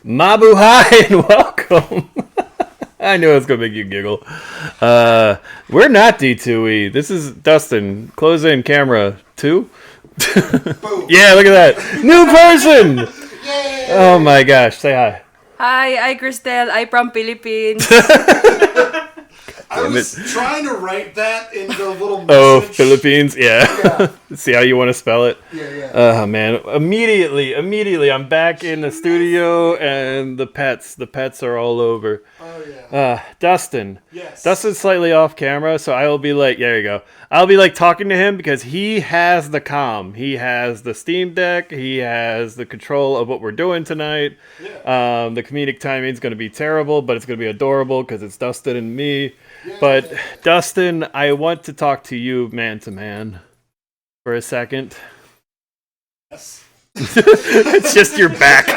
Mabuhay and welcome. I knew it was going to make you giggle. We're not D2E. This is Dustin. Close in camera 2. Yeah, look at that. New person. Yay! Oh my gosh. Say hi. Hi, I'm Christel. I'm from Philippines. I was trying to write that in the little message. Oh, Philippines? Yeah. See how you want to spell it? Yeah. Oh, man. Immediately, I'm back in the studio, and the pets are all over. Oh, yeah. Dustin. Yes. Dustin's slightly off camera, so I will be like, there you go. I'll be like talking to him because he has the comm. He has the Steam Deck. He has the control of what we're doing tonight. Yeah. The comedic timing is going to be terrible, but it's going to be adorable because it's Dustin and me. But Dustin, I want to talk to you man to man for a second. Yes. It's just your back.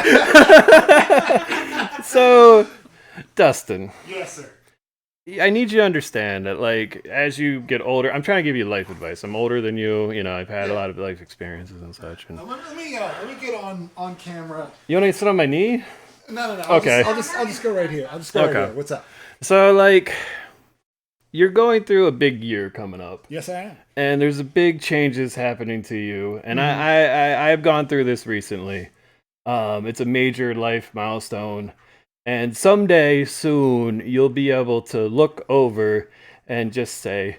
So, Dustin. Yes, sir. I need you to understand that, like, as you get older, I'm trying to give you life advice. I'm older than you. You know, I've had a lot of life experiences and such. And Let me get on camera. you want to sit on my knee? No. Okay. I'll just go right here. Right here. What's up? So, like, you're going through a big year coming up. Yes, I am. And there's a big changes happening to you. And I've gone through this recently. It's a major life milestone. And someday soon, you'll be able to look over and just say,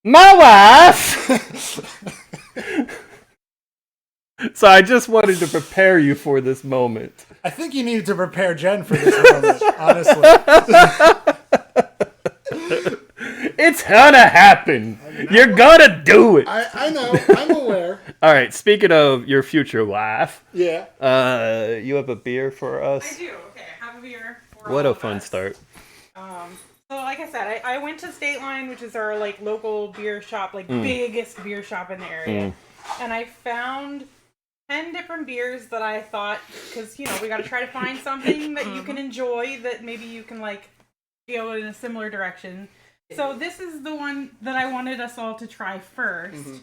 "My wife!" So I just wanted to prepare you for this moment. I think you needed to prepare Jen for this moment, honestly. It's gonna happen. You're gonna do it. I know. I'm aware. All right, speaking of your future wife, Yeah. you have a beer for us? I do. Okay, I have a beer. For What all a of fun us. start. So like I said, I went to State Line, which is our like local beer shop, like biggest beer shop in the area, and I found 10 different beers that I thought, because you know we got to try to find something that you can enjoy that maybe you can like go in a similar direction. So this is the one that I wanted us all to try first,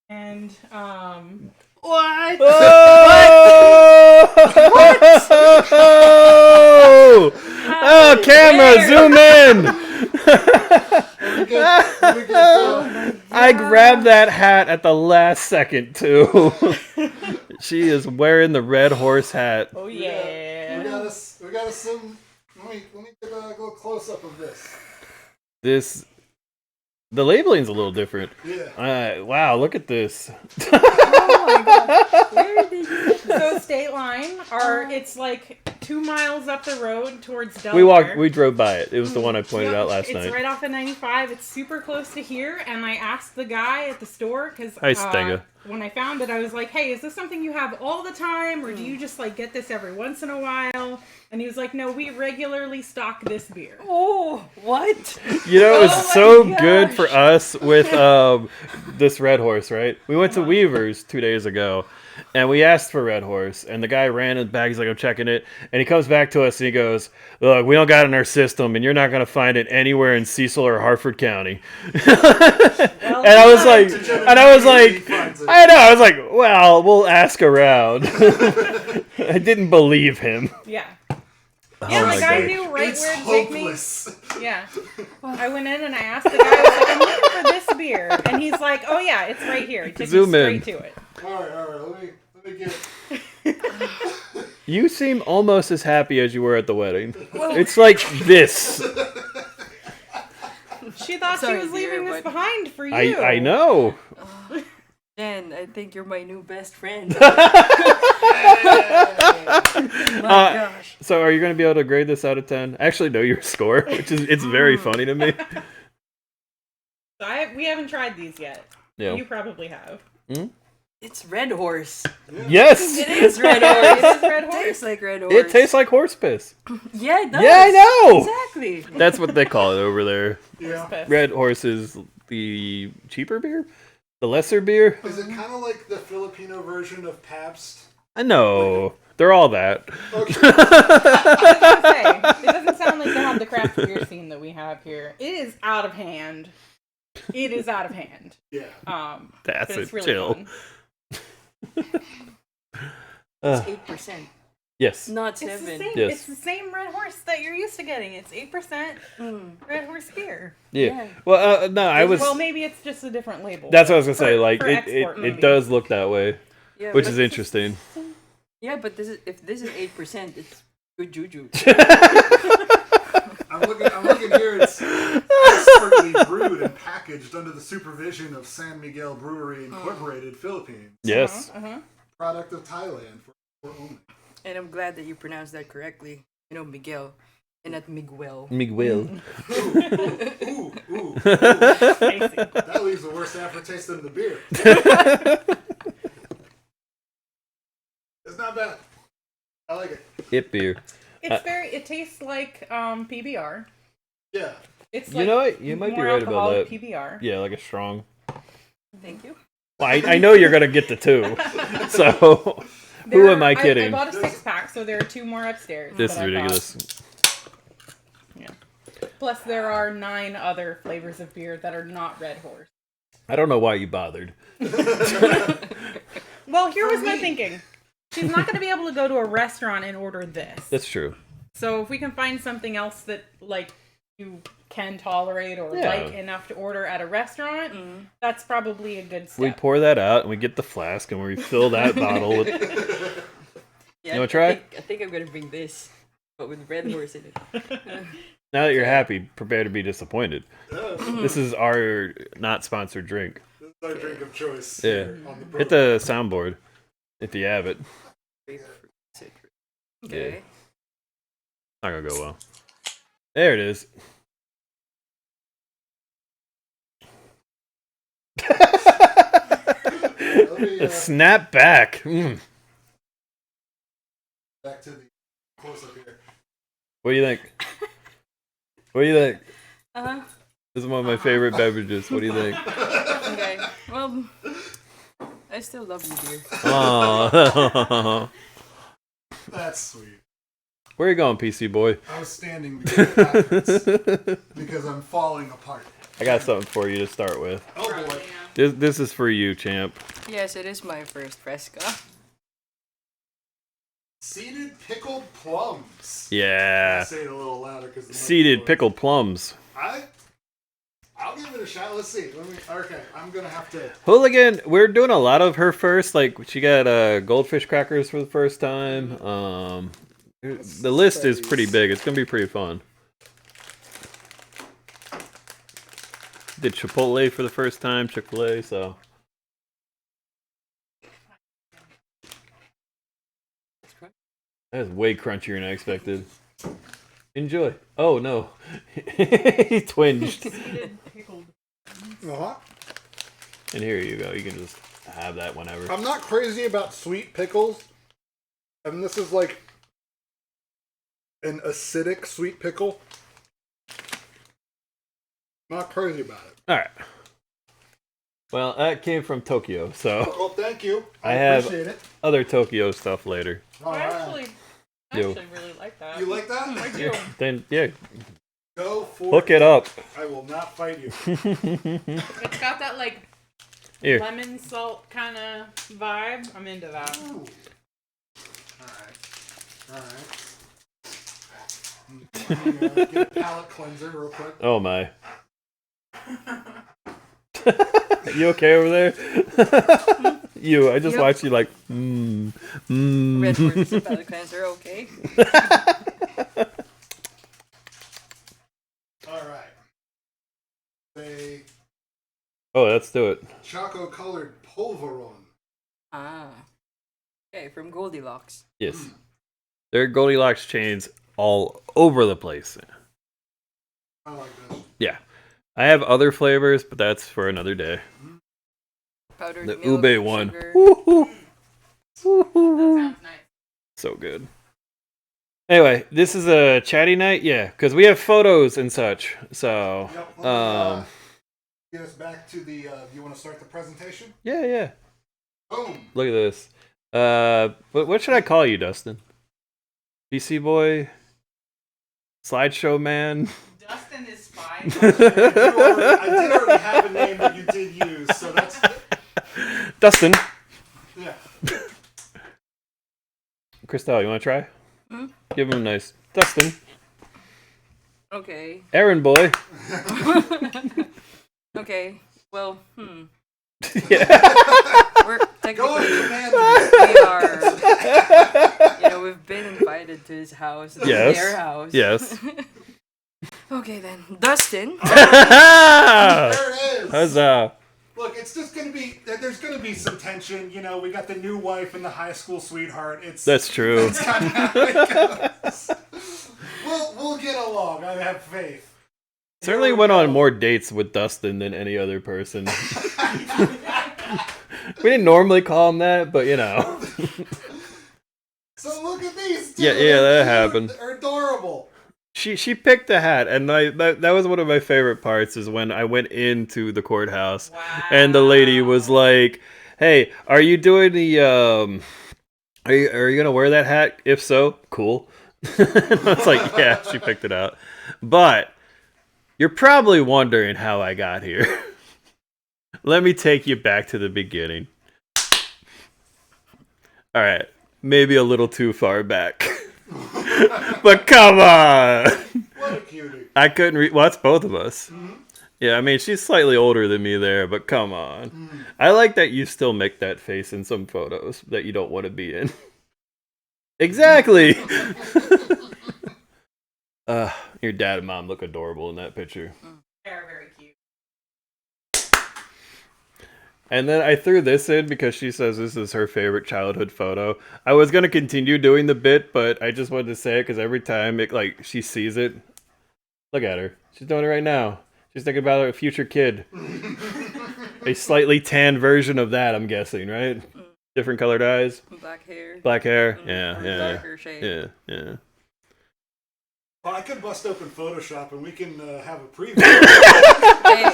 and What? Oh, camera, zoom in. I grabbed that hat at the last second too. She is wearing the red horse hat. oh yeah. We got us some. Let me get a little close up of this. The labeling's a little different. Yeah. Wow, look at this. Oh my god. Where did you get So State Line it's like 2 miles up the road towards Delaware. We drove by it. It was the one I pointed out last night. It's right off of 95. It's super close to here, and I asked the guy at the store because Hi, Stega. when I found it, I was like, "Hey, is this something you have all the time, or do you just like get this every once in a while?" And he was like, "No, we regularly stock this beer." Oh, what? You know, it was Oh my so gosh. good for us with this Red Horse, right? We went to Weaver's 2 days ago, and we asked for Red Horse, and the guy ran in the bag. He's like, "I'm checking it," and he comes back to us and he goes, "Look, we don't got it in our system, and you're not going to find it anywhere in Cecil or Harford County." Well, And I was like, well, we'll ask around. I didn't believe him. yeah. Oh Yeah, my the guy God. knew right It's where to take me. hopeless. Yeah. I went in and I asked the guy, I was like, "I'm looking for this beer," and he's like, "Oh yeah, it's right here." He took Zoom me in. straight to it. All right. Let me get. You seem almost as happy as you were at the wedding. It's like this. She thought Sorry, she was leaving dear, this but- behind for you. I know. Jen, I think you're my new best friend. My gosh. So are you going to be able to grade this out of 10? I actually know your score, which is it's very funny to me. So we haven't tried these yet. Yeah. You probably have. It's Red Horse. Yes. It is Red Horse. It is Red It Horse. tastes like Red Horse. It tastes like horse piss. Yeah, it does. Yeah, I know. Exactly. That's what they call it over there. Yeah. Piss. Red Horse is the cheaper beer? The lesser beer? Is it kind of like the Filipino version of Pabst? I know. They're all that. Okay. I was gonna say, it doesn't sound like they have the craft beer scene that we have here. It is out of hand. It is out of hand. Yeah. That's but it's a really chill. fun. It's 8%. Yes. Not It's the 7. same. Yes. It's the same Red Horse that you're used to getting. It's 8% Red Horse beer. Yeah. Well, no, I was. Well, maybe it's just a different label. That's what I was gonna say. Like for it, export, it maybe. does look that way, Yeah, which but is interesting. Yeah, but if this is 8%, it's good juju. I'm looking here. It's expertly brewed and packaged under the supervision of San Miguel Brewery Incorporated, Philippines. Yes. Product of Thailand for only. And I'm glad that you pronounced that correctly. Miguel, and not Miguel. Miguel. Ooh. Spicy. That leaves the worst aftertaste in the beer. It's not bad. I like it. It beer. It's it tastes like PBR. Yeah. It's You know what? You might be more right about alcoholic that. PBR. Yeah, like a strong. Thank you. Well, I know you're gonna get the 2, so who am I kidding? I bought a 6-pack, so there are 2 more upstairs. This is that I bought. ridiculous. Yeah. Plus, there are 9 other flavors of beer that are not Red Horse. I don't know why you bothered. Well, here was my thinking. She's not going to be able to go to a restaurant and order this. That's true. So if we can find something else that like you can tolerate or like enough to order at a restaurant, that's probably a good step. We pour that out and we get the flask and we refill that bottle with. Yeah, You want to try? I think I'm gonna bring this, but with Red Horse in it. Now that you're happy, prepare to be disappointed. This is our not sponsored drink. This is our drink of choice. Yeah. here on the Hit the soundboard if you have it. Grapefruit citrus. Okay. Not gonna go well. There it is. Snap back. Back to the close-up here. What do you think? What do you think? Uh-huh. This is one of my favorite beverages. What do you think? Okay. Well, I still love you, dear. Oh. That's sweet. Where are you going, PC boy? I was standing because I'm falling apart. I got something for you to start with. Oh boy. This is for you, champ. Yes, it is my first fresca. Seeded pickled plums. Yeah. I'll say it a little louder because Seeded pickled plums. I'll give it a shot. Let's see. Okay, I'm gonna have to. Hooligan, we're doing a lot of her first. Like she got goldfish crackers for the first time. The list is pretty big. It's gonna be pretty fun. Did Chipotle for the first time, Chick-fil-A. So that is way crunchier than I expected. Enjoy. Oh no, he twinged. Uh-huh. And here you go. You can just have that whenever. I'm not crazy about sweet pickles, and this is like an acidic sweet pickle. Not crazy about it. All right. Well, that came from Tokyo, so Well, thank you. I have appreciate it. other Tokyo stuff later. All I right. actually really like that. You like that? I do. Then yeah, Go for look it up. I will not fight you. It's got that like Here. lemon salt kind of vibe. I'm into that. Ooh. Alright. Get a palate cleanser real quick. Oh my. You okay over there? I just Yep. watched you like. Red Horse and palate cleanser, okay? Alright. Oh, let's do it. Choco colored polvoron. Ah. Okay, from Goldilocks. Yes. There are Goldilocks chains all over the place. I like this. Yeah. I have other flavors, but that's for another day. Powdered The milk, ube one. sugar. Woo-hoo. That sounds nice. So good. Anyway, this is a chatty night, yeah, because we have photos and such. So, Yep, let me, get us back to the, you want to start the presentation? yeah. Boom! Look at this. What should I call you, Dustin? PC boy? Slideshow man? Dustin is fine. I did already have a name that you did use, so that's, Dustin. yeah. Christel, you want to try? Give him a nice Dustin. Okay. Aaron boy. Okay. Well, Yeah. we're Go on, technically command. we are. We've been invited to his house, Yes. their house. Yes. Okay then, Dustin. There it is. Huzzah. Look, it's just gonna be. There's gonna be some tension. We got the new wife and the high school sweetheart. That's true. It's kind of how it goes. We'll get along. I have faith. Certainly went on more dates with Dustin than any other person. We didn't normally call him that, but So look at these two. Yeah, that happened. They're adorable. She picked the hat, and that was one of my favorite parts. Is when I went into the courthouse, and the lady was like, "Hey, are you doing the Are you gonna wear that hat? If so, cool." I was like, "Yeah." She picked it out, but you're probably wondering how I got here. Let me take you back to the beginning. All right, maybe a little too far back. But come on! What a cutie. I couldn't read. Well, that's both of us. Yeah, I mean, she's slightly older than me there, but come on. I like that you still make that face in some photos that you don't want to be in. Exactly! Your dad and mom look adorable in that picture. They're very cute. And then I threw this in because she says this is her favorite childhood photo. I was going to continue doing the bit, but I just wanted to say it because every time she sees it, look at her. She's doing it right now. She's thinking about a future kid. A slightly tanned version of that, I'm guessing, right? Different colored eyes. Black hair. Black hair. Yeah. Darker shade. Yeah. Well, I could bust open Photoshop and we can have a preview. Hey.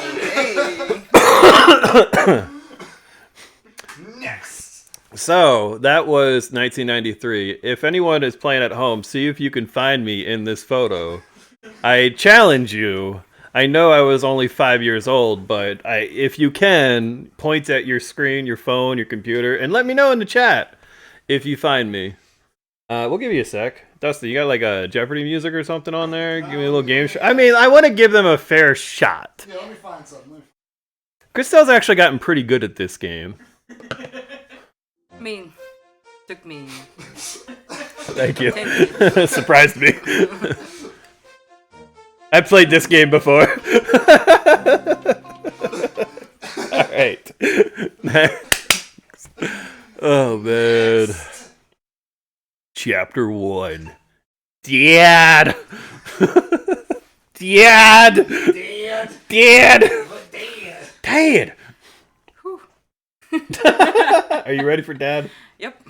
Next. So, that was 1993. If anyone is playing at home, see if you can find me in this photo. I challenge you. I know I was only 5 years old, but if you can, point at your screen, your phone, your computer, and let me know in the chat if you find me. We'll give you a sec. Dustin, you got like a Jeopardy music or something on there? Give me a little game show. I mean, I want to give them a fair shot. Yeah, let me find something. Christel's actually gotten pretty good at this game. I mean, took me. Thank you. Surprised me. I played this game before. Alright. Oh, man. Chapter 1. Dad! Dad! Dad! Dad! Are you ready for Dad? Yep.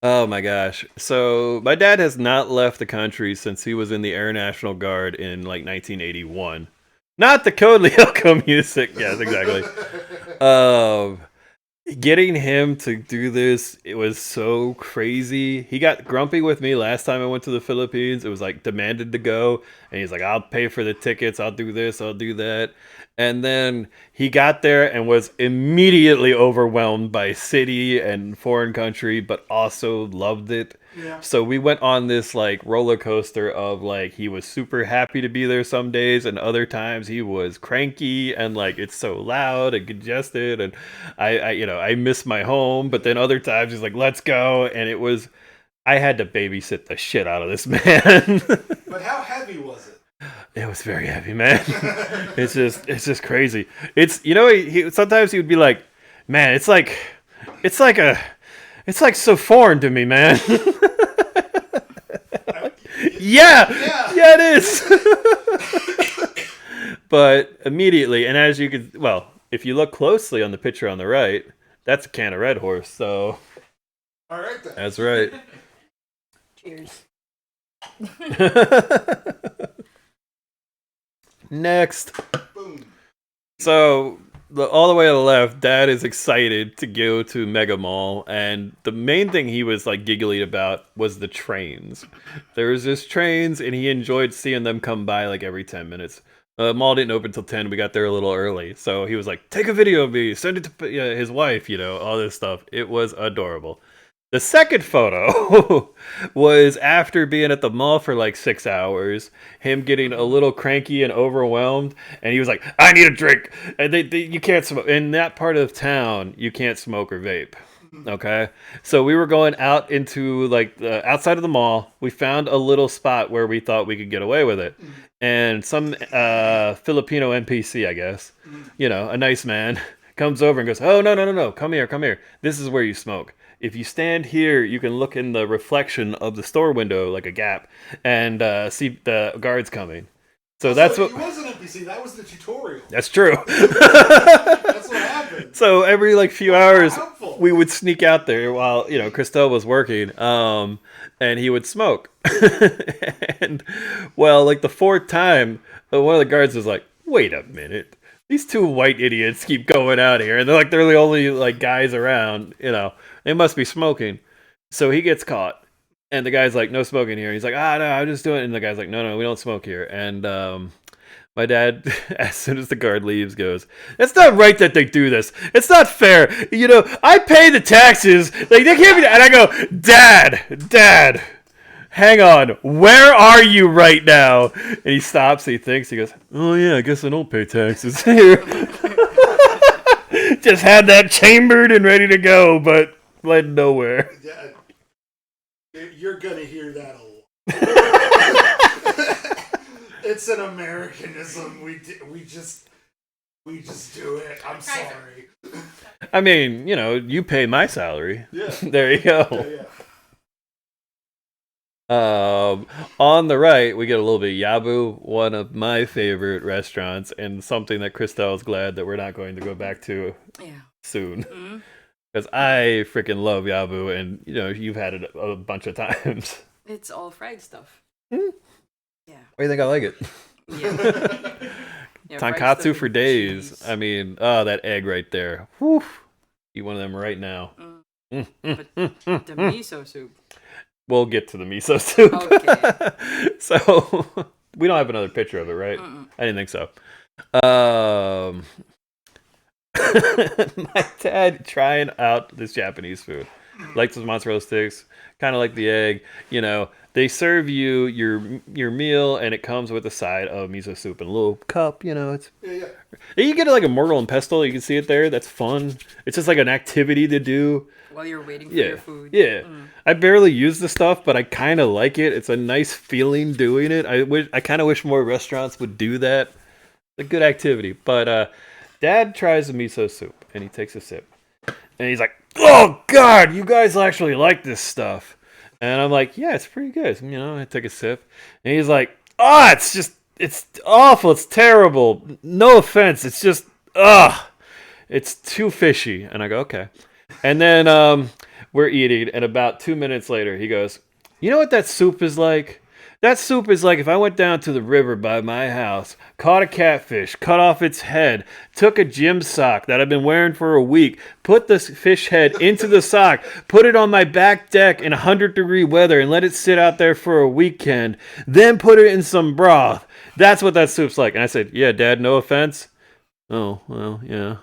Oh my gosh. So, my dad has not left the country since he was in the Air National Guard in like 1981. Not the Code Lyoko music. Yes, exactly. Getting him to do this, it was so crazy. He got grumpy with me last time I went to the Philippines. It was like demanded to go. And he's like, I'll pay for the tickets. I'll do this. I'll do that. And then he got there and was immediately overwhelmed by city and foreign country, but also loved it. Yeah. So we went on this like roller coaster of like he was super happy to be there some days, and other times he was cranky and like it's so loud and congested, and I miss my home. But then other times he's like, let's go, and I had to babysit the shit out of this man. But how heavy was it? It was very heavy, man. It's just crazy. He sometimes he would be like, man, it's like so foreign to me, man. Yeah, it is. But immediately, and as you could, well, if you look closely on the picture on the right, that's a can of Red Horse. So, All right then. that's right. Cheers. Next. Boom. So, all the way to the left, Dad is excited to go to Mega Mall, and the main thing he was like giggly about was the trains. There was just trains, and he enjoyed seeing them come by like every 10 minutes. Mall didn't open till 10. We got there a little early, so he was like, "Take a video of me, send it to his wife," all this stuff. It was adorable. The second photo was after being at the mall for like 6 hours, him getting a little cranky and overwhelmed, and he was like, "I need a drink." And you can't smoke in that part of town. You can't smoke or vape. Okay, so we were going out into like the outside of the mall. We found a little spot where we thought we could get away with it, and some Filipino NPC, I guess, a nice man, comes over and goes, "Oh, no, come here. This is where you smoke. If you stand here, you can look in the reflection of the store window, like a gap, and see the guards coming." So that's what. It wasn't NPC. That was the tutorial. That's true. That's what happened. So every like few hours, helpful. we would sneak out there while Christel was working, and he would smoke. And well, like the fourth time, one of the guards was like, "Wait a minute. These two white idiots keep going out here, and they're the only like guys around. They must be smoking." So he gets caught, and the guy's like, "No smoking here." And he's like, "Ah, no, I'm just doing it." And the guy's like, "No, we don't smoke here." And my dad, as soon as the guard leaves, goes, "It's not right that they do this. It's not fair. I pay the taxes. Like they can't be." And I go, "Dad. Hang on, where are you right now?" And he stops, he thinks, he goes, "Oh yeah, I guess I don't pay taxes here." Just had that chambered and ready to go, but led nowhere. Yeah, you're gonna hear that a lot. It's an Americanism. We just do it. I'm sorry. I mean, you pay my salary. Yeah. There you go. Yeah. On the right, we get a little bit of Yabu, one of my favorite restaurants, and something that Christel is glad that we're not going to go back to soon. Because I freaking love Yabu, and you've had it a bunch of times. It's all fried stuff. Yeah. Yeah. Why do you think I like it? Yeah. Tonkatsu for days. Cheese. I mean, that egg right there. Whew. Eat one of them right now. But the miso soup. We'll get to the miso soup. Okay. So, we don't have another picture of it, right? I didn't think so. My dad trying out this Japanese food. Likes his mozzarella sticks. Kind of like the egg. They serve you your meal, and it comes with a side of miso soup in a little cup. It's You get like a mortal and pestle. You can see it there. That's fun. It's just like an activity to do while you're waiting for your food. Yeah. I barely use the stuff, but I kind of like it. It's a nice feeling doing it. I kind of wish more restaurants would do that. It's a good activity. But Dad tries the miso soup, and he takes a sip, and he's like, "Oh God, you guys actually like this stuff." And I'm like, "Yeah, it's pretty good." I took a sip, and he's like, "Oh, it's awful. It's terrible. No offense. It's just, it's too fishy." And I go, "Okay." And then we're eating, and about 2 minutes later, he goes, "You know what that soup is like? That soup is like if I went down to the river by my house, caught a catfish, cut off its head, took a gym sock that I've been wearing for a week, put the fish head into the sock, put it on my back deck in 100-degree weather and let it sit out there for a weekend, then put it in some broth. That's what that soup's like." And I said, "Yeah, Dad, no offense." "Oh, well, yeah."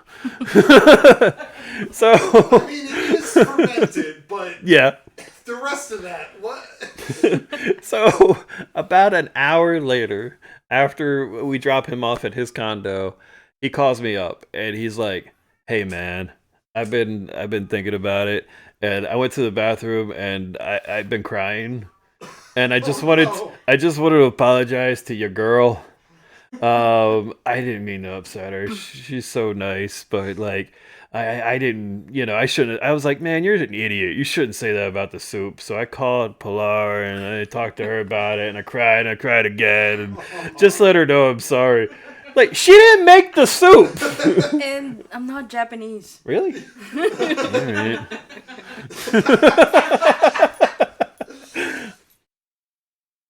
So I mean, it is fermented, but yeah. The rest of that, what? So about an hour later, after we drop him off at his condo, he calls me up and he's like, "Hey man, I've been thinking about it, and I went to the bathroom and I've been crying, and I just wanted to apologize to your girl. I didn't mean to upset her. She's so nice, but like I didn't, I shouldn't." I was like, "Man, you're an idiot. You shouldn't say that about the soup." So I called Pilar and I talked to her about it, and I cried again, and just let her know I'm sorry. Like, she didn't make the soup. And I'm not Japanese. Really? All right.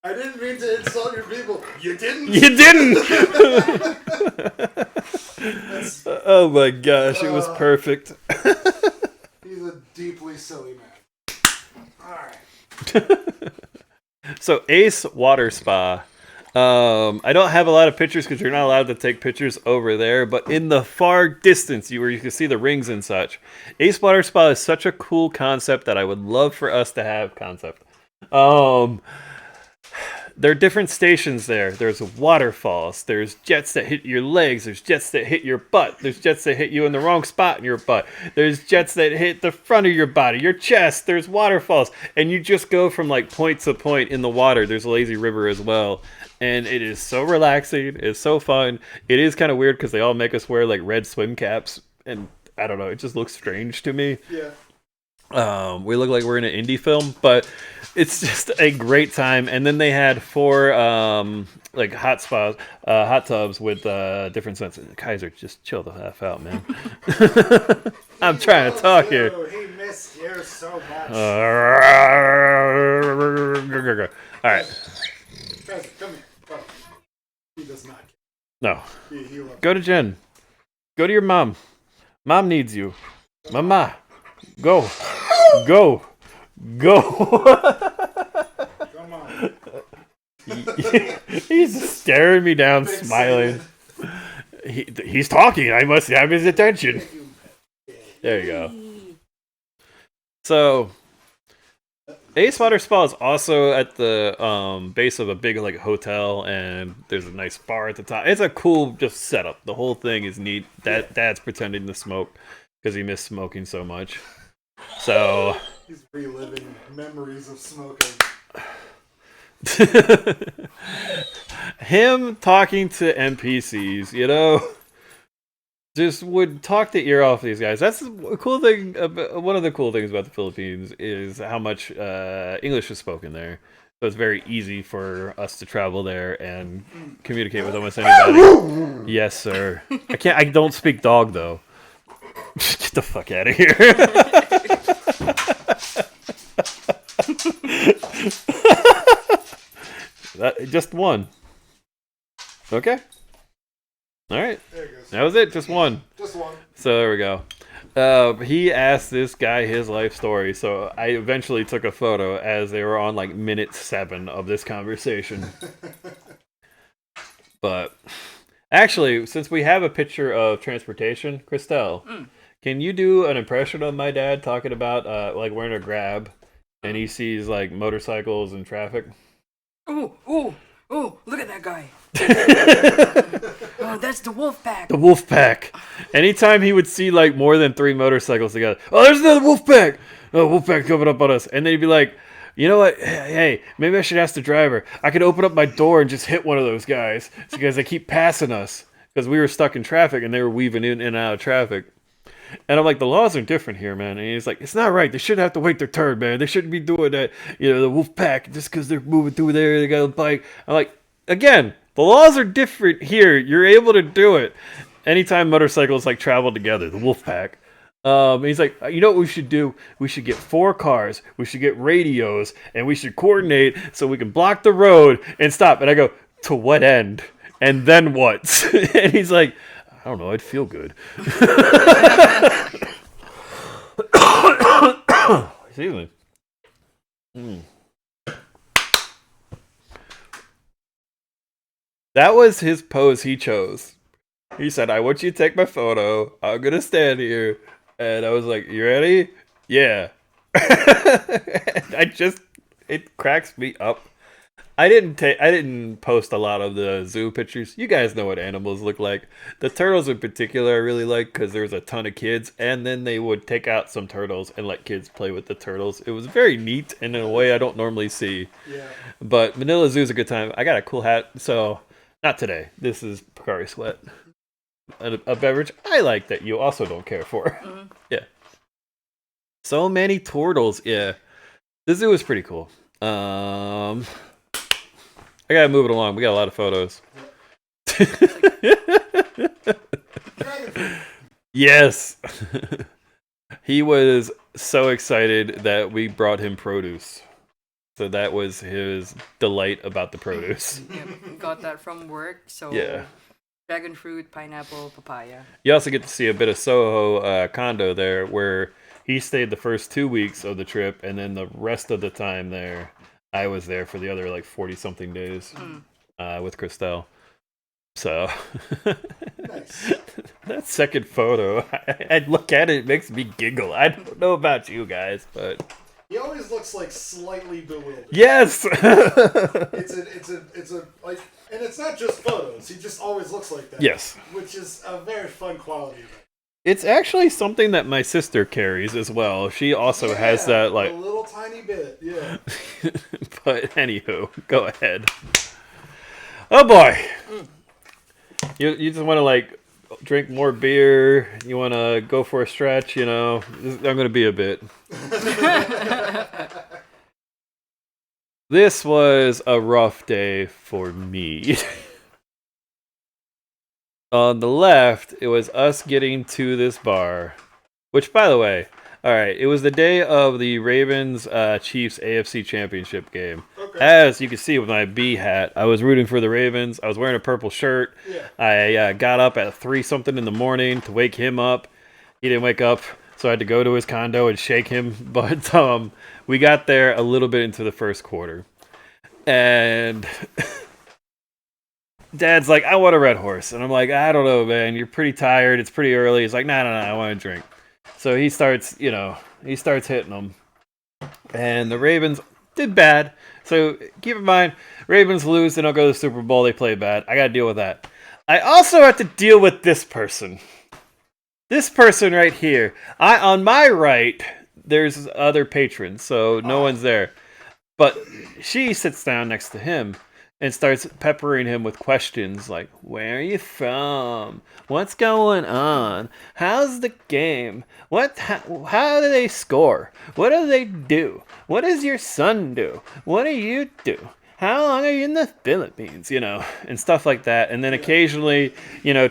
I didn't mean to insult your people. You didn't? You didn't! Oh my gosh, it was perfect. He's a deeply silly man. Alright. So Ace Water Spa I don't have a lot of pictures because you're not allowed to take pictures over there, but in the far distance, where you can see the rings and such, Ace Water Spa is such a cool concept that I would love for us to have concept. There are different stations there. There's waterfalls. There's jets that hit your legs. There's jets that hit your butt. There's jets that hit you in the wrong spot in your butt. There's jets that hit the front of your body, your chest. There's waterfalls. And you just go from like point to point in the water. There's a lazy river as well. And it is so relaxing. It's so fun. It is kind of weird because they all make us wear like red swim caps. And I don't know. It just looks strange to me. Yeah. We look like we're in an indie film, but it's just a great time. And then they had 4 like hot tubs with different scents. Kaiser, just chill the F out, man. I'm trying to talk here. He missed you so much. All right. Guys, come here. Oh, he does not. No. He loves Go to Jen. Go to your mom. Mom needs you. Mama. Go. Go. Go. Come on. He's staring me down, Big smiling. He's talking. I must have his attention. There you go. So, Ace Water Spa is also at the base of a big like hotel, and there's a nice bar at the top. It's a cool just setup. The whole thing is neat. Dad's pretending to smoke because he missed smoking so much. So He's reliving memories of smoking. him talking to NPCs, just would talk the ear off these guys. That's a cool thing. One of the cool things about the Philippines is how much English is spoken there. So it's very easy for us to travel there and communicate with almost anybody. Yes, sir. I don't speak dog though. Get the fuck out of here. Just one. Okay. All right. There it goes. That was it. Just one. Just one. So there we go. He asked this guy his life story, so I eventually took a photo as they were on like minute 7 of this conversation. But actually, since we have a picture of transportation, Christel, can you do an impression of my dad talking about like wearing a Grab and he sees like motorcycles and traffic? Oh, look at that guy. Oh, that's the wolf pack. The wolf pack. Anytime he would see like more than 3 motorcycles together, oh, there's another wolf pack. Oh, wolf pack coming up on us. And then he'd be like, you know what? Hey, maybe I should ask the driver. I could open up my door and just hit one of those guys because they keep passing us because we were stuck in traffic and they were weaving in and out of traffic. And I'm like, the laws are different here, man. And he's like, it's not right. They shouldn't have to wait their turn, man. They shouldn't be doing that. The wolf pack, just because they're moving through there, they got a bike. I'm like, again, the laws are different here. You're able to do it. Anytime motorcycles like travel together, the wolf pack. He's like, you know what we should do? We should get 4 cars. We should get radios, and we should coordinate so we can block the road and stop. And I go, to what end? And then what? And he's like, I don't know. I'd feel good. Excuse me. That was his pose he chose. He said, I want you to take my photo. I'm going to stand here. And I was like, you ready? Yeah. It cracks me up. I didn't post a lot of the zoo pictures. You guys know what animals look like. The turtles in particular I really like because there's a ton of kids, and then they would take out some turtles and let kids play with the turtles. It was very neat and in a way I don't normally see. Yeah. But Manila Zoo is a good time. I got a cool hat, so not today. This is Pocari Sweat. A beverage I like that you also don't care for. Yeah. So many turtles, yeah. The zoo is pretty cool. I gotta move it along. We got a lot of photos. Yes. He was so excited that we brought him produce. So that was his delight about the produce. Yep, got that from work. So Yeah. dragon fruit, pineapple, papaya. You also get to see a bit of Soho condo there where he stayed the first 2 weeks of the trip, and then the rest of the time there, I was there for the other like 40-something days. with Christel. So Nice. that second photo, I look at it, it makes me giggle. I don't know about you guys, but He always looks like slightly bewildered. yes. It's a like, and it's not just photos. He just always looks like that. Yes. Which is a very fun quality of it. It's actually something that my sister carries as well. She also has that, like, a little tiny bit, yeah. but anywho, go ahead. Oh boy. You just want to like drink more beer. You want to go for a stretch. You know, I'm going to be a bit. This was a rough day for me. On the left, it was us getting to this bar, which, by the way, all right, it was the day of the Ravens Chiefs AFC Championship game. Okay. As you can see with my B hat, I was rooting for the Ravens. I was wearing a purple shirt. Yeah. I got up at 3-something in the morning to wake him up. He didn't wake up, so I had to go to his condo and shake him. But we got there a little bit into the first quarter. And Dad's like, I want a Red Horse. And I'm like, I don't know, man. You're pretty tired. It's pretty early. He's like, no, I want to drink. So he starts hitting them. And the Ravens did bad. So keep in mind, Ravens lose, they don't go to the Super Bowl, they play bad. I got to deal with that. I also have to deal with this person. This person right here. On my right, there's other patrons, so no one's there. But she sits down next to him and starts peppering him with questions like, where are you from? What's going on? How's the game? How do they score? What do they do? What does your son do? What do you do? How long are you in the Philippines? You know, and stuff like that. And then occasionally,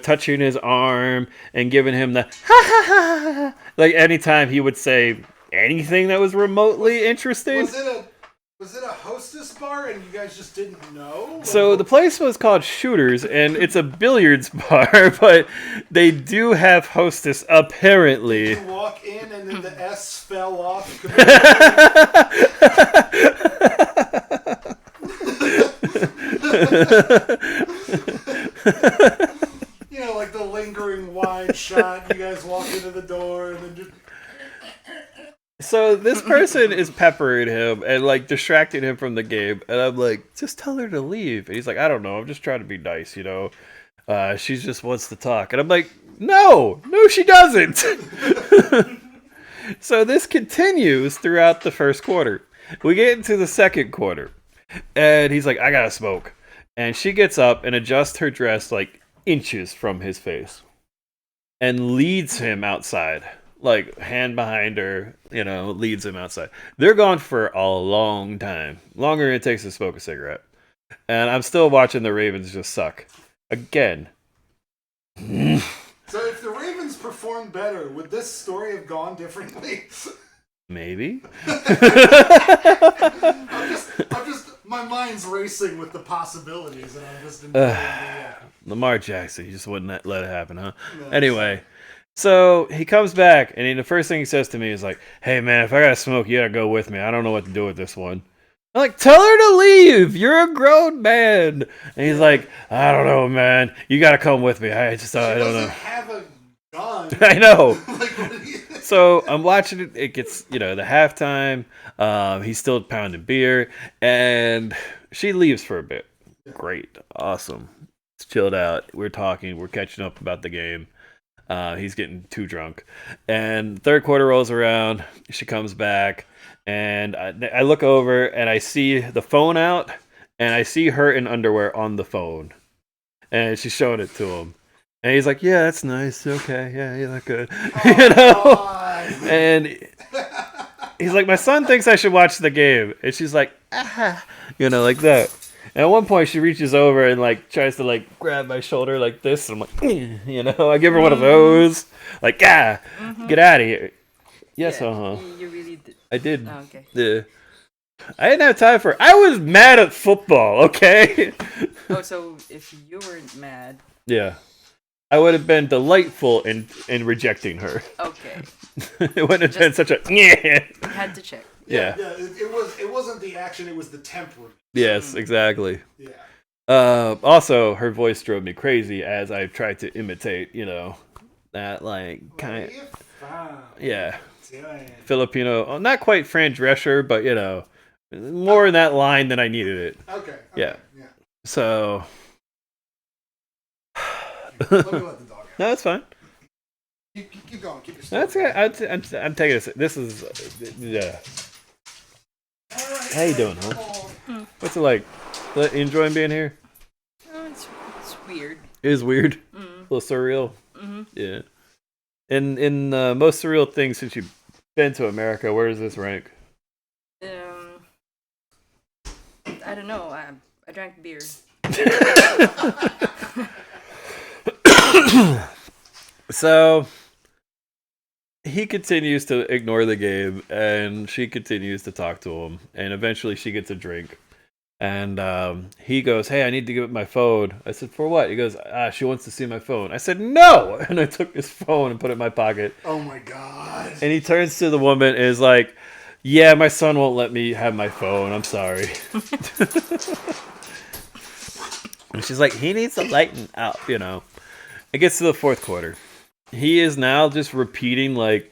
touching his arm and giving him the ha ha ha. Like anytime he would say anything that was remotely interesting. Was it a hostess bar and you guys just didn't know? So the place was called Shooters, and it's a billiards bar, but they do have hostess, apparently. Did you walk in and then the S fell off? Like the lingering wine shot. You guys walk into the door and then just... So this person is peppering him and like distracting him from the game, and I'm like, just tell her to leave. And he's like, I don't know, I'm just trying to be nice, she just wants to talk. And I'm like, no, she doesn't. So this continues throughout the first quarter. We get into the second quarter, and he's like, I gotta smoke. And she gets up and adjusts her dress like inches from his face and leads him outside. Like, hand behind her, leads him outside. They're gone for a long time. Longer than it takes to smoke a cigarette. And I'm still watching the Ravens just suck. Again. So if the Ravens performed better, would this story have gone differently? Maybe. My mind's racing with the possibilities, and I'm just... Lamar Jackson, he just wouldn't let it happen, huh? No, anyway. So he comes back, and the first thing he says to me is like, hey, man, if I gotta smoke, you gotta go with me. I don't know what to do with this one. I'm like, tell her to leave. You're a grown man. And he's like, I don't know, man. You gotta come with me. I don't know. Have a gun. I know. So I'm watching it. It gets, the halftime. He's still pounding beer, and she leaves for a bit. Great. Awesome. It's chilled out. We're talking. We're catching up about the game. He's getting too drunk. And third quarter rolls around. She comes back. And I look over and I see the phone out. And I see her in underwear on the phone. And she's showing it to him. And he's like, yeah, that's nice. Okay. Yeah, you look good. And he's like, my son thinks I should watch the game. And she's like, ah. Like that. And at one point, she reaches over and tries to grab my shoulder like this. And I'm like, I give her one of those, get out of here. Yes, You really did. I did. Oh, okay. Yeah. I didn't have time for it. I was mad at football. Okay. Oh, so if you weren't mad. Yeah, I would have been delightful in rejecting her. Okay. It wouldn't have been such a. Had to check. Yeah. It wasn't the action. It was the temperament. Yes, exactly. Yeah. Also, her voice drove me crazy as I tried to imitate, that like kind of yeah Filipino, not quite Fran Drescher, but more in that line than I needed it. Okay. Yeah. Yeah. So Let me let the dog out. no, that's fine. Keep going. Keep your story. That's okay. I'm taking this. This is yeah. How you doing, huh? What's it like? You enjoying being here? Oh, it's weird. It is weird. A little surreal. Yeah. In most surreal things since you've been to America, where does this rank? I don't know. I drank beer. So he continues to ignore the game, and she continues to talk to him, and eventually she gets a drink. And he goes, "Hey, I need to give up my phone." I said, "For what?" He goes, "She wants to see my phone." I said, "No!" And I took his phone and put it in my pocket. Oh my god. And he turns to the woman and is like, "Yeah, my son won't let me have my phone. I'm sorry." And she's like, "He needs to lighten up, It gets to the fourth quarter. He is now just repeating like,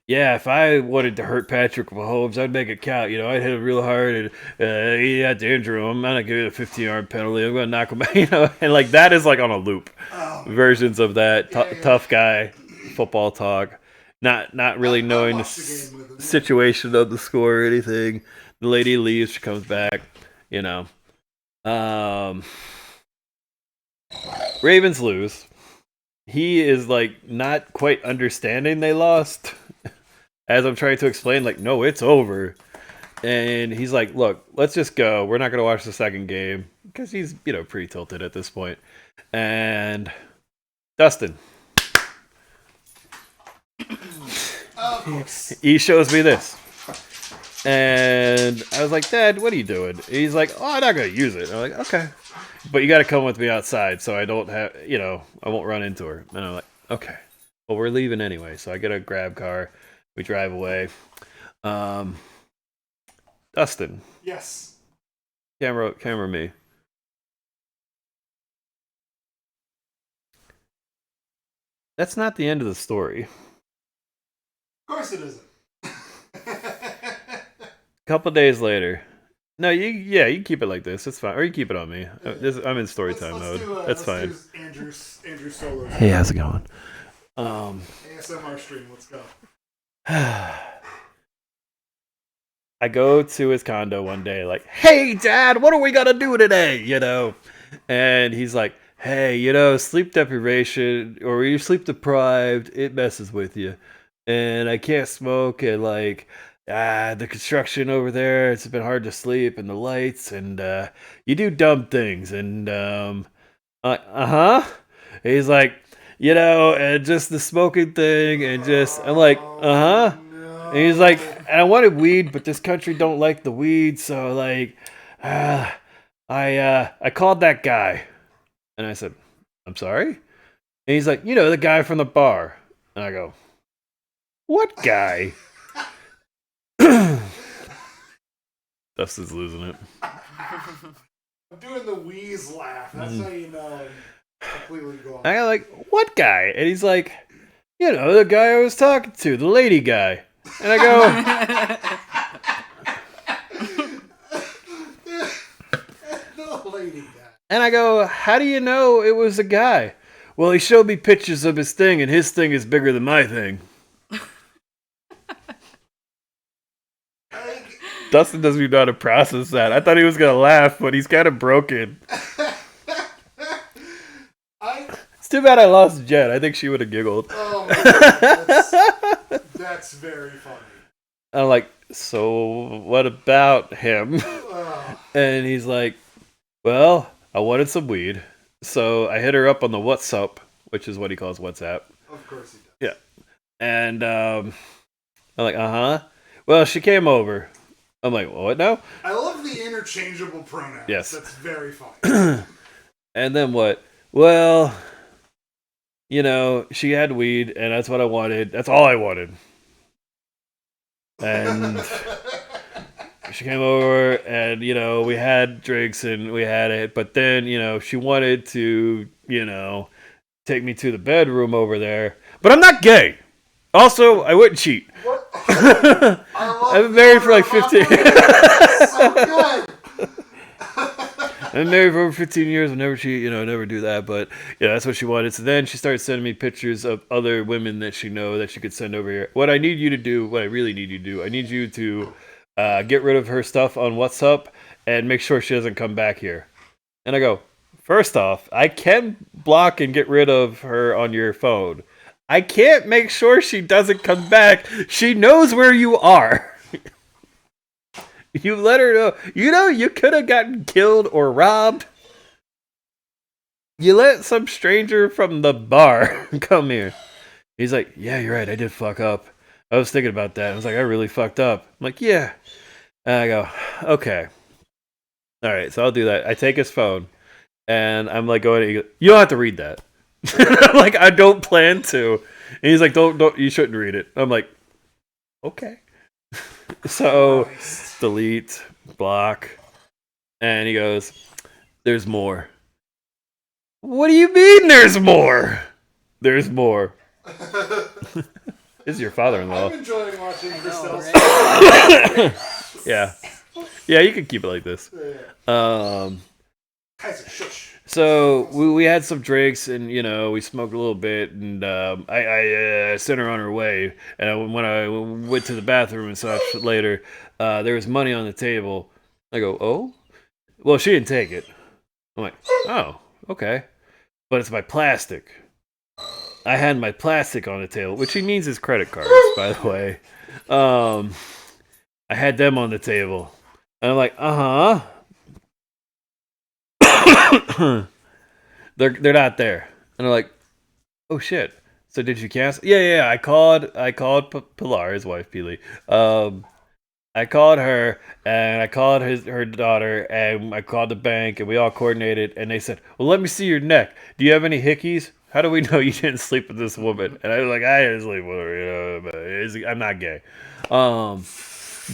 "Yeah, if I wanted to hurt Patrick Mahomes, I'd make it count. I'd hit him real hard, and he had to injure him. I'm gonna give it a 15-yard penalty. I'm gonna knock him out." And like that is like on a loop. Versions of that tough guy football talk, not really knowing the situation of the score or anything. The lady leaves. She comes back. Ravens lose. He is like not quite understanding they lost. As I'm trying to explain, like, no, it's over. And he's like, "Look, let's just go. We're not going to watch the second game." Because he's, pretty tilted at this point. And Dustin. He shows me this. And I was like, "Dad, what are you doing?" He's like, "Oh, I'm not going to use it." I'm like, "Okay. But you got to come with me outside so I don't have, I won't run into her." And I'm like, "Okay. Well, we're leaving anyway." So I get a grab car. We drive away. Dustin. Yes. Camera me. That's not the end of the story. Of course it isn't. A couple days later. No, you can keep it like this. It's fine. Or you keep it on me. I'm in storytime mode. That's fine. Andrew Solo. Hey, how's it going? ASMR stream. Let's go. I go to his condo one day, like, "Hey, Dad, what are we gonna do today?" And he's like, "Hey, sleep deprivation, or you're sleep deprived, it messes with you. And I can't smoke, and like, the construction over there, it's been hard to sleep, and the lights, and you do dumb things, and he's like, and just the smoking thing, and just, I'm like, uh-huh. And he's like, "And I wanted weed, but this country don't like the weed, so like, I called that guy." And I said, "I'm sorry?" And he's like, "The guy from the bar." And I go, "What guy?" Dustin's losing it. I'm doing the wheeze laugh. That's how you know I'm completely gone. I go like, "What guy?" And he's like, "The guy I was talking to, the lady guy." And I go, The lady guy. and I go, "How do you know it was a guy?" "Well, he showed me pictures of his thing, and his thing is bigger than my thing." Dustin doesn't even know how to process that. I thought he was going to laugh, but he's kind of broken. It's too bad I lost Jen. I think she would have giggled. Oh my God, that's very funny. I'm like, "So what about him?" And he's like, "Well, I wanted some weed. So I hit her up on the WhatsApp," which is what he calls WhatsApp. Of course he does. Yeah. And I'm like, "Uh-huh." "Well, she came over." I'm like, "What now?" I love the interchangeable pronouns. Yes. That's very funny. And then what? "Well, she had weed, and that's what I wanted. That's all I wanted." And she came over and, we had drinks and we had it. But then, she wanted to, take me to the bedroom over there. But I'm not gay. Also, I wouldn't cheat. What? I've been married for like 15 So good. I've been married for over 15 years. I'll never cheat, never do that. But yeah, that's what she wanted. So then she started sending me pictures of other women that she know that she could send over here. What I need you to do, what I really need you to do, I need you to get rid of her stuff on WhatsApp and make sure she doesn't come back here. And I go, first off, I can block and get rid of her on your phone. I can't make sure she doesn't come back. She knows where you are. You let her know. You could have gotten killed or robbed. You let some stranger from the bar come here. He's like, yeah, you're right. I did fuck up. I was thinking about that. I was like, I really fucked up. I'm like, yeah. And I go, okay. All right, so I'll do that. I take his phone, and I'm like going, you don't have to read that. I'm like, I don't plan to. And he's like, don't, you shouldn't read it. I'm like, okay. So, delete, block. And he goes, there's more. What do you mean there's more? There's more. This is your father-in-law. I'm enjoying watching Christel's. Right? Yeah. Yeah, you can keep it like this. Kaiser, shush. So we had some drinks and we smoked a little bit and I sent her on her way, and when I went to the bathroom and such later, there was money on the table. I go, oh, well, she didn't take it. I'm like, oh, okay, but it's my plastic. I had my plastic on the table, which he means his credit cards, by the way. I had them on the table, and I'm like, they're not there, and they're like, oh shit. So did you cancel? Yeah. I called Pilar, his wife, Peely. I called her, and I called her daughter, and I called the bank, and we all coordinated, and they said, well, let me see your neck. Do you have any hickeys? How do we know you didn't sleep with this woman? And I was like, I didn't sleep with her, but I'm not gay.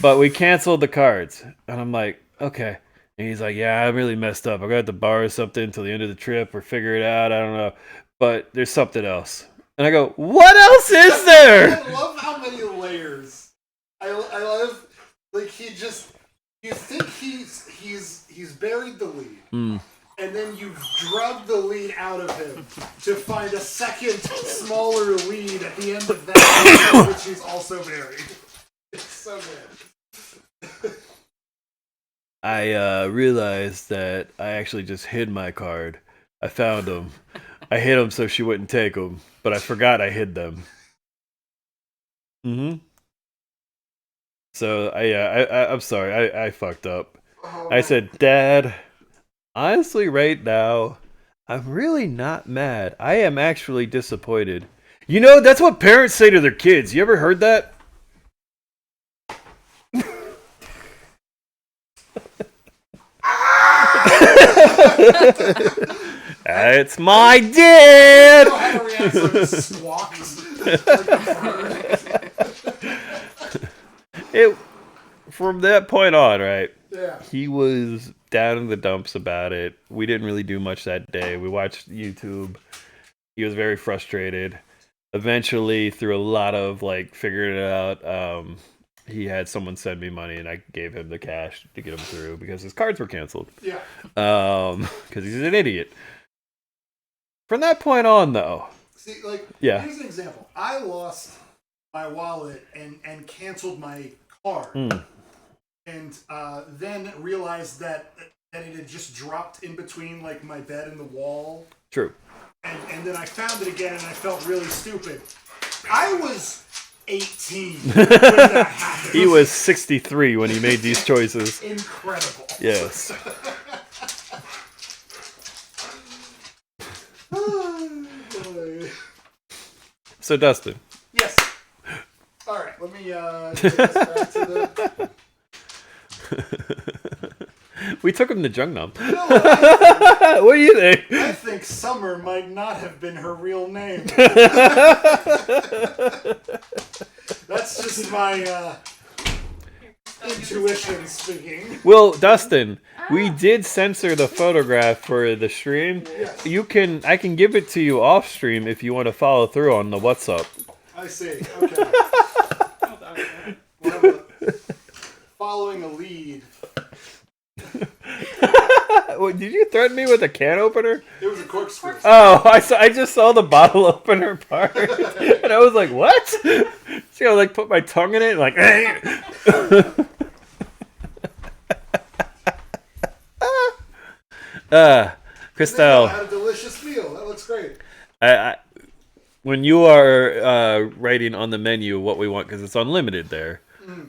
But we canceled the cards, and I'm like, okay. And he's like, yeah, I'm really messed up. I'm going to have to borrow something until the end of the trip or figure it out. I don't know. But there's something else. And I go, what else is there? I love how many layers. I love, like, you think he's buried the lead. And then you've drugged the lead out of him to find a second, smaller lead at the end of that, which he's also buried. It's so good. I realized that I actually just hid my card. I found them. I hid them so she wouldn't take them, but I forgot I hid them. So I'm sorry. I fucked up. I said, Dad, honestly, right now, I'm really not mad. I am actually disappointed. That's what parents say to their kids. You ever heard that? It's my dad. You know how to react to the squawks? From that point on, right? Yeah. He was down in the dumps about it. We didn't really do much that day. We watched YouTube. He was very frustrated. Eventually, through a lot of figuring it out, he had someone send me money, and I gave him the cash to get him through because his cards were canceled. Yeah. Because he's an idiot. From that point on, though. See, yeah. Here's an example. I lost my wallet and canceled my card. And then realized that it had just dropped in between my bed and the wall. True. And then I found it again, and I felt really stupid. I was 18 when that happened. He was 63 when he made these choices. Incredible. Yes. Oh, boy. So, Dustin. Yes. All right, let me take us back to the... We took him to Jungnam. You know what? What do you think? I think Summer might not have been her real name. That's just my intuition speaking. Well, Dustin, we did censor the photograph for the stream. Yes. I can give it to you off stream if you want to follow through on the what's up. I see. Okay. Following a lead. Did you threaten me with a can opener? It was a corkscrew. Oh, I just saw the bottle opener part, and I was like, "What?" So I like put my tongue in it, like, "Hey." Christel, I had a delicious meal. That looks great. when you are writing on the menu what we want, because it's unlimited there.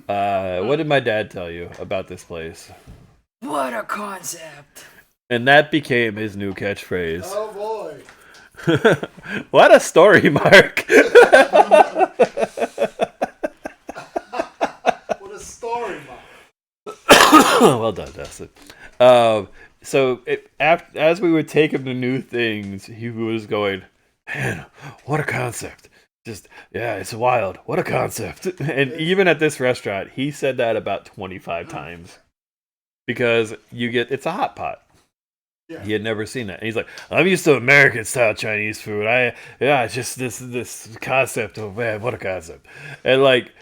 What did my dad tell you about this place? What a concept! And that became his new catchphrase. Oh boy. What a story, Mark. What a story, Mark. Well done, Dustin. So as we would take him to new things, he was going, man, what a concept. Just, yeah, it's wild. What a concept. And even at this restaurant, he said that about 25 times. Because it's a hot pot. Yeah. He had never seen that. And he's like, I'm used to American style Chinese food. It's just this concept of, man, what a concept. And like,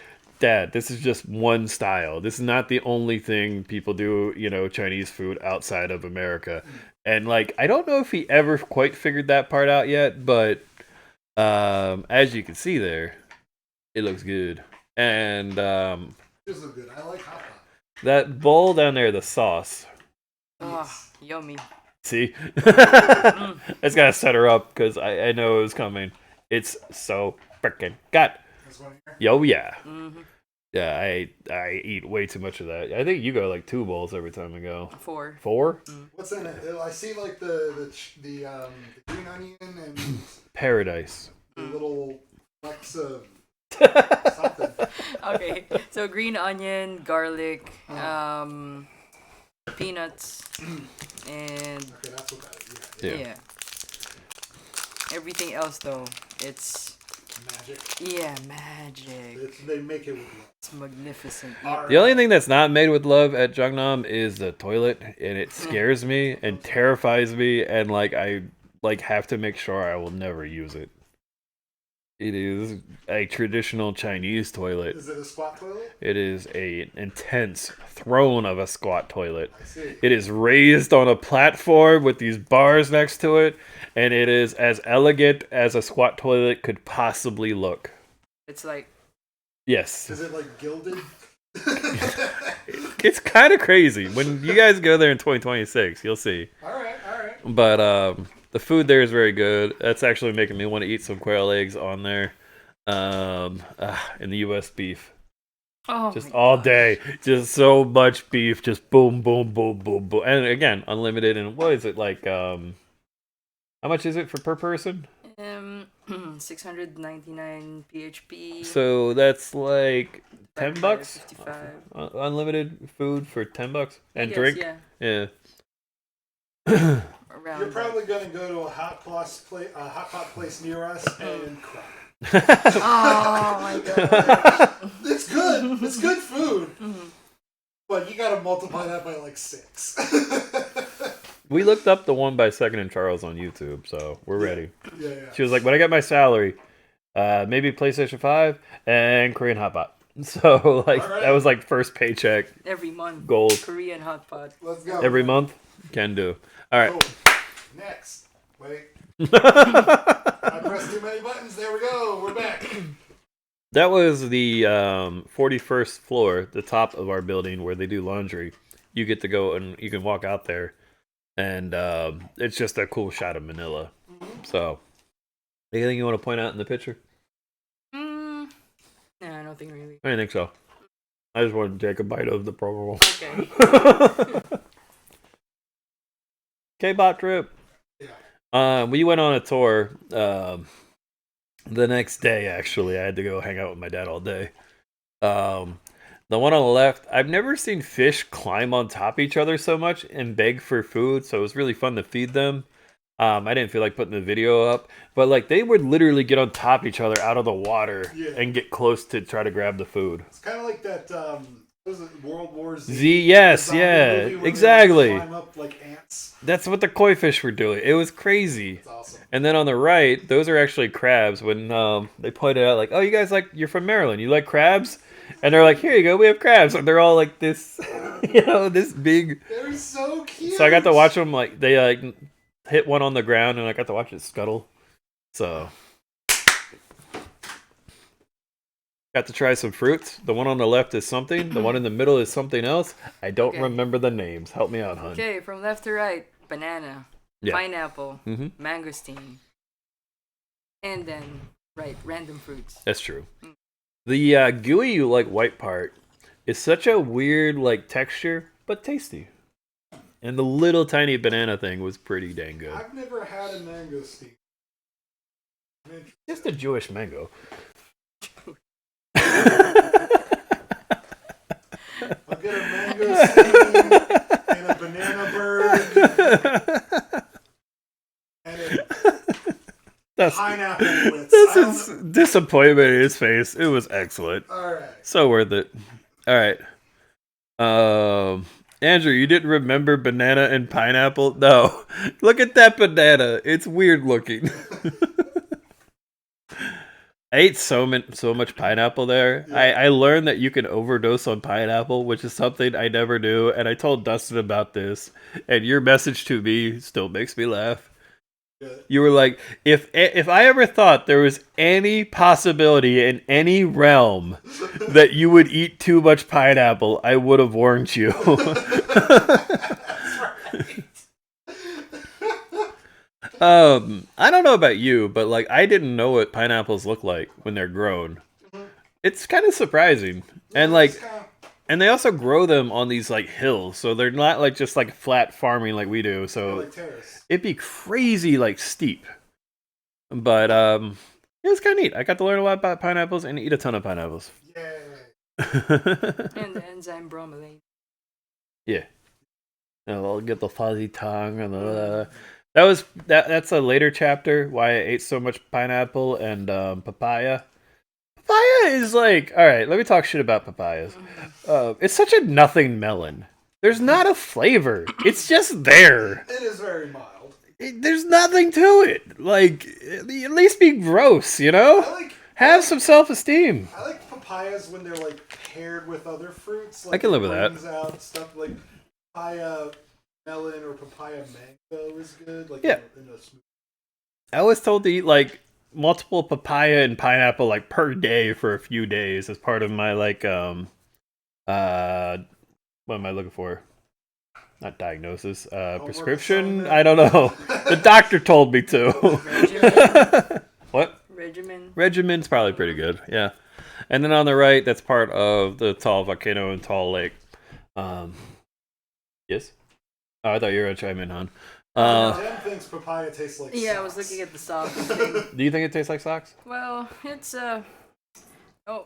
Dad, this is just one style. This is not the only thing people do, Chinese food outside of America. And like, I don't know if he ever quite figured that part out yet, but as you can see there, it looks good. And This looks good. I like hot pot. that bowl down there, the sauce. Ah, yummy. See? I just gotta set her up because I know it was coming. It's so freaking good. This one here. Yo, yeah. Mm-hmm. Yeah, I eat way too much of that. I think you go like 2 bowls every time I go. 4. 4? What's in it? I see like the green onion and Paradise. the little flecks of something. Okay, so green onion, garlic, peanuts, and Okay, that's what that is. Yeah. everything else though, it's Magic. magic. They make it with love. It's magnificent. The only thing that's not made with love at Jungnam is the toilet, and it scares me and terrifies me, and like I have to make sure I will never use it. It is a traditional Chinese toilet. Is it a squat toilet? It is an intense throne of a squat toilet. I see. It is raised on a platform with these bars next to it, and it is as elegant as a squat toilet could possibly look. It's like Yes. Is it like gilded? It's kind of crazy. When you guys go there in 2026, you'll see. All right. But the food there is very good. That's actually making me want to eat some quail eggs on there. And the U.S. beef. Just all day. Just so much beef. Just boom, boom, boom, boom, boom. And again, unlimited. And what is it like? How much is it per person? 699 PHP. So that's like $10. 55. Unlimited food for $10 and Yes, drink. Yeah. Around You're probably gonna go to a hot pot place near us and cry. Oh my god. It's good. It's good food. But you gotta multiply that by like 6. We looked up the one by Second and Charles on YouTube, so we're ready. Yeah. She was like, when I get my salary, maybe PlayStation 5 and Korean Hot Pot. So like All right. that was like first paycheck Every month. gold. Korean hot pot. Let's go. Every month can do. All right. Oh, next. Wait. I pressed too many buttons. There we go. We're back. That was the 41st floor, the top of our building where they do laundry. You get to go and you can walk out there, and it's just a cool shot of Manila. So, anything you want to point out in the picture? No, I don't think really. I don't think so. I just wanted to take a bite of the program. Okay. K-Bot trip. Yeah. We went on a tour the next day, actually. I had to go hang out with my dad all day. The one on the left, I've never seen fish climb on top of each other so much and beg for food, so it was really fun to feed them. I didn't feel like putting the video up, but like they would literally get on top of each other out of the water Yeah. and get close to try to grab the food. It's kind of like that Was it World War Z? Yes, The zombie yeah, movie where exactly. They climb up like ants. That's what the koi fish were doing. It was crazy. That's awesome. And then on the right, those are actually crabs. When they pointed out, like, oh, you guys you're from Maryland, you like crabs? And they're like, here you go, we have crabs. And they're all like this, this big. They're so cute. So I got to watch them, like, they hit one on the ground, and I got to watch it scuttle. So got to try some fruits. The one on the left is something. The one in the middle is something else. I don't remember the names. Help me out, hon. Okay, from left to right, banana, pineapple, mangosteen, and then random fruits. That's true. The gooey, white part is such a weird, texture, but tasty. And the little tiny banana thing was pretty dang good. I've never had a mangosteen. Just a Jewish mango. I'll get a mangosteen and a banana bird and a pineapple with. This is disappointment in his face. It was excellent. All right. So worth it. All right. Andrew, you didn't remember banana and pineapple? No. Look at that banana. It's weird looking. I ate so much pineapple there. Yeah. I learned that you can overdose on pineapple, which is something I never knew. And I told Dustin about this. And your message to me still makes me laugh. Good. You were like, if I ever thought there was any possibility in any realm that you would eat too much pineapple, I would have warned you. That's right. I don't know about you, but I didn't know what pineapples look like when they're grown. It's kind of surprising. And and they also grow them on these hills, so they're not just flat farming like we do. So it'd be crazy steep. But it was kind of neat. I got to learn a lot about pineapples and eat a ton of pineapples. Yay. And the enzyme bromelain. Yeah. I'll get the fuzzy tongue and that's a later chapter why I ate so much pineapple and papaya. Papaya is all right, let me talk shit about papayas. It's such a nothing melon. There's not a flavor. It's just there. It is very mild. There's nothing to it. At least be gross, Have some self-esteem. I like papayas when they're paired with other fruits. I can live with that. Out stuff like papaya melon or papaya mango is good. Yeah. I was told to eat multiple papaya and pineapple per day for a few days as part of my what am I looking for? Not diagnosis, prescription. I don't know. The doctor told me to. What? Regimen's probably pretty good. Yeah. And then on the right, that's part of the tall volcano and tall lake. Yes. Oh, I thought you were gonna chime in, hon. Jen thinks papaya tastes like socks. I was looking at the socks. Do you think it tastes like socks? Well, it's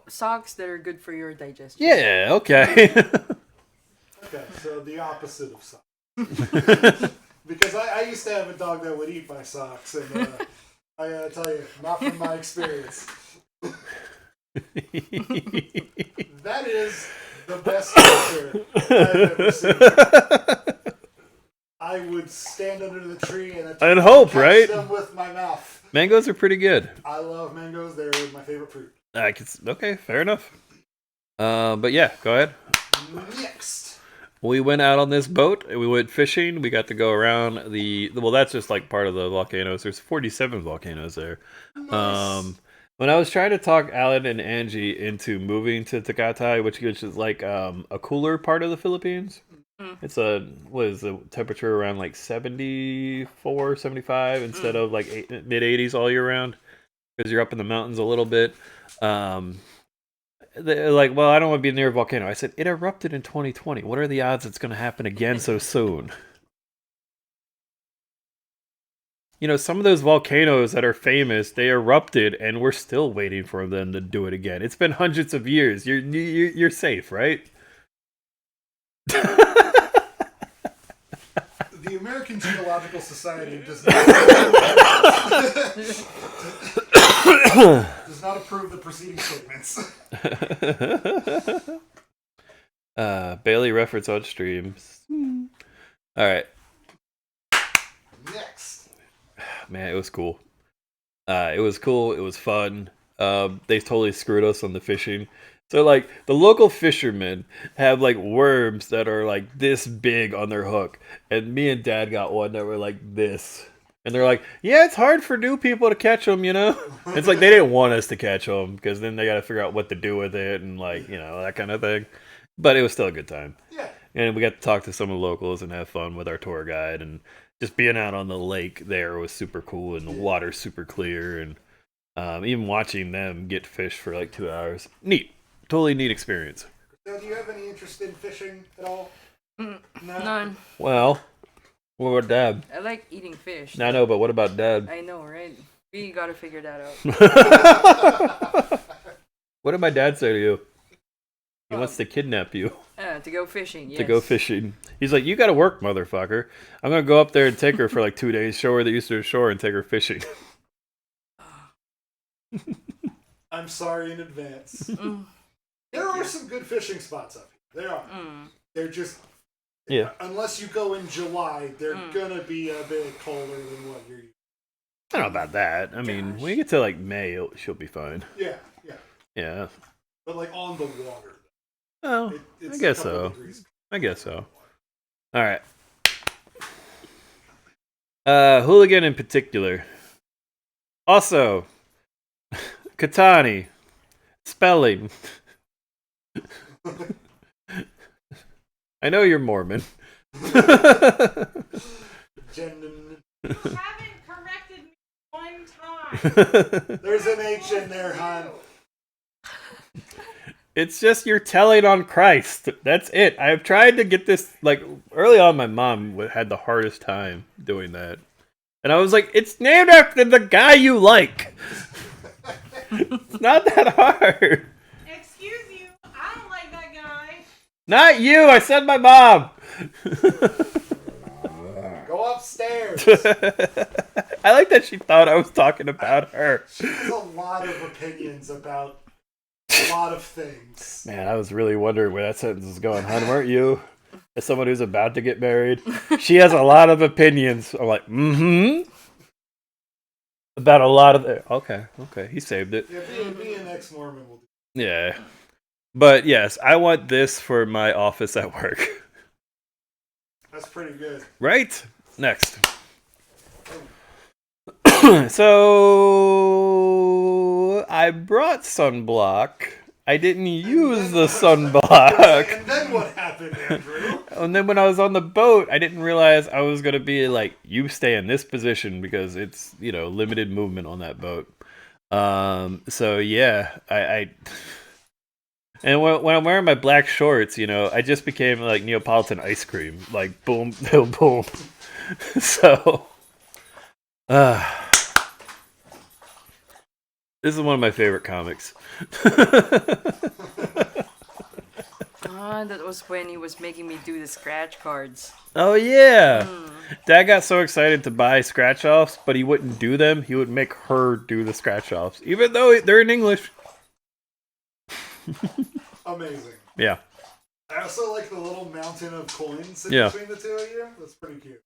socks that are good for your digestion. Yeah, okay. Okay, so the opposite of socks. Because I used to have a dog that would eat my socks, and I gotta tell you, not from my experience. That is the best picture I've ever seen. I would stand under the tree and hope, catch right? them with my mouth. Mangoes are pretty good. I love mangoes. They're my favorite fruit. Okay, fair enough. But yeah, go ahead. Next. We went out on this boat. We went fishing. We got to go around that's just part of the volcanoes. There's 47 volcanoes there. Nice. When I was trying to talk Alan and Angie into moving to Tecate, which is a cooler part of the Philippines. It's what is the temperature around 74, 75 instead of mid 80s all year round because you're up in the mountains a little bit. They're well, I don't want to be near a volcano. I said, it erupted in 2020. What are the odds it's going to happen again so soon? Some of those volcanoes that are famous, they erupted and we're still waiting for them to do it again. It's been hundreds of years. You're safe, right? The American Geological Society does not approve the preceding statements. Bailey reference on streams. All right. Next. Man, it was cool. It was cool. It was fun. They totally screwed us on the fishing. So like the local fishermen have like worms that are like this big on their hook, and me and Dad got one that were like this, and they're like, "Yeah, it's hard for new people to catch them, you know." It's like they didn't want us to catch them because then they got to figure out what to do with it and like that kind of thing. But it was still a good time. Yeah. And we got to talk to some of the locals and have fun with our tour guide, and just being out on the lake there was super cool, and the water's super clear, and even watching them get fish for like 2 hours, neat. Totally neat experience. Now, do you have any interest in fishing at all? No? None. Well, what about Dad? I like eating fish. I know, but what about Dad? I know, right? We gotta figure that out. What did my dad say to you? He wants to kidnap you. To go fishing, yes. To go fishing. He's like, you gotta work, motherfucker. I'm gonna go up there and take her for like 2 days, show her the Eastern Shore, and take her fishing. I'm sorry in advance. There are some good fishing spots up here. There are. They're just... Unless you go in July, they're gonna be a bit colder than what you're used I don't know about that. I mean, when you get to like May, she'll be fine. to. Yeah. But like on the water. Well, It's I guess a couple so. degrees. I guess so. All right. Hooligan in particular. Also, Katani. Spelling. I know you're Mormon. Jen- You haven't corrected me one time. There's an H in there, hon. It's just you're telling on Christ. That's it. I've tried to get this, like, early on my mom had the hardest time doing that. And I was like, it's named after the guy you like. It's not that hard. Excuse you, I don't like that guy. Not you, I said my mom. Go upstairs. I like that she thought I was talking about her. She has a lot of opinions about a lot of things. Man, I was really wondering where that sentence was going, hon, weren't you? As someone who's about to get married, she has a lot of opinions. I'm like, about a lot of... Okay, he saved it. Yeah, being an ex-Mormon will do. Yeah. But yes, I want this for my office at work. That's pretty good. Right? Next. So I brought sunblock. I didn't use the sunblock. And then what happened, Andrew? And then when I was on the boat, I didn't realize I was going to be like, you stay in this position because it's, limited movement on that boat. So yeah, I and when I'm wearing my black shorts, I just became like Neapolitan ice cream, like boom, boom, boom. So, this is one of my favorite comics. That was when he was making me do the scratch cards. Oh yeah, Dad got so excited to buy scratch offs, but he wouldn't do them. He would make her do the scratch offs, even though they're in English. Amazing. Yeah. I also like the little mountain of coins in between the two of you. That's pretty cute.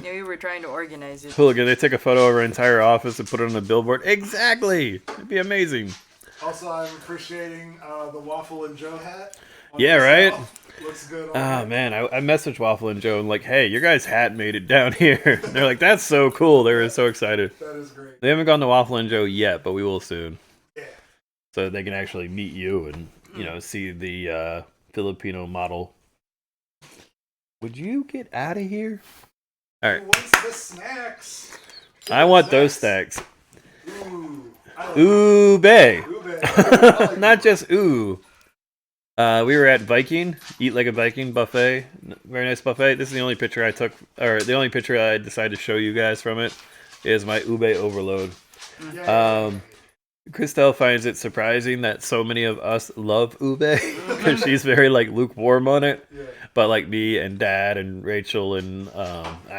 Yeah, we were trying to organize it. Hooligan, they take a photo of our entire office and put it on the billboard. Exactly. It'd be amazing. Also, I'm appreciating the Waffle and Joe hat. Yeah, right? Looks good on Oh, man. I messaged Waffle and Joe and like, hey, your guys' hat made it down here. They're like, that's so cool. They were so excited. That is great. They haven't gone to Waffle and Joe yet, but we will soon. Yeah. So they can actually meet you and, see the Filipino model. Would you get out of here? All right. Who wants the snacks? I want those stacks. Ooh. Ube. Ube. Not just ooh. We were at Viking, Eat Like a Viking buffet. Very nice buffet. This is the only picture I took, or the only picture I decided to show you guys from it is my ube overload. Christel finds it surprising that so many of us love ube because she's very lukewarm on it. Yeah. But me and Dad and Rachel and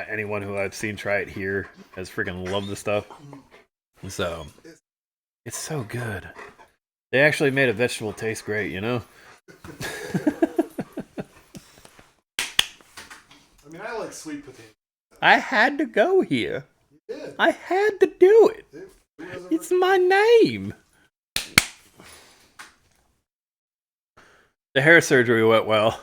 anyone who I've seen try it here has freaking loved the stuff. So it's so good. They actually made a vegetable taste great, I mean, I like sweet potato. I had to go here. You did. I had to do it. It It's my name. The hair surgery went well.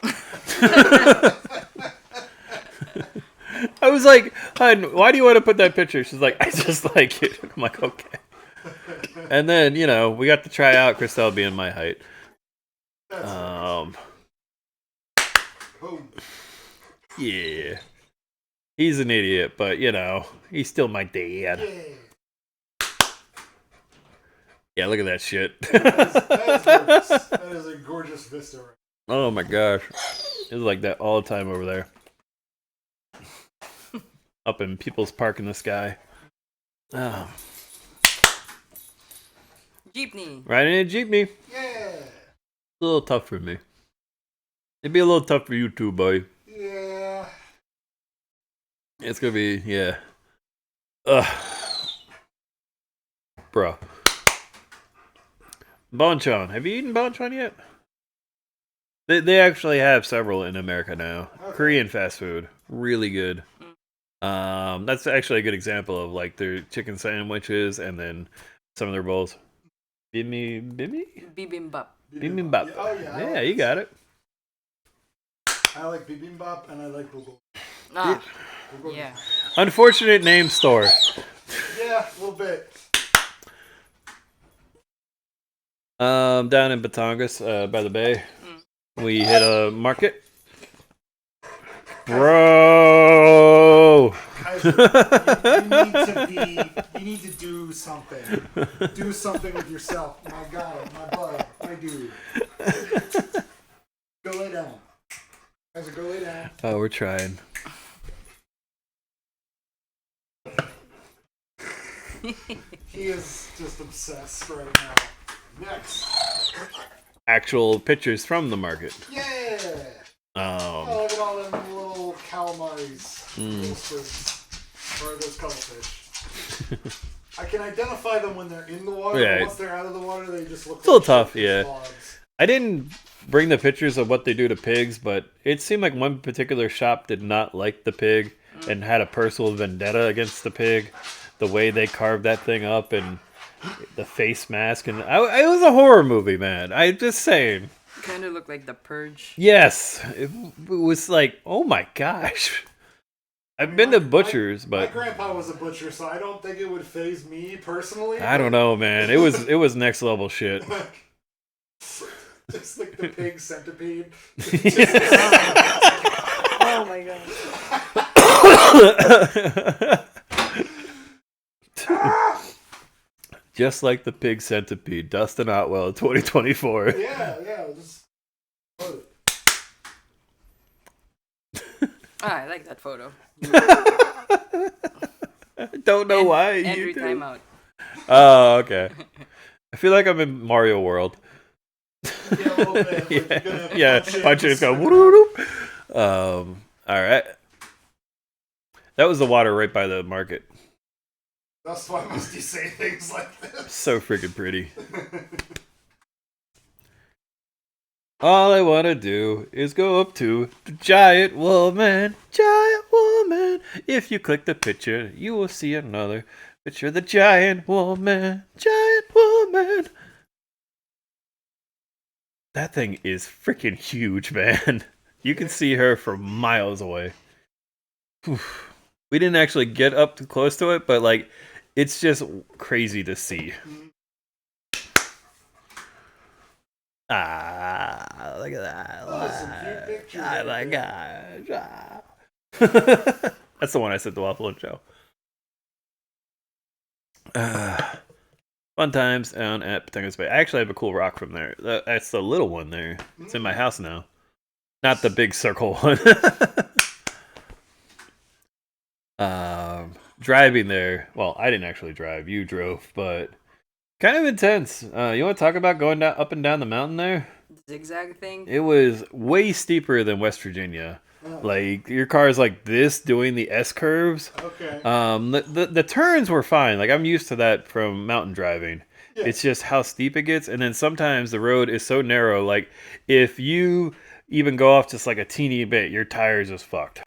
I was like, "Hun, why do you want to put that picture?" She's like, "I just like it." I'm like, "Okay." And then, we got to try out Christel being my height. That's Boom. Yeah. He's an idiot, but, he's still my dad. Yeah. Yeah, look at that shit. That is gorgeous. That is a gorgeous vista. Right? Oh my gosh. It's like that all the time over there. Up in People's Park in the sky. Oh. Jeepney. Riding in a jeepney. Yeah. A little tough for me. It'd be a little tough for you too, boy. Yeah. It's gonna be, yeah. Ugh. Bro. Bonchon. Have you eaten bonchon yet? They actually have several in America now. Okay. Korean fast food. Really good. That's actually a good example of like their chicken sandwiches and then some of their bowls. Bibimbap. Bibimbap. Oh, yeah. Yeah, you got it. I like bibimbap and I like bulgogi. Ah, Bulgogi. yeah. Unfortunate name store. Yeah, a little bit. Down in Batangas, by the bay, we hit a market. Bro, Kaiser, you need to do something. Do something with yourself. My God, my bud, my dude. Go lay down. Kaiser, go lay down. Oh, we're trying. He is just obsessed right now. Next. Actual pictures from the market. Yeah. Oh, look at all them little calamaris. Little squids. Or those cuttlefish. I can identify them when they're in the water. Yeah. But once they're out of the water, they just look It's a little like tough, fish yeah. logs. I didn't bring the pictures of what they do to pigs, but it seemed like one particular shop did not like the pig and had a personal vendetta against the pig. The way they carved that thing up and the face mask, and it was a horror movie, man. I'm just saying. Kind of looked like The Purge. Yes, it was like, oh my gosh. I've been to butchers, My but grandpa was a butcher, so I don't think it would faze me personally. I don't know, man. It was next level shit. Just like the pig centipede. Oh my god. Just like the pig centipede, Dustin Otwell, 2024. Yeah, just load it. I like that photo. Don't know why. Andrew You do. timeout. Oh, okay. I feel like I'm in Mario World. Yeah, a little bit. Like you're gonna Yeah, punch it, punches go. just- Woo-doo-doo. All right. That was the water right by the market. That's why must you say things like this? So freaking pretty. All I want to do is go up to the giant woman. Giant woman. If you click the picture, you will see another picture of the giant woman. Giant woman. That thing is freaking huge, man. You can see her from miles away. Whew. We didn't actually get up too close to it, but like, it's just crazy to see. Ah, look at that. Oh, some cute pictures Oh my right gosh. Ah. That's the one I sent to Waffle and Joe. Fun times down at Patangas Bay. I actually have a cool rock from there. That's the little one there. It's in my house now. Not the big circle one. Driving there. Well, I didn't actually drive. You drove, but kind of intense. You want to talk about going down, up and down the mountain there? Zigzag thing. It was way steeper than West Virginia. Oh. Like your car is like this doing the S curves. Okay. The turns were fine. Like I'm used to that from mountain driving. Yeah. It's just how steep it gets, and then sometimes the road is so narrow. Like if you even go off just like a teeny bit, your tires just fucked.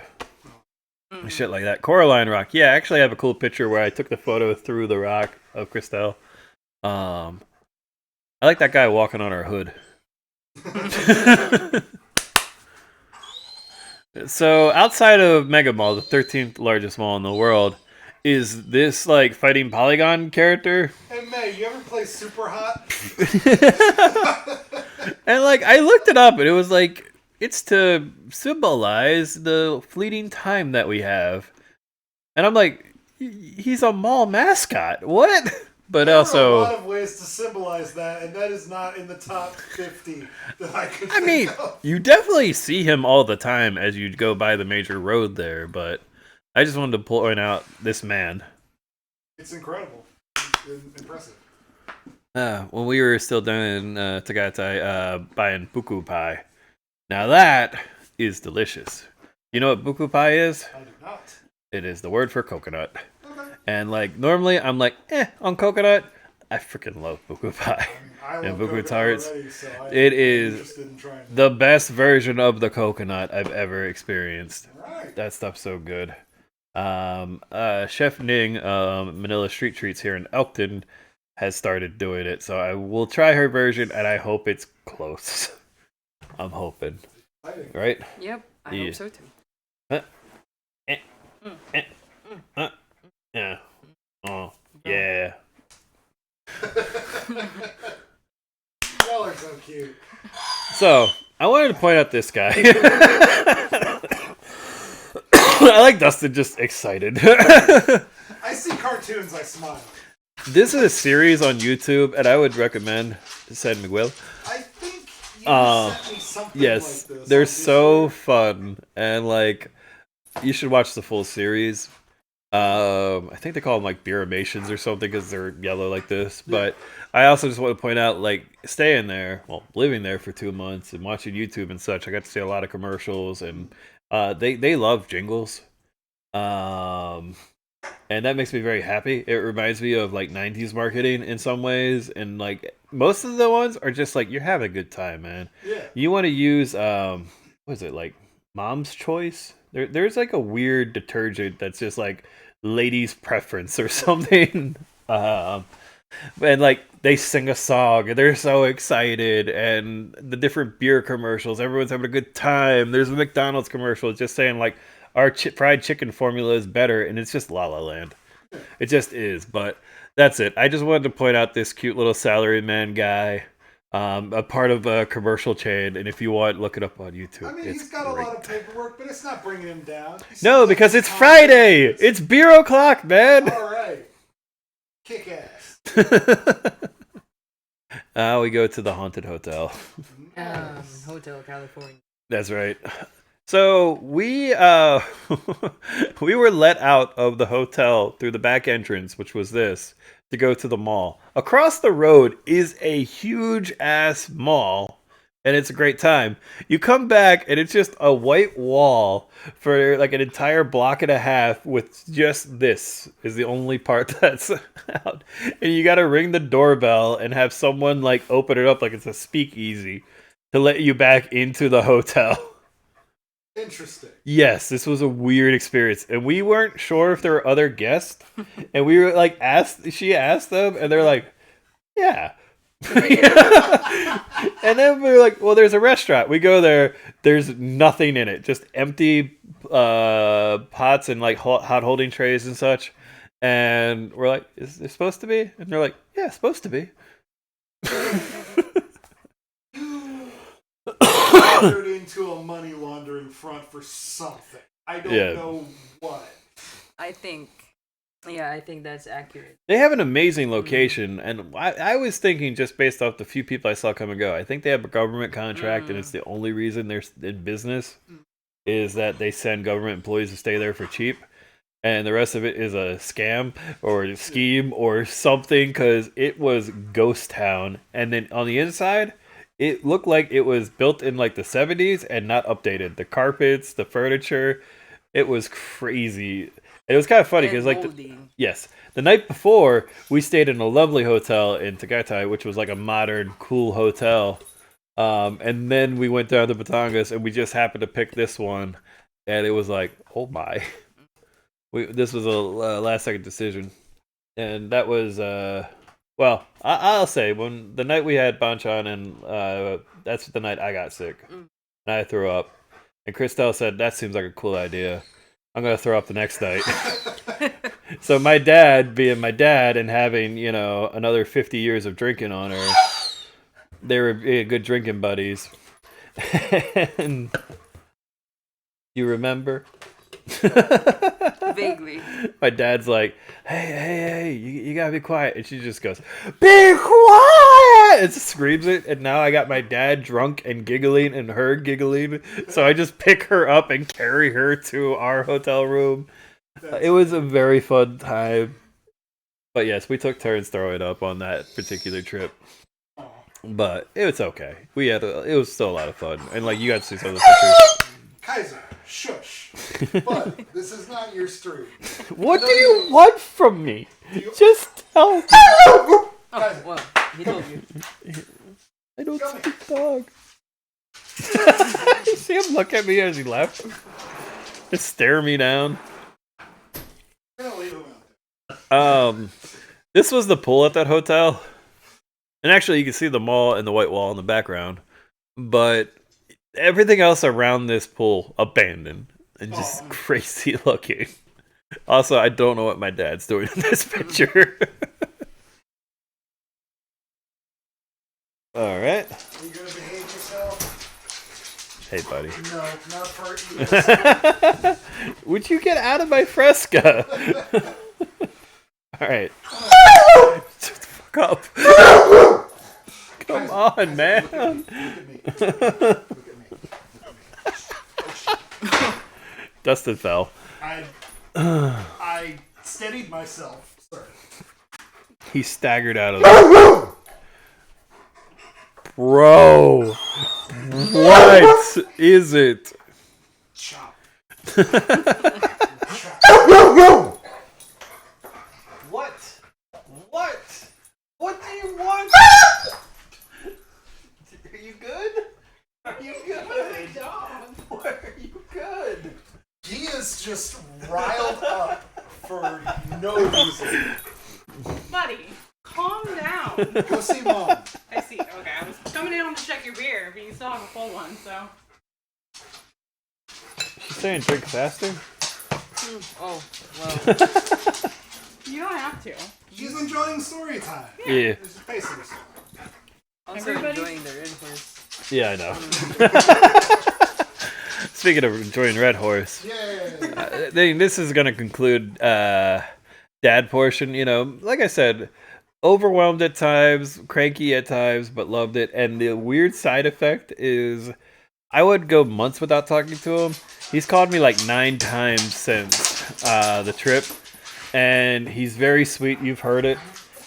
Shit like that. Coraline Rock. Yeah, I actually have a cool picture where I took the photo through the rock of Christel. I like that guy walking on our hood. So outside of Mega Mall, the 13th largest mall in the world, is this like fighting Polygon character. Hey May, you ever play Super Hot? And like I looked it up and it was like it's to symbolize the fleeting time that we have. And I'm like, he's a mall mascot. What? But there also are a lot of ways to symbolize that, and that is not in the top 50 that I could think of. You definitely see him all the time as you go by the major road there, but I just wanted to point out this man. It's incredible. It's impressive. When we were still down in Tagaytay, buying buku pie. Now that is delicious. You know what buku pie is? I do not. It is the word for coconut. Okay. And like normally I'm like, on coconut. I freaking love buku pie. I And love buku coconut tarts. already, so It I'm is interested in trying that. the best version of the coconut I've ever experienced. Right. That stuff's so good. Chef Ning, Manila Street Treats here in Elkton, has started doing it. So I will try her version, and I hope it's close. I'm hoping. Exciting. Right? Yep, I Yeah. hope so too. Yeah. Oh, yeah. Y'all are so cute. So, I wanted to point out this guy. I like Dustin just excited. I see cartoons, I smile. This is a series on YouTube, and I would recommend San Miguel. I think you sent me something Yes, like this. they're on so Discord. fun, and like, you should watch the full series. I think they call them like beeramations or something because they're yellow like this. But I also just want to point out, like, staying there, living there for 2 months and watching YouTube and such, I got to see a lot of commercials, and they love jingles. And that makes me very happy. It reminds me of like 90s marketing in some ways, and like most of the ones are just like you're having a good time, man. Yeah. You want to use what is it, like Mom's Choice? There's like a weird detergent that's just like ladies' preference or something. And like they sing a song and they're so excited, and the different beer commercials, everyone's having a good time. There's a McDonald's commercial just saying like our fried chicken formula is better, and it's just La La Land. It just is. But that's it. I just wanted to point out this cute little salaryman guy, a part of a commercial chain, and if you want, look it up on YouTube. I mean, It's he's got great. a lot of paperwork, but it's not bringing him down. He seems No, like because he's it's confident. Friday. It's beer o'clock, man. All right. Kick ass. We go to the haunted hotel. Nice. Hotel California. That's right. So we we were let out of the hotel through the back entrance, which was this, to go to the mall. Across the road is a huge ass mall, and it's a great time. You come back and it's just a white wall for like an entire block and a half with just this is the only part that's out. And you got to ring the doorbell and have someone like open it up like it's a speakeasy to let you back into the hotel. Interesting. Yes, this was a weird experience, and we weren't sure if there were other guests, and we were like she asked them, and they're like, yeah. And then we were like, well, there's a restaurant. We go there, there's nothing in it, just empty pots and like hot holding trays and such. And we're like, is it supposed to be? And they're like, yeah, it's supposed to be. Wandered into a money laundering front for something. I don't know what. I think that's accurate. They have an amazing location, and I was thinking, just based off the few people I saw come and go, I think they have a government contract, and it's the only reason they're in business is that they send government employees to stay there for cheap, and the rest of it is a scam or a scheme or something, because it was ghost town. And then on the inside, it looked like it was built in like the 70s and not updated. The carpets, the furniture, It was crazy. It was kind of funny because, like, moldy. yes, the night before we stayed in a lovely hotel in Tagaytay, which was like a modern, cool hotel. And then we went down to Batangas, and we just happened to pick this one, and it was like, oh my, this was a last second decision, and that was well, I'll say when the night we had banchan, and that's the night I got sick, and I threw up, and Christel said that seems like a cool idea. I'm gonna throw up the next night. So my dad, being my dad, and having another 50 years of drinking on her, they were good drinking buddies. And you remember? Vaguely. My dad's like, hey, you gotta be quiet. And she just goes, be quiet! And screams it. And now I got my dad drunk and giggling and her giggling. So I just pick her up and carry her to our hotel room. It was a very fun time. But yes, we took turns throwing up on that particular trip. But it was okay. It was still a lot of fun. And like, you got to see some of the pictures. Kaiser, shush. But this is not your stream. What do you want from me? Just tell me. Oh, well, he told you. I don't speak dog. See him look at me as he left? Just stare me down. I'm gonna leave him out there. This was the pool at that hotel. And actually, you can see the mall and the white wall in the background. But everything else around this pool, abandoned. And just crazy looking. Also, I don't know what my dad's doing in this picture. Alright. Are you gonna behave yourself? Hey, buddy. No, not for you. Would you get out of my fresca? Alright. Shut the fuck up. Come on, man. Look at me. Dustin fell. I steadied myself, sir. He staggered out of there. Bro. What is it? Chop. What? What do you want? Are you good? Are you good? Are you good? He is just riled up for no reason. Buddy, calm down. Go see Mom. I see. Okay, I was coming down to check your beer, but you still have a full one, so. She's saying drink faster? Oh, well. You don't have to. She's enjoying story time. Yeah. Just pacing herself. Also Everybody- enjoying their intercourse. Yeah, I know. Speaking of enjoying Red Horse, Yay. this is going to conclude dad portion. Like I said, overwhelmed at times, cranky at times, but loved it. And the weird side effect is I would go months without talking to him. He's called me like 9 times since the trip. And he's very sweet. You've heard it.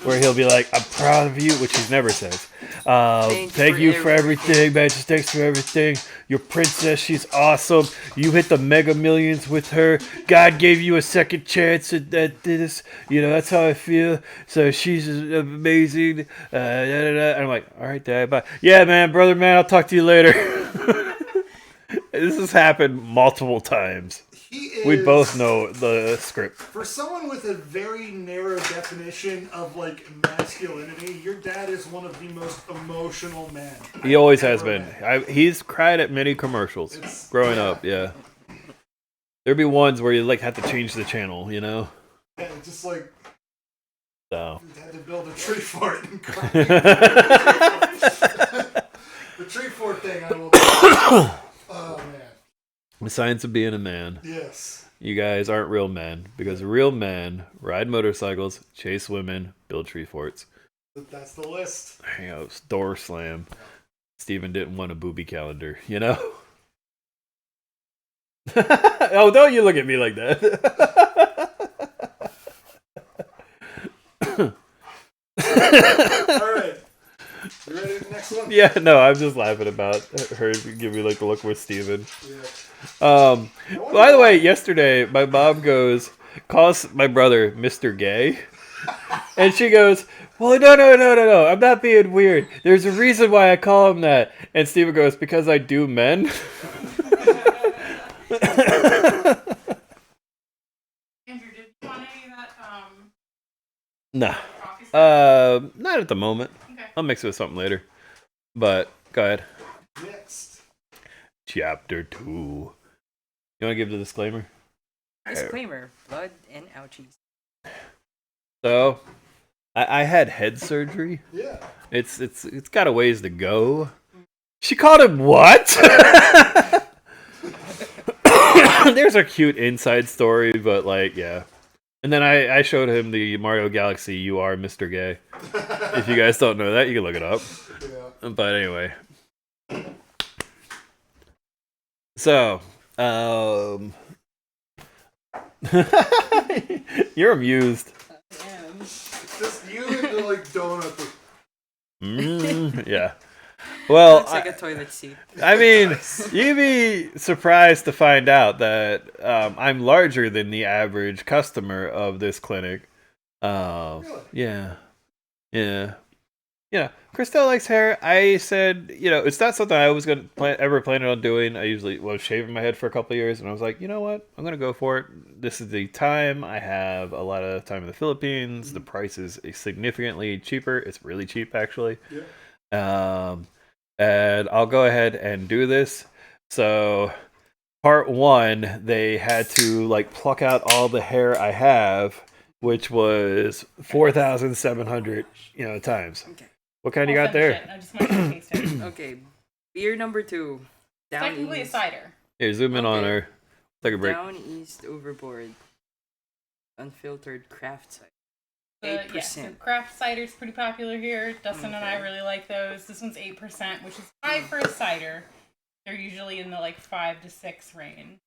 Where he'll be like, I'm proud of you, which he never says. Thank you for everything, man. Just thanks for everything. Your princess, she's awesome. You hit the mega millions with her. God gave you a second chance at this. That's how I feel. So she's amazing. And I'm like, all right, Dad, bye. Yeah, man, brother, man, I'll talk to you later. This has happened multiple times. He is, We both know the script. for someone with a very narrow definition of like masculinity, your dad is one of the most emotional men. He always has ever been. met. He's cried at many commercials growing up. Yeah, there'd be ones where you like have to change the channel, Yeah, just like So had to build a tree fort and cry. The tree fort thing, I will. Oh man. the science of being a man. Yes. You guys aren't real men because real men ride motorcycles, chase women, build tree forts. That's the list. Door slam. Steven didn't want a booby calendar, Oh, don't you look at me like that. All right. You ready for the next one? Yeah, no, I'm just laughing about her giving me like the look with Steven. Yeah. By the way, yesterday my mom calls my brother Mr. Gay, and she goes, "Well, no, I'm not being weird. There's a reason why I call him that." And Steven goes, "Because I do men." Andrew, did you want any of that? Nah. Coffee stuff? Not at the moment. Okay. I'll mix it with something later. But go ahead. Next. Chapter 2. You want to give the disclaimer? Disclaimer: blood and ouchies. So, I had head surgery. Yeah. It's got a ways to go. She called him what? There's a cute inside story, but like, yeah. And then I showed him the Mario Galaxy "You Are Mr. Gay." If you guys don't know that, you can look it up. Yeah. But anyway. So, you're amused. Just you and the like donut. Yeah. Well, Looks like a toilet seat. I mean, you'd be surprised to find out that I'm larger than the average customer of this clinic. Really? Yeah. Christel likes hair. I said, it's not something I was ever planning on doing. I usually was shaving my head for a couple of years, and I was like, you know what? I'm gonna go for it. This is the time. I have a lot of time in the Philippines. The price is significantly cheaper. It's really cheap, actually. Yeah. And I'll go ahead and do this. So, part 1, they had to like pluck out all the hair I have, which was 4,700, times. Okay. What kind you got there? I just want you to taste it. Okay. Beer number 2. Down Technically a east. cider. Here, zoom in on Okay. her. Take a break. Down east overboard. Unfiltered craft cider. Yeah, so craft cider's pretty popular here. Dustin and I really like those. This one's 8%, which is high for a cider. They're usually in the like 5 to 6 range.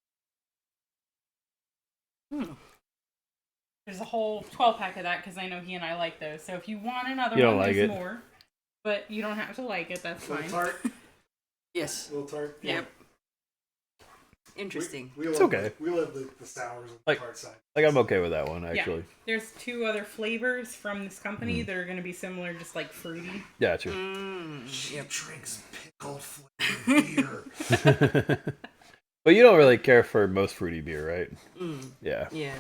There's a whole 12-pack of that because I know he and I like those. So if you want another You don't one, like there's it. more. But you don't have to like it. That's Little fine. tart. Yes. Little tart. Yep. Interesting. We It's love okay. We love the sours and Like- the tart side. Like, I'm okay with that one, actually. There's 2 other flavors from this company that are going to be similar, just like fruity. Gotcha. She Yep. drinks pickled flavored beer. But you don't really care for most fruity beer, right? Yeah. Yeah.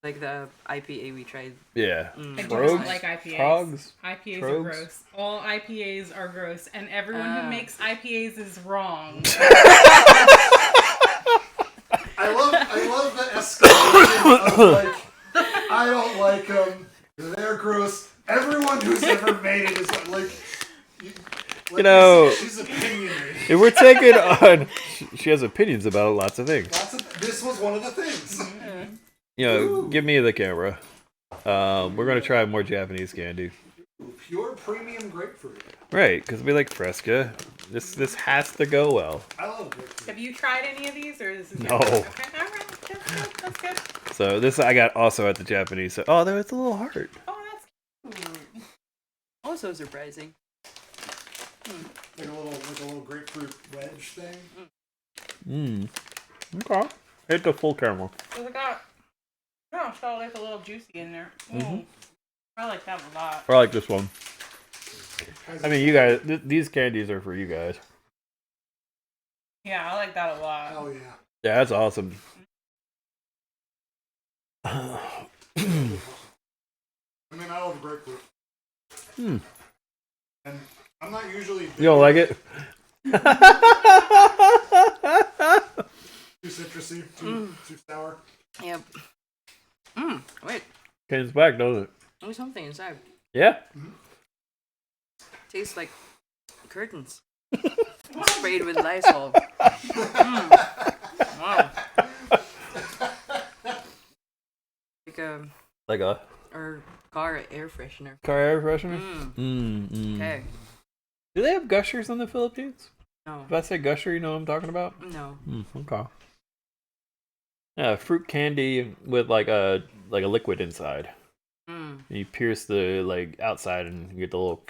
Like the IPA we tried. Yeah. I do Trogs? not like IPAs. Trogs? IPAs Trogs? are gross. All IPAs are gross, and everyone who makes IPAs is wrong. I love the escalation of like, I don't like them. They're gross. Everyone who's ever made it is like she's opinionated. If we're taking on... She has opinions about lots of things. This was one of the things. Give me the camera. We're going to try more Japanese candy. Pure premium grapefruit. Right, because we like Fresca. This has to go well. I love grapefruit. Have you tried any of these, or is this No. Okay, all right, that's good. So this I got also at the Japanese. So, oh, there was a little heart. Oh, that's cute. Also surprising. Like a little grapefruit wedge thing. Okay. Hit the full caramel. So I got like a little juicy in there. I like that a lot. I like this one. I mean, you guys, these candies are for you guys. Yeah, I like that a lot. Oh yeah. Yeah, that's awesome. I mean, I love grapefruit. And I'm not usually. You don't like it? Too citrusy, too sour. Yep. Wait. Comes back, doesn't it? There's something inside. Yeah. Tastes like curtains. Sprayed with Lysol. Wow. Like a Or car air freshener. car air freshener? Okay. Do they have gushers in the Philippines? No. If I say gusher, you know what I'm talking about? No. Okay. Yeah, fruit candy with like a liquid inside. You pierce the like outside and you get the little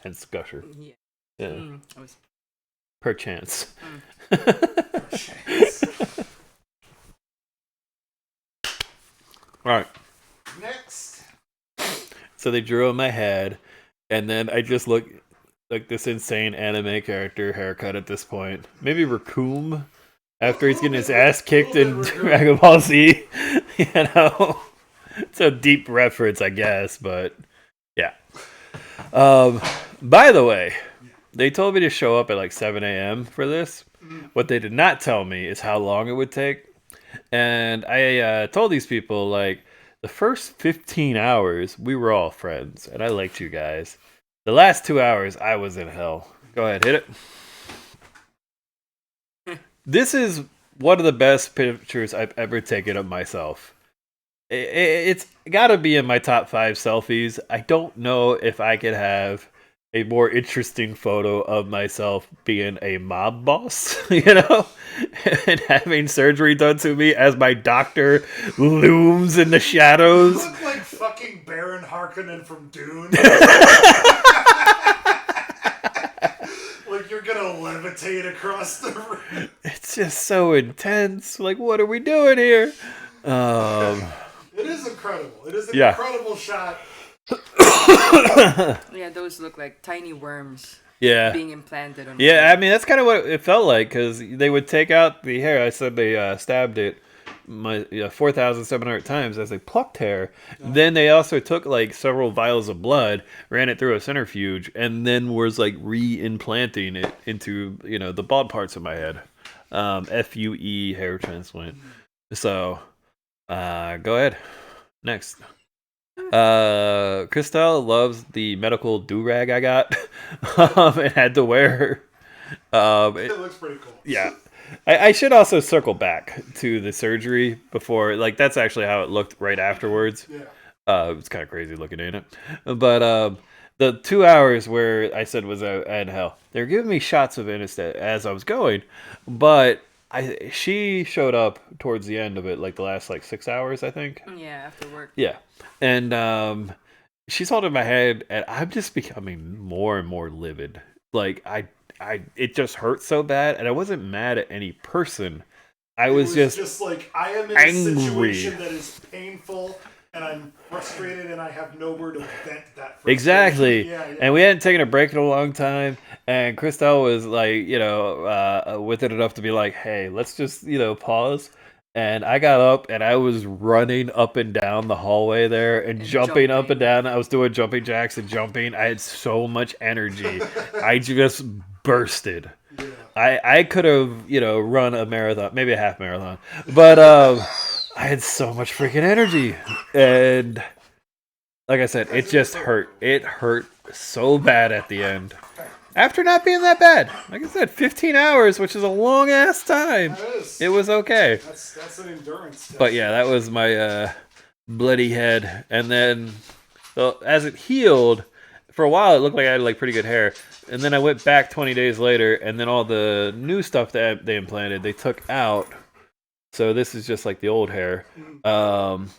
hence gusher. Yeah. Yeah. I was Perchance. All right. Next. So they drew on my head, and then I just look like this insane anime character haircut at this point. Maybe Raccoon after he's getting his ass kicked in Dragon Ball Z. You know, it's a deep reference, I guess, but yeah. By the way, they told me to show up at like 7 a.m. for this. What they did not tell me is how long it would take. And I told these people, like, the first 15 hours, we were all friends, and I liked you guys. The last 2 hours, I was in hell. Go ahead, hit it. This is one of the best pictures I've ever taken of myself. It's got to be in my top 5 selfies. I don't know if I could have a more interesting photo of myself being a mob boss, you know, and having surgery done to me as my doctor looms in the shadows. You look like fucking Baron Harkonnen from Dune. Like you're gonna levitate across the room. It's just so intense. Like, what are we doing here? It is incredible. It is an incredible shot. Yeah, those look like tiny worms. Yeah. Being implanted on. Yeah, I mean that's kind of what it felt like because they would take out the hair. I said they stabbed it 4,700 times as they plucked hair. Yeah. Then they also took like several vials of blood, ran it through a centrifuge, and then was like re-implanting it into the bald parts of my head. FUE hair transplant. So, go ahead. Next. Christel loves the medical do-rag I got and had to wear. It looks pretty cool. Yeah. I should also circle back to the surgery before, like, that's actually how it looked right afterwards. Yeah. It's kind of crazy looking, ain't it? But the 2 hours where I said was in hell, they were giving me shots of anesthesia as I was going, but she showed up towards the end of it, like the last 6 hours, I think. Yeah, after work. Yeah. And she's holding my head, and I'm just becoming more and more livid. Like, it just hurts so bad, and I wasn't mad at any person. It was just like, I am in a situation that is painful, and I'm frustrated, and I have nowhere to vent that frustration. Exactly. Yeah. And we hadn't taken a break in a long time, and Christel was like, with it enough to be like, hey, let's just, pause. And I got up, and I was running up and down the hallway there and jumping up and down. I was doing jumping jacks and jumping. I had so much energy. I just bursted. Yeah. I could have, run a marathon, maybe a half marathon. But I had so much freaking energy. And like I said, it just hurt. It hurt so bad at the end. After not being that bad. Like I said, 15 hours, which is a long-ass time. It was okay. That's an endurance test. But yeah, that was my bloody head. And then, as it healed, for a while it looked like I had pretty good hair. And then I went back 20 days later, and then all the new stuff that they implanted, they took out. So this is just like the old hair. And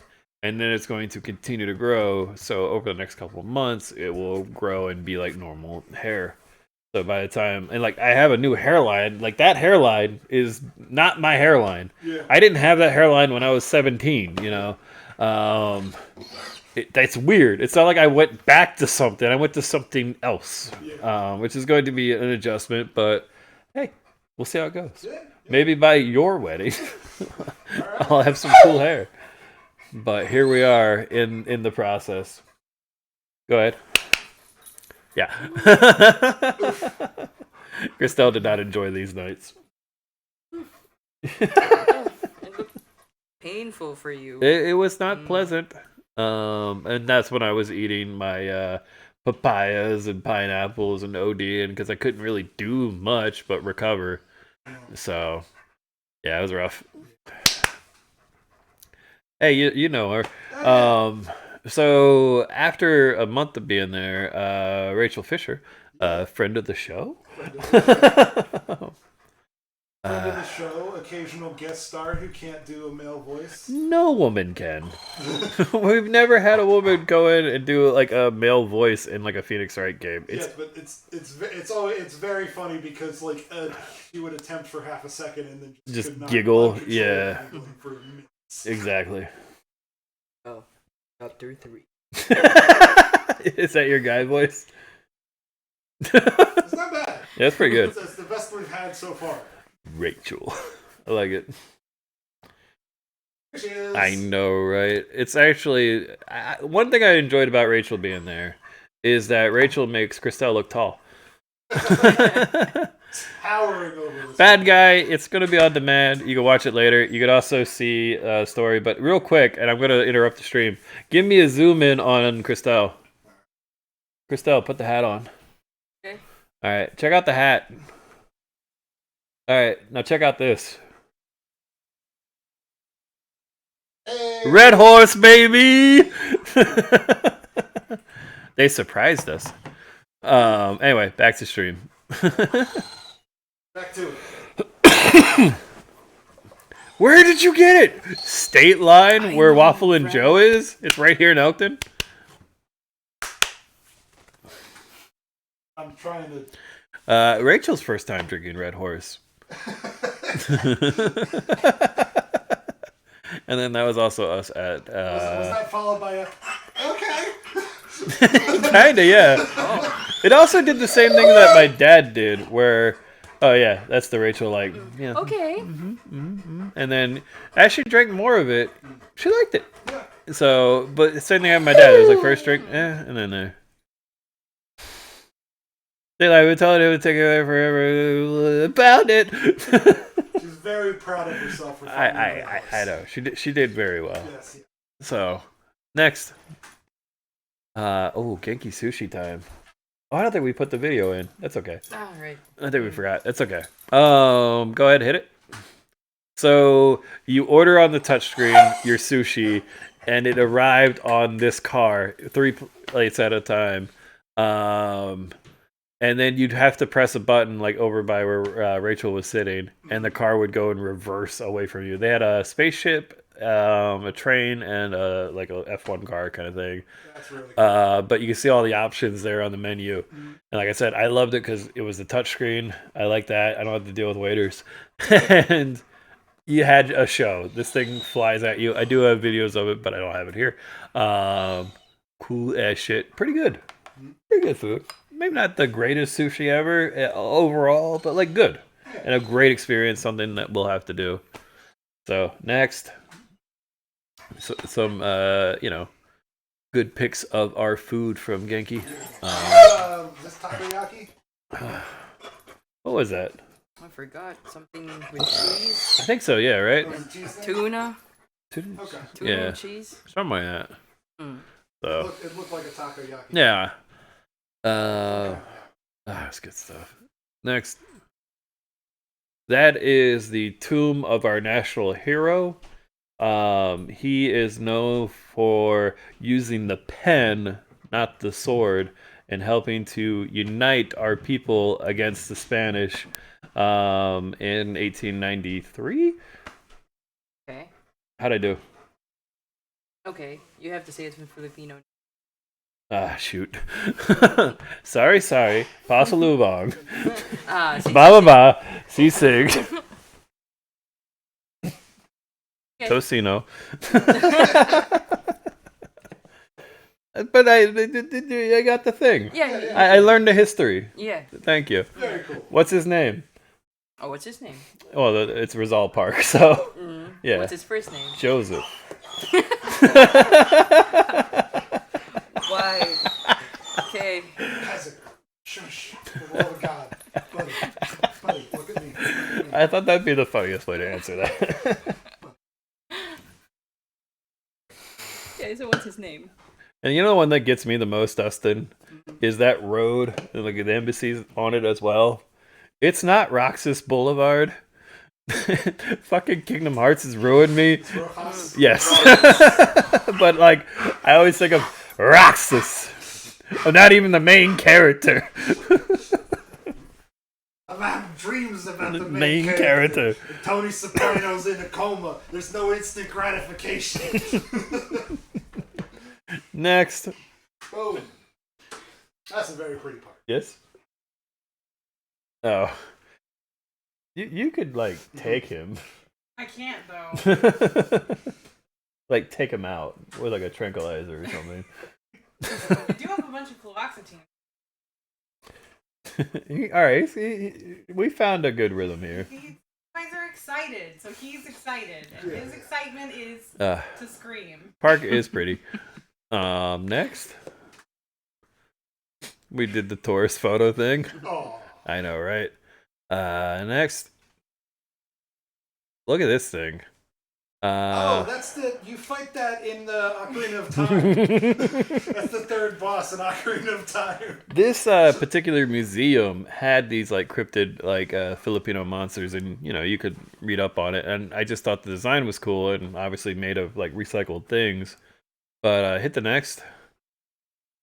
then it's going to continue to grow. So over the next couple of months, it will grow and be like normal hair. So by the time, and I have a new hairline, that hairline is not my hairline. Yeah. I didn't have that hairline when I was 17, that's weird. It's not like I went back to something. I went to something else, which is going to be an adjustment, but hey, we'll see how it goes. Yeah. Maybe by your wedding, I'll have some cool hair. But here we are in the process. Go ahead. Yeah. Christel did not enjoy these nights. It looked painful for you. It was not pleasant. And that's when I was eating my papayas and pineapples and ODing because I couldn't really do much but recover. So, yeah, it was rough. Hey, you know her. So after a month of being there, Rachel Fisher, friend of the show. Friend of the show, occasional guest star who can't do a male voice. No woman can. We've never had a woman go in and do a male voice in a Phoenix Wright game. But it's very funny because she would attempt for half a second and then just giggle. Yeah, exactly. Chapter 3. Is that your guy voice? It's not bad. Yeah, that's pretty good. It's the best we've had so far. Rachel. I like it. Here she is. I know, right? It's actually... one thing I enjoyed about Rachel being there is that Rachel makes Christel look tall. Towering over this. Bad guy, it's going to be on demand. You can watch it later. You can also see a story. But real quick, and I'm going to interrupt the stream, give me a zoom in on Christel. Christel, put the hat on. Okay. All right, check out the hat. All right, now check out this. Hey. Red horse, baby! They surprised us. Anyway, back to stream. Back to it. Where did you get it? State Line, I where know, Waffle and right? Joe is? It's right here in Elkton. I'm trying to. Rachel's first time drinking Red Horse. And then that was also us at... Was that followed by a. Okay. Kinda, yeah. It also did the same thing that my dad did, where... Oh, yeah, that's the Rachel, like... Yeah. Okay. And then, as she drank more of it, she liked it. Yeah. So, but the same thing happened with my dad. It was like, first drink, and then there. They like, we told him it would take away forever. Found it! She's very proud of herself for I know. She did very well. Yes. So, next. Genki sushi time. Oh, I don't think we put the video in. That's okay. All right. I think we forgot. That's okay. Go ahead, hit it. So you order on the touchscreen your sushi, and it arrived on this car 3 plates at a time. And then you'd have to press a button like over by where Rachel was sitting, and the car would go in reverse away from you. They had a spaceship, a train, and like a F1 car kind of thing. That's really cool. But you can see all the options there on the menu. And like I said, I loved it because it was the touchscreen. I like that. I don't have to deal with waiters. And you had a show. This thing flies at you. I do have videos of it, but I don't have it here. Cool as shit. Pretty good. Pretty good food. Maybe not the greatest sushi ever overall, but like good. And a great experience, something that we'll have to do. So, next. Some, good pics of our food from Genki. This takoyaki? What was that? I forgot something with cheese. I think so, yeah, right? Was it cheese thing? Tuna. Okay. Tuna Yeah. and cheese. Something like that. Mm. So, It looked like a takoyaki. yeah. That's good stuff. Next. That is the tomb of our national hero. He is known for using the pen, not the sword, and helping to unite our people against the Spanish in 1893. Okay. How'd I do? Okay. You have to say it's in Filipino. Shoot. sorry. Pasalubong. See, Ba. Sisig. Okay. Tocino. But I got the thing. Yeah. I learned the history. Yeah. Thank you. Very cool. What's his name? Oh, what's his name? Well, it's Rizal Park, so yeah. What's his first name? Joseph. Why? Okay. Isaac. Shush. For the love of God. Buddy, look at me. I thought that'd be the funniest way to answer that. Okay, so what's his name? And you know the one that gets me the most, Dustin, is that road, and like the embassy's on it as well. It's not Roxas Boulevard. Fucking Kingdom Hearts has ruined me. It's Rojas. Yes. But like, I always think of Roxas. I'm not even the main character. I'm having dreams about the Main main character. And Tony Soprano's in a coma. There's no instant gratification. Next. Boom. That's a very pretty part. Yes? Oh. You could, like, take him. I can't though. like take him out with like a tranquilizer or something. I do have a bunch of fluoxetine. All right, we found a good rhythm here. You guys are excited, so he's excited, and his excitement is to scream. Park is pretty. Next, we did the tourist photo thing. Oh. I know, right? Next, look at this thing. That's you fight that in the Ocarina of Time. That's the third boss in Ocarina of Time. This particular museum had these like cryptid like Filipino monsters, and you could read up on it. And I just thought the design was cool, and obviously made of like recycled things. But hit the next.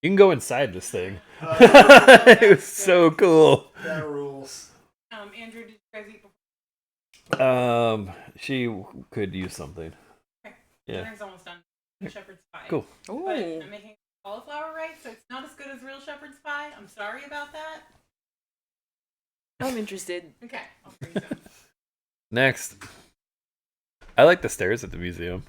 You can go inside this thing. It was so cool. That rules. Andrew, did you guys eat before? She could use something. Okay. Yeah. Dinner's almost done. Shepherd's pie. Cool. Ooh. But I'm making cauliflower rice, so it's not as good as real shepherd's pie. I'm sorry about that. I'm interested. Okay, I'll bring some. Next. I like the stairs at the museum.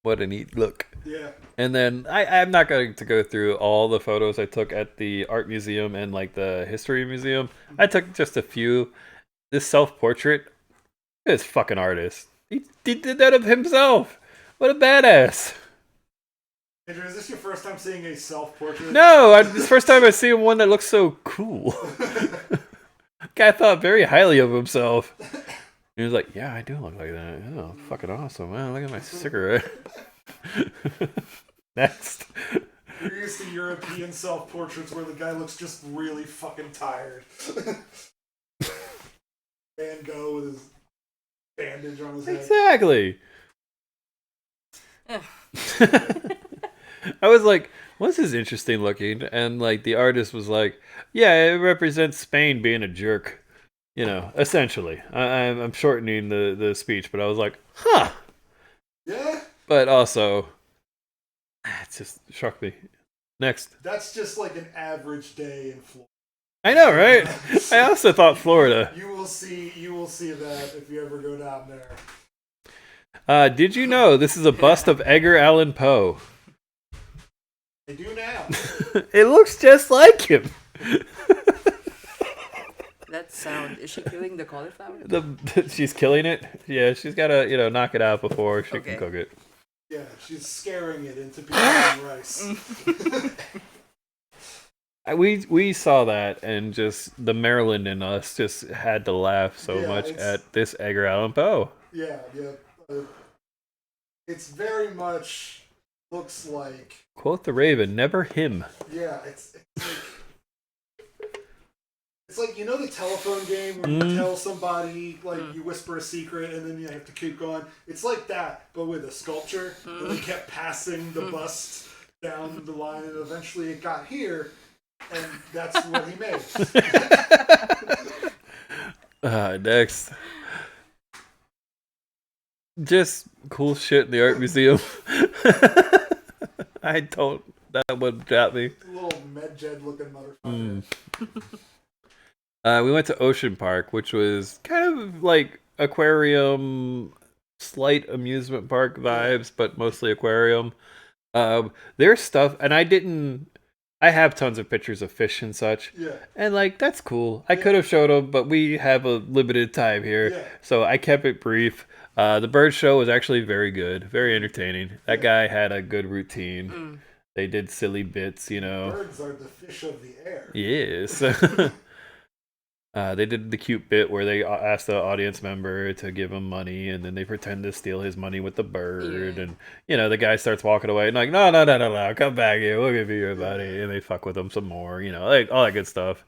What a neat look. Yeah. And then I'm not going to go through all the photos I took at the art museum and like the history museum. I took just a few. This self-portrait, this fucking artist. He did that of himself. What a badass. Andrew, is this your first time seeing a self-portrait? No, it's the first time I've seen one that looks so cool. Guy thought very highly of himself. He was like, yeah, I do look like that. Oh, fucking awesome. Man, look at my cigarette. Next. You're used to European self-portraits where the guy looks just really fucking tired. Van Gogh with his bandage on his head. Exactly. I was like, "What's this interesting looking?" And like the artist was like, "Yeah, it represents Spain being a jerk." Essentially. I'm shortening the speech, but I was like, "Huh." Yeah. But also, it just shocked me. Next. That's just like an average day in Florida. I know, right? I also thought Florida. You will see that if you ever go down there. Did you know this is a bust of Edgar Allan Poe? I do now. It looks just like him. That sound. Is she killing the cauliflower? She's killing it. Yeah, she's got to knock it out before she can cook it. Yeah, she's scaring it into becoming rice. We saw that, and just the Maryland in us just had to laugh so much at this Edgar Allan Poe. Yeah. It's very much looks like. Quote the Raven, never him. Yeah, it's like the telephone game where you tell somebody you whisper a secret and then you have to keep going. It's like that, but with a sculpture. And they kept passing the bust down the line, and eventually it got here. And that's what he made. Next. Just cool shit in the art museum. That would got me. A little medjed looking motherfucker. We went to Ocean Park, which was kind of like aquarium, slight amusement park vibes, but mostly aquarium. There's stuff, and I have tons of pictures of fish and such. Yeah. And that's cool. I could have showed them, but we have a limited time here. Yeah. So I kept it brief. The bird show was actually very good, very entertaining. That guy had a good routine. They did silly bits, Birds are the fish of the air. Yes. They did the cute bit where they asked the audience member to give him money, and then they pretend to steal his money with the bird. And, the guy starts walking away and no, come back here. We'll give you your money. And they fuck with him some more, all that good stuff.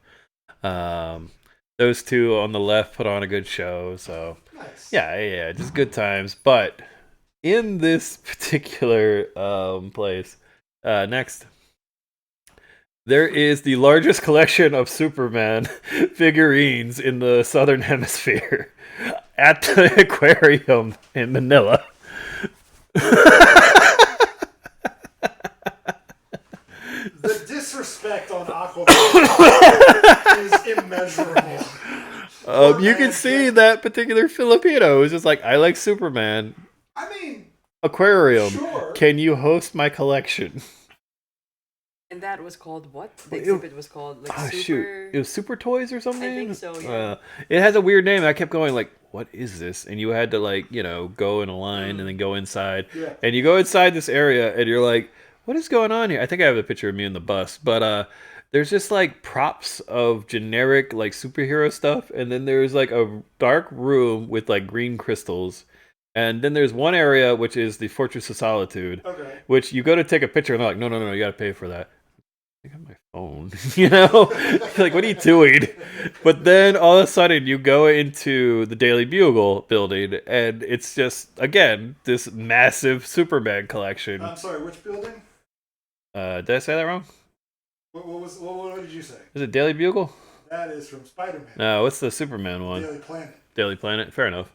Those two on the left put on a good show. So, nice. Yeah, just good times. But in this particular place, next. There is the largest collection of Superman figurines in the Southern Hemisphere at the aquarium in Manila. The disrespect on Aquaman is immeasurable. You can see that particular Filipino is just like, I like Superman. I mean, aquarium. Sure. Can you host my collection? And that was called what? The exhibit was called like Super. Shoot, it was Super Toys or something. I think so. Yeah. It has a weird name. I kept going like, what is this? And you had to like, go in a line and then go inside. Yeah. And you go inside this area and you're like, what is going on here? I think I have a picture of me in the bus, but there's just like props of generic like superhero stuff, and then there's like a dark room with like green crystals. And then there's one area which is the Fortress of Solitude, which you go to take a picture and they're like, no, you got to pay for that. I got my phone, like, what are you doing? But then all of a sudden you go into the Daily Bugle building and it's just, again, this massive Superman collection. I'm sorry, which building? Did I say that wrong? What did you say? Is it Daily Bugle? That is from Spider-Man. No, what's the Superman one? Daily Planet. Daily Planet? Fair enough.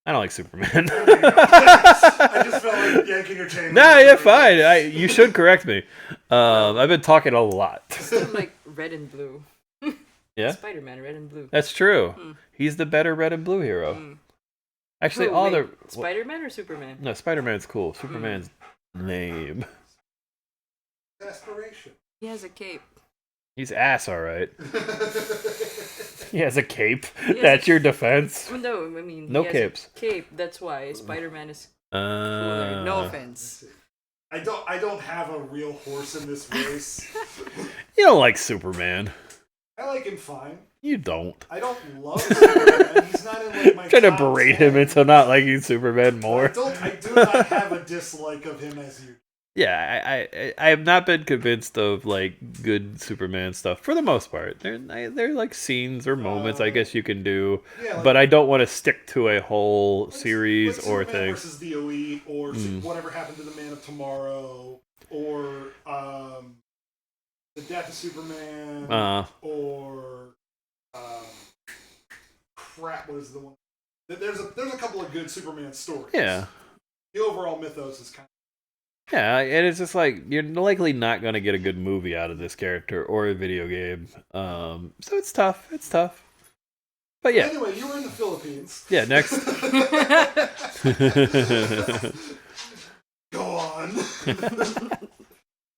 I don't like Superman. I just felt like yanking your chain. Nah, yeah, fine. You should correct me. I've been talking a lot. Still like red and blue. Yeah? Spider-Man, red and blue. That's true. He's the better red and blue hero. Actually, Spider-Man or Superman? No, Spider-Man's cool. Superman's lame. Aspiration. He has a cape. He's ass, all right. He has a cape. Has That's your defense. Well, no, I mean no he has capes. A cape. That's why Spider-Man is cooler. No offense. I don't have a real horse in this race. You don't like Superman. I like him fine. You don't. I don't love Superman. He's not in like my trying to top berate 10. him into not liking Superman more. I do not have a dislike of him as you. Yeah, I have not been convinced of like good Superman stuff for the most part. They're like scenes or moments I guess you can do, but I don't want to stick to a whole series like or Superman thing. Versus the Elite, or whatever happened to the Man of Tomorrow, or the Death of Superman, or crap. What is the one? There's a couple of good Superman stories. Yeah. The overall mythos is kind of. Yeah, and it's just like you're likely not going to get a good movie out of this character or a video game. So it's tough. It's tough. But yeah. Anyway, you were in the Philippines. Yeah, next. Go on.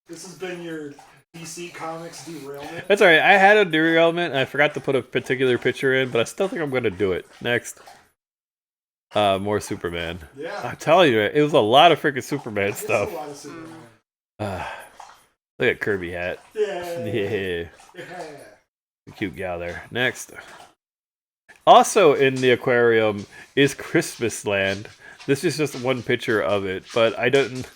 This has been your DC Comics derailment. That's all right. I had a derailment. I forgot to put a particular picture in, but I still think I'm going to do it. Next. More Superman. Yeah. I'm telling you, it was a lot of freaking Superman stuff. A lot of Superman. Look at Kirby hat. Yeah. Yeah. Cute gal there. Next. Also in the aquarium is Christmas Land. This is just one picture of it, but I don't.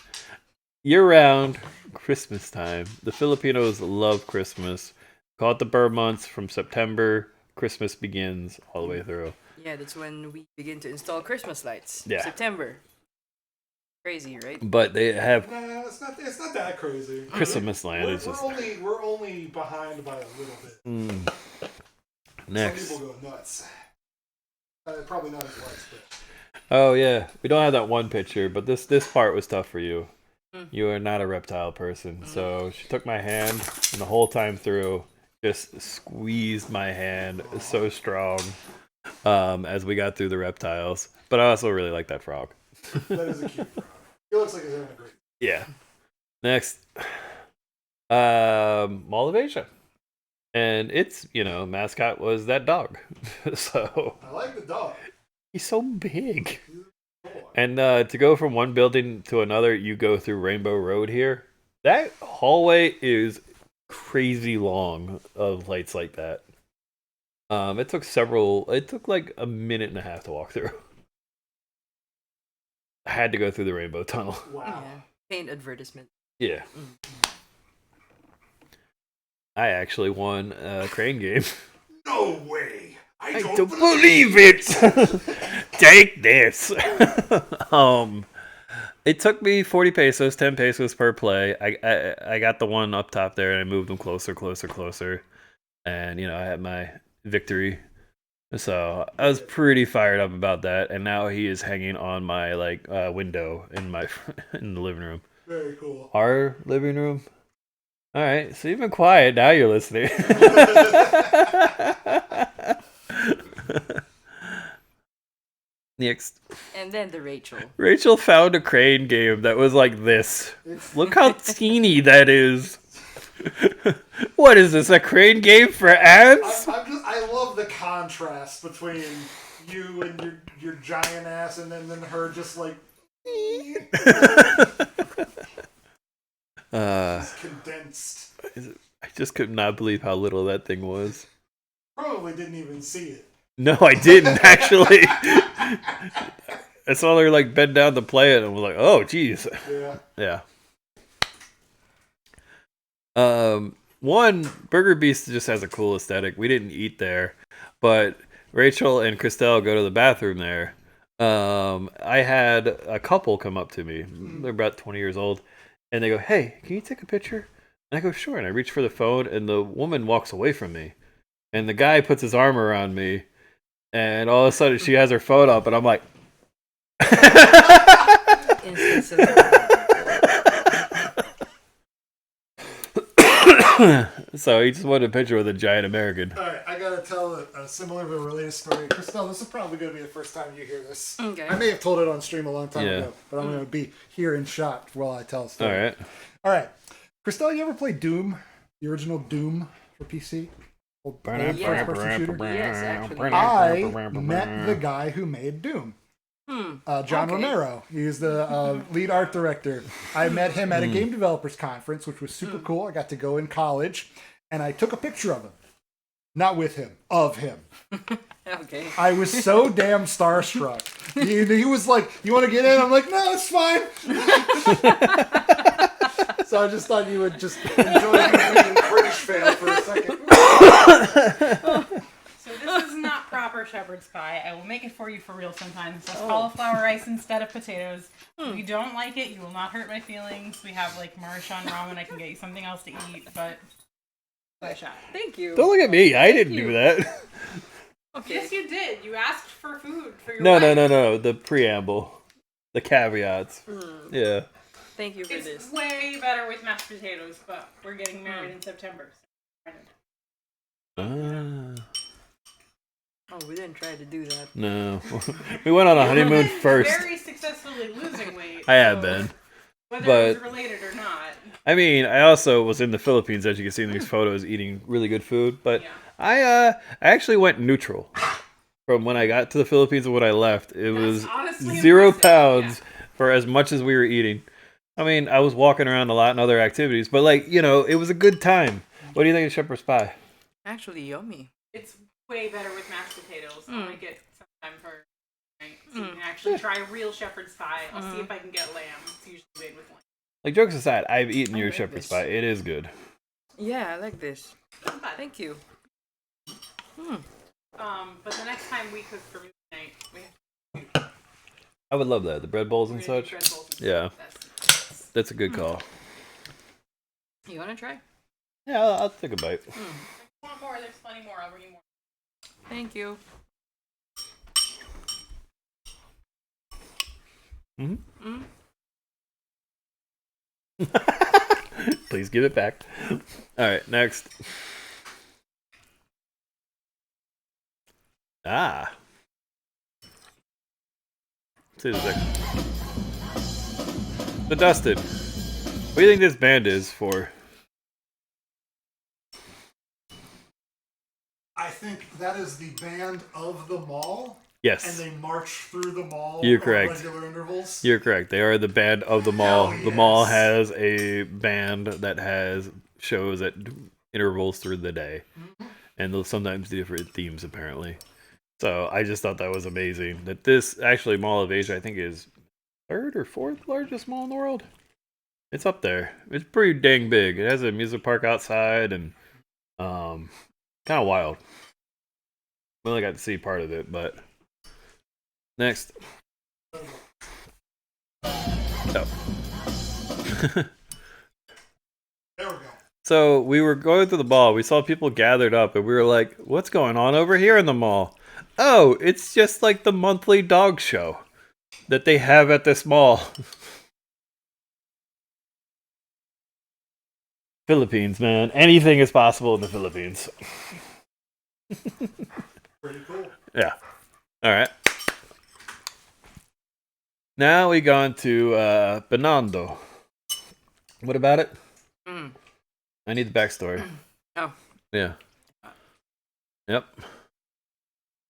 Year-round Christmas time. The Filipinos love Christmas. Call it the Burr months. From September, Christmas begins all the way through. Yeah, that's when we begin to install Christmas lights. Yeah. September. Crazy, right? But they have Nah, it's not that crazy. Christmas Land. We're only behind by a little bit. Next. Some people go nuts. Probably not as much, but. Oh yeah, we don't have that one picture, but this part was tough for you. You are not a reptile person, so she took my hand, and the whole time through, just squeezed my hand so strong as we got through the reptiles. But I also really like that frog. That is a cute frog. He looks like he's having a great. Yeah. Next, Mall of Asia, and its mascot was that dog. So I like the dog. He's so big. And to go from one building to another, you go through Rainbow Road here. That hallway is crazy long of lights like that. It took like a minute and a half to walk through. I had to go through the Rainbow Tunnel. Wow. Yeah. Paint advertisement. Yeah. I actually won a crane game. No way. I don't believe it. Take this. It took me 40 pesos, 10 pesos per play. I got the one up top there, and I moved them closer, and I had my victory. So I was pretty fired up about that, and now he is hanging on my window in the living room. Very cool. Our living room. All right, so you've been quiet. Now you're listening. Next. And then the Rachel. Rachel found a crane game that was like this. Look how teeny that is. What is this, a crane game for ants? I love the contrast between you and your giant ass and then her just like... just condensed. I just could not believe how little that thing was. Probably didn't even see it. No, I didn't, actually. I saw her like bend down to play it and was like, oh, jeez. Yeah. One, Burger Beast just has a cool aesthetic. We didn't eat there, but Rachel and Christel go to the bathroom there. I had a couple come up to me. They're about 20 years old. And they go, hey, can you take a picture? And I go, sure. And I reach for the phone, and the woman walks away from me. And the guy puts his arm around me. And all of a sudden, she has her phone up, and I'm like... So he just wanted a picture with a giant American. All right, I gotta tell a similar but related story. Christel, this is probably gonna be the first time you hear this. Okay. I may have told it on stream a long time ago, but I'm gonna be here in shot while I tell a story. All right. Christel, you ever played Doom? The original Doom for PC? Old first-person shooter? Yes, actually. I met the guy who made Doom. John Romero. He's the lead art director. I met him at a game developers conference, which was super cool. I got to go in college, and I took a picture of him. Not with him, of him. Okay. I was so damn starstruck. He was like, you want to get in? I'm like, no, it's fine. So I just thought you would just enjoy being a British fan for a second. So this is not proper shepherd's pie. I will make it for you for real sometimes. It's cauliflower rice instead of potatoes. If you don't like it, you will not hurt my feelings. We have like Maruchan ramen. I can get you something else to eat, but a shot. Thank you. Don't look at me. I didn't do that. Okay. Yes, you did. You asked for food for your No. wife. The preamble. The caveats. Yeah. Thank you for It's this. way better with mashed potatoes, but we're getting married in September. Ah. Oh, we didn't try to do that. No. We went on a honeymoon You've been first. very successfully losing weight. I have so been. Whether but- it's related or not. I mean, I also was in the Philippines, as you can see in these photos, eating really good food. But Yeah. I actually went neutral from when I got to the Philippines and when I left. It was honestly 0 impressive. pounds for as much as we were eating. I mean, I was walking around a lot and other activities, but like, you know, it was a good time. What do you think of shepherd's pie? Actually, yummy. It's way better with mashed potatoes. I'll make it sometime for right. So you can actually try real shepherd's pie. I'll see if I can get lamb. It's usually made with lamb. Like, jokes aside, I've eaten your like shepherd's this. pie. It is good. Yeah, I like this. Thank you. But the next time we cook for movie night, we have I would love that. The bread bowls and we're gonna do such. bread bowls and Yeah. stuff. That's a good call. You want to try? Yeah, I'll take a bite. If you want more? There's plenty more. I'll bring you more. Thank you. Please give it back. All right, next. Ah. Let's see the second. So, Dustin, what do you think this band is for? I think that is the band of the mall, and Yes, they march through the mall You're at correct. regular intervals. you're correct. They are the band of the mall. Hell The mall yes. has a band that has shows at intervals through the day. And they'll sometimes do different themes, apparently. So I just thought that was amazing. That this, actually, Mall of Asia, I think, is third or fourth largest mall in the world. It's up there. It's pretty dang big. It has a music park outside and kind of wild. We only got to see part of it, but next. Oh. There we go. So we were going through the mall. We saw people gathered up, and we were like, "What's going on over here in the mall?" Oh, it's just like the monthly dog show that they have at this mall. Philippines, man. Anything is possible in the Philippines. Pretty cool. Yeah. All right. Now we gone to Benando. What about it? I need the backstory. Oh. Yeah. Yep.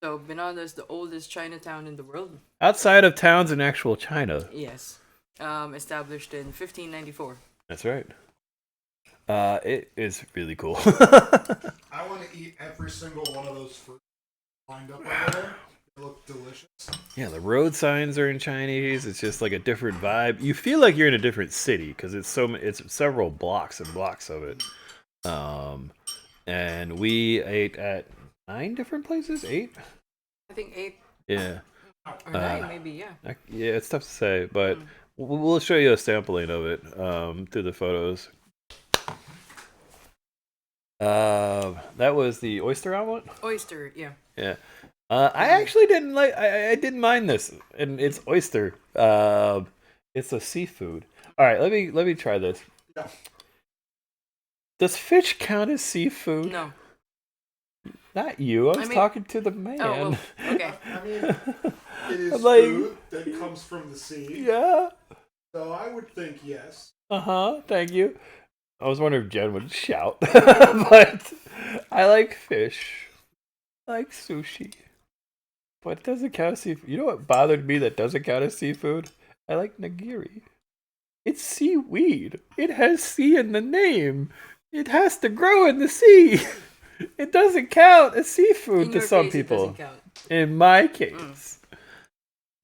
So Benando is the oldest Chinatown in the world. Outside of towns in actual China. Yes. Established in 1594. That's right. It is really cool. I want to eat every single one of those fruits lined up over there. They look delicious. Yeah, the road signs are in Chinese. It's just like a different vibe. You feel like you're in a different city because it's several blocks and blocks of it. And we ate at 9 different places. 8? I think 8. Yeah. Or 9, maybe. Yeah. Yeah, it's tough to say, but we'll show you a sampling of it through the photos. That was the oyster omelet. Oyster, yeah. Yeah. I actually didn't like. I didn't mind this, and it's oyster. It's a seafood. All right, let me try this. No. Does fish count as seafood? No. Not you. I was talking to the man. Oh, well, okay. I mean, it is like, food that comes from the sea. Yeah. So I would think yes. Thank you. I was wondering if Jen would shout, but I like fish. I like sushi. But it doesn't count as seafood. You know what bothered me that doesn't count as seafood? I like nigiri. It's seaweed. It has sea in the name. It has to grow in the sea. It doesn't count as seafood to some people. In my case.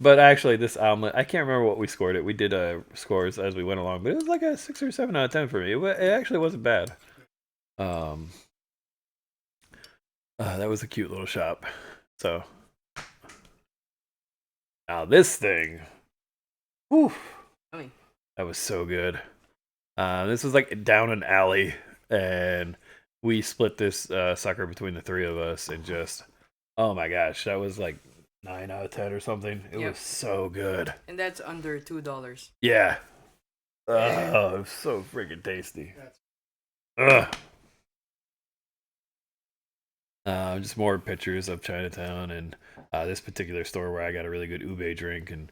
But actually, this omelet, I can't remember what we scored it. We did scores as we went along, but it was like a 6 or 7 out of 10 for me. It actually wasn't bad. That was a cute little shop. So now this thing, whew, that was so good. This was like down an alley, and we split this sucker between the 3 of us, and just, oh my gosh, that was like 9 out of 10 or something. It was so good. And that's under $2. Yeah. Oh, it was so freaking tasty. Ugh. Just more pictures of Chinatown and this particular store where I got a really good ube drink, and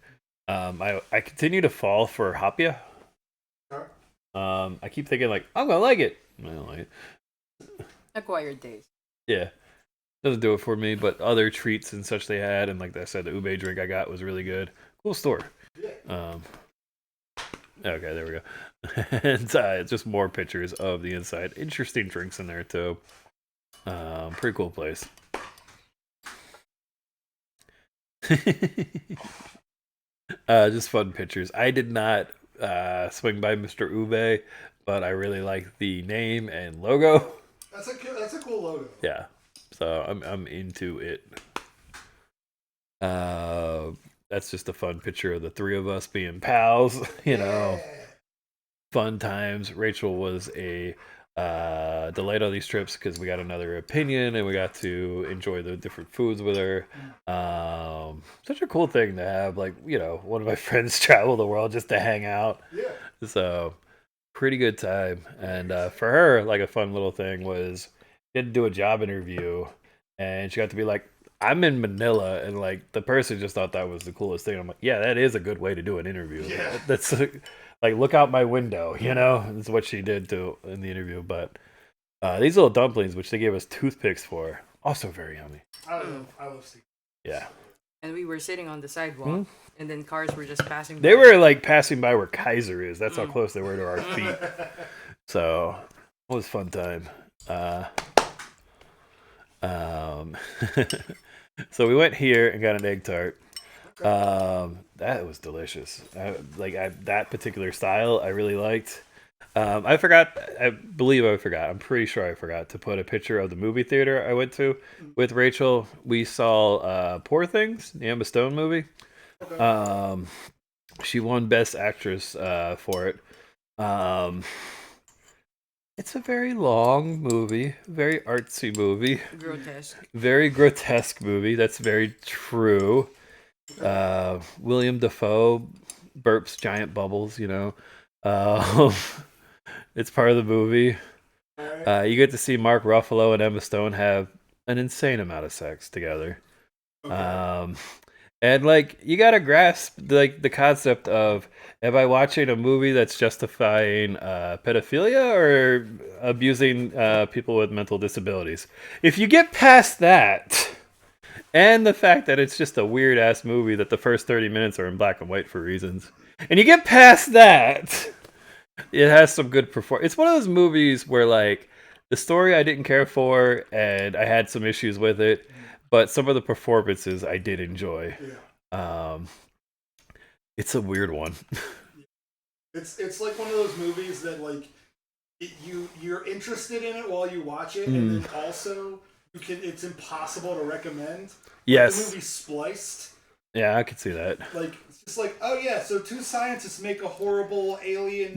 I continue to fall for hapia. I keep thinking like I'm gonna like it. I don't like it. Acquired taste. Yeah, doesn't do it for me. But other treats and such they had, and like I said, the ube drink I got was really good. Cool store. Okay, there we go. And just more pictures of the inside. Interesting drinks in there too. Pretty cool place. Just fun pictures. I did not swing by Mr. Ube, but I really like the name and logo. That's a cool logo. Yeah, so I'm into it. That's just a fun picture of the 3 of us being pals. You know, fun times. Rachel was a delayed on these trips because we got another opinion and we got to enjoy the different foods with her. Such a cool thing to have, like, you know, one of my friends travel the world just to hang out. Yeah. So pretty good time. And for her, like, a fun little thing was she had to do a job interview, and she got to be like, I'm in Manila, and like the person just thought that was the coolest thing. I'm like, yeah, that is a good way to do an interview. Yeah. That's like, look out my window, you know? That's what she did in the interview. But these little dumplings, which they gave us toothpicks for, also very yummy. I love seafood. Yeah. And we were sitting on the sidewalk, and then cars were just passing by. They were like passing by where Kaiser is. That's how close they were to our feet. So it was a fun time. So we went here and got an egg tart. That was delicious. That particular style I really liked. I'm pretty sure I forgot to put a picture of the movie theater I went to with Rachel. We saw Poor Things, the Emma Stone movie. She won Best Actress for it. It's a very long movie, very artsy movie. Grotesque. Very grotesque movie. That's very true. William Dafoe burps giant bubbles, you know. It's part of the movie. You get to see Mark Ruffalo and Emma Stone have an insane amount of sex together. And like you gotta grasp like the concept of, am I watching a movie that's justifying pedophilia or abusing people with mental disabilities? If you get past that, and the fact that it's just a weird ass movie that the first 30 minutes are in black and white for reasons, and you get past that, it has some good performance. It's one of those movies where like the story I didn't care for and I had some issues with it, but some of the performances I did enjoy. It's a weird one. It's like one of those movies that like you're interested in it while you watch it, and then also it's impossible to recommend. Yes. The movie Spliced. Yeah, I could see that. Like it's just like, oh yeah, so two scientists make a horrible alien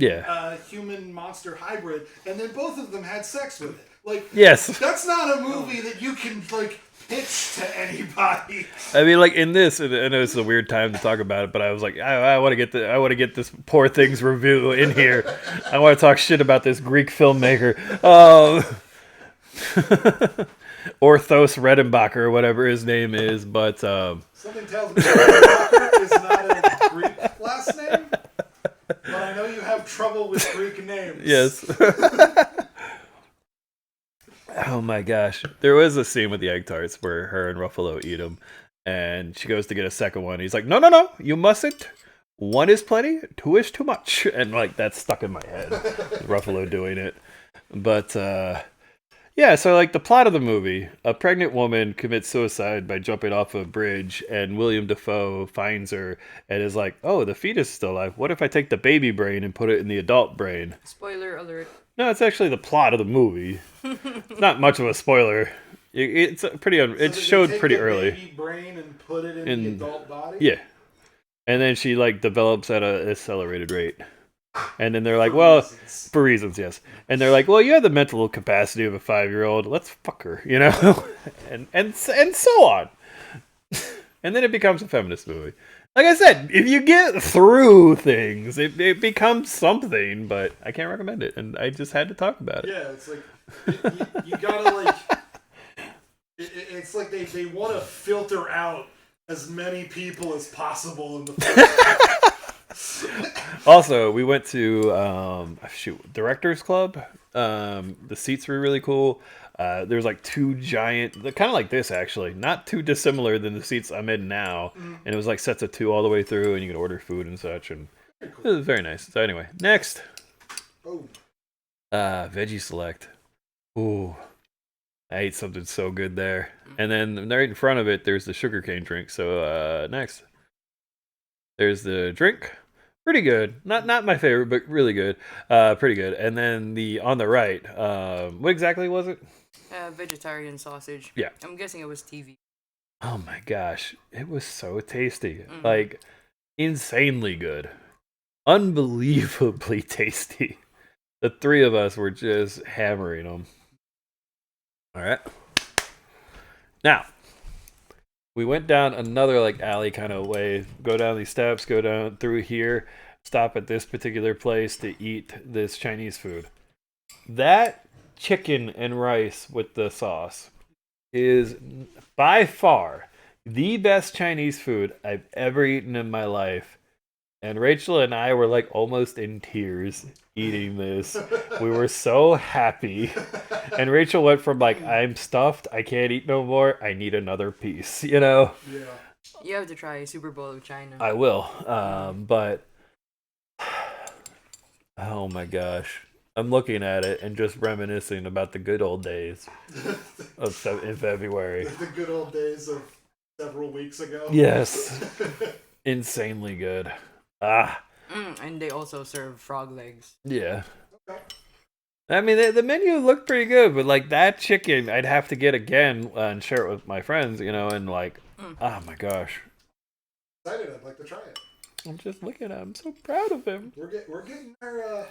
human monster hybrid, and then both of them had sex with it. Like, yes, that's not a movie that you can like pitch to anybody. I mean, like in this, I know it's a weird time to talk about it, but I was like, I want to get this Poor Things review in here. I want to talk shit about this Greek filmmaker, Orthos Redenbacher or whatever his name is, but something tells me Redenbacher is not a Greek last name, but I know you have trouble with Greek names. Yes. Oh my gosh. There was a scene with the egg tarts where her and Ruffalo eat them, and she goes to get a second one. He's like, no, you mustn't. One is plenty, two is too much. And like, that's stuck in my head. Ruffalo doing it. But, yeah, so like the plot of the movie, a pregnant woman commits suicide by jumping off a bridge, and William Dafoe finds her and is like, oh, the fetus is still alive. What if I take the baby brain and put it in the adult brain? Spoiler alert. No, it's actually the plot of the movie. It's not much of a spoiler. It's pretty. It showed pretty early. Baby brain and put it in the adult body. Yeah, and then she like develops at an accelerated rate, and then they're like, well, for reasons, yes. And they're like, well, you have the mental capacity of a 5-year-old. Let's fuck her, you know, and so on. And then it becomes a feminist movie. Like I said, if you get through things, it becomes something, but I can't recommend it, and I just had to talk about it. Yeah, it's like, you gotta like, it's like they want to filter out as many people as possible in the first. Also, we went to, Directors Club. The seats were really cool. There was like two giant, kind of like this actually, not too dissimilar than the seats I'm in now. And it was like sets of two all the way through, and you could order food and such, and it was very nice. So anyway, next. Veggie Select. Ooh, I ate something so good there. And then right in front of it, there's the sugarcane drink. So next, there's the drink. Pretty good. Not my favorite, but really good. Pretty good. And then on the right, what exactly was it? Vegetarian sausage. Yeah. I'm guessing it was TV. Oh my gosh. It was so tasty. Like, insanely good. Unbelievably tasty. The three of us were just hammering them. All right. Now, we went down another like alley kind of way, go down these steps, go down through here, stop at this particular place to eat this Chinese food. That chicken and rice with the sauce is by far the best Chinese food I've ever eaten in my life. And Rachel and I were like almost in tears eating this. We were so happy. And Rachel went from like, I'm stuffed, I can't eat no more, I need another piece, you know? Yeah. You have to try Super Bowl of China. I will. But oh my gosh. I'm looking at it and just reminiscing about the good old days in February. The good old days of several weeks ago. Yes. Insanely good. And they also serve frog legs. Yeah. Okay. I mean, the menu looked pretty good, but like that chicken, I'd have to get again and share it with my friends, you know, and like, oh my gosh. Excited, I'd like to try it. I'm just looking at him. I'm so proud of him. We're getting our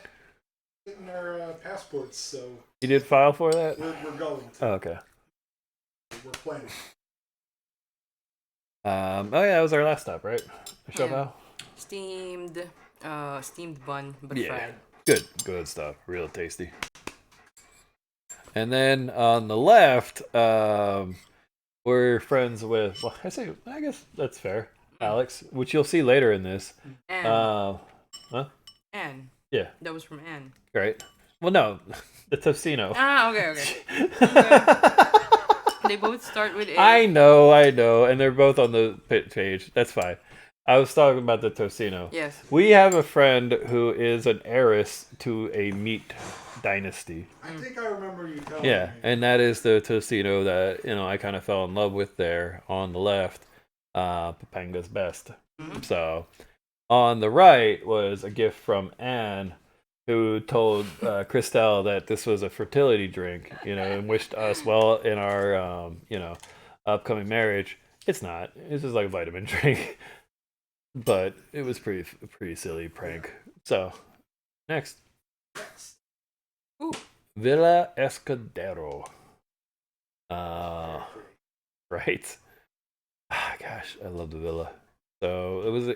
passports, so. You did file for that? We're going to. Oh, okay. We're planning. Oh yeah, that was our last stop, right? Yeah. Steamed bun, but fried. Good stuff. Real tasty. And then on the left, we're friends with. Well, I guess that's fair. Alex, which you'll see later in this. Anne. Huh? Anne. Yeah. That was from Anne. Right. Well, no, the Tocino. Ah, okay. They both start with A. I know, and they're both on the page. That's fine. I was talking about the Tocino. Yes. We have a friend who is an heiress to a meat dynasty. I think I remember you telling me. Yeah, and that is the Tocino that I kind of fell in love with there on the left. Papanga's best. Mm-hmm. So on the right was a gift from Anne, who told Christel that this was a fertility drink, and wished us well in our, upcoming marriage. It's not. It's just like a vitamin drink. But it was pretty silly prank. So, next. Ooh. Villa Escudero. Right. Gosh, I love the villa. So it was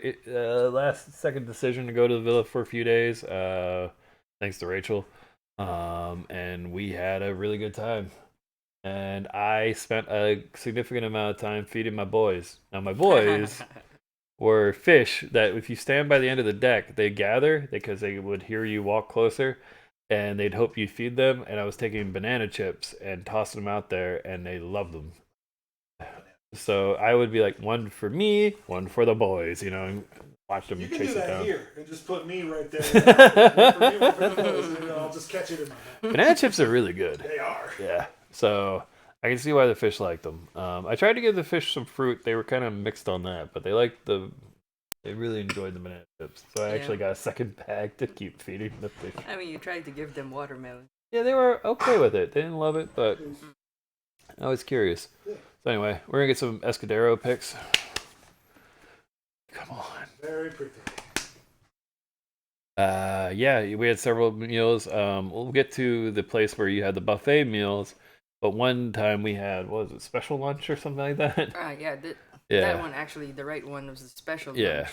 last second decision to go to the villa for a few days. Thanks to Rachel. And we had a really good time. And I spent a significant amount of time feeding my boys. Now my boys were fish that if you stand by the end of the deck, they gather because they would hear you walk closer and they'd hope you feed them. And I was taking banana chips and tossing them out there and they loved them. So I would be like, one for me, one for the boys, and watch them You can chase do it that down. here and just put me right there. One for me, one for the boys, and I'll just catch it in my hand. Banana chips are really good. They are. Yeah. So I can see why the fish liked them. I tried to give the fish some fruit. They were kind of mixed on that, but they really enjoyed the banana chips. So I actually got a second bag to keep feeding the fish. I mean, you tried to give them watermelon. Yeah, they were okay with it. They didn't love it, but I was curious. So anyway, we're going to get some Escudero pics. Come on. Very pretty. Yeah, we had several meals. We'll get to the place where you had the buffet meals, but one time we had, what was it, special lunch or something like that? Yeah, Yeah. that one actually, the right one was the special lunch.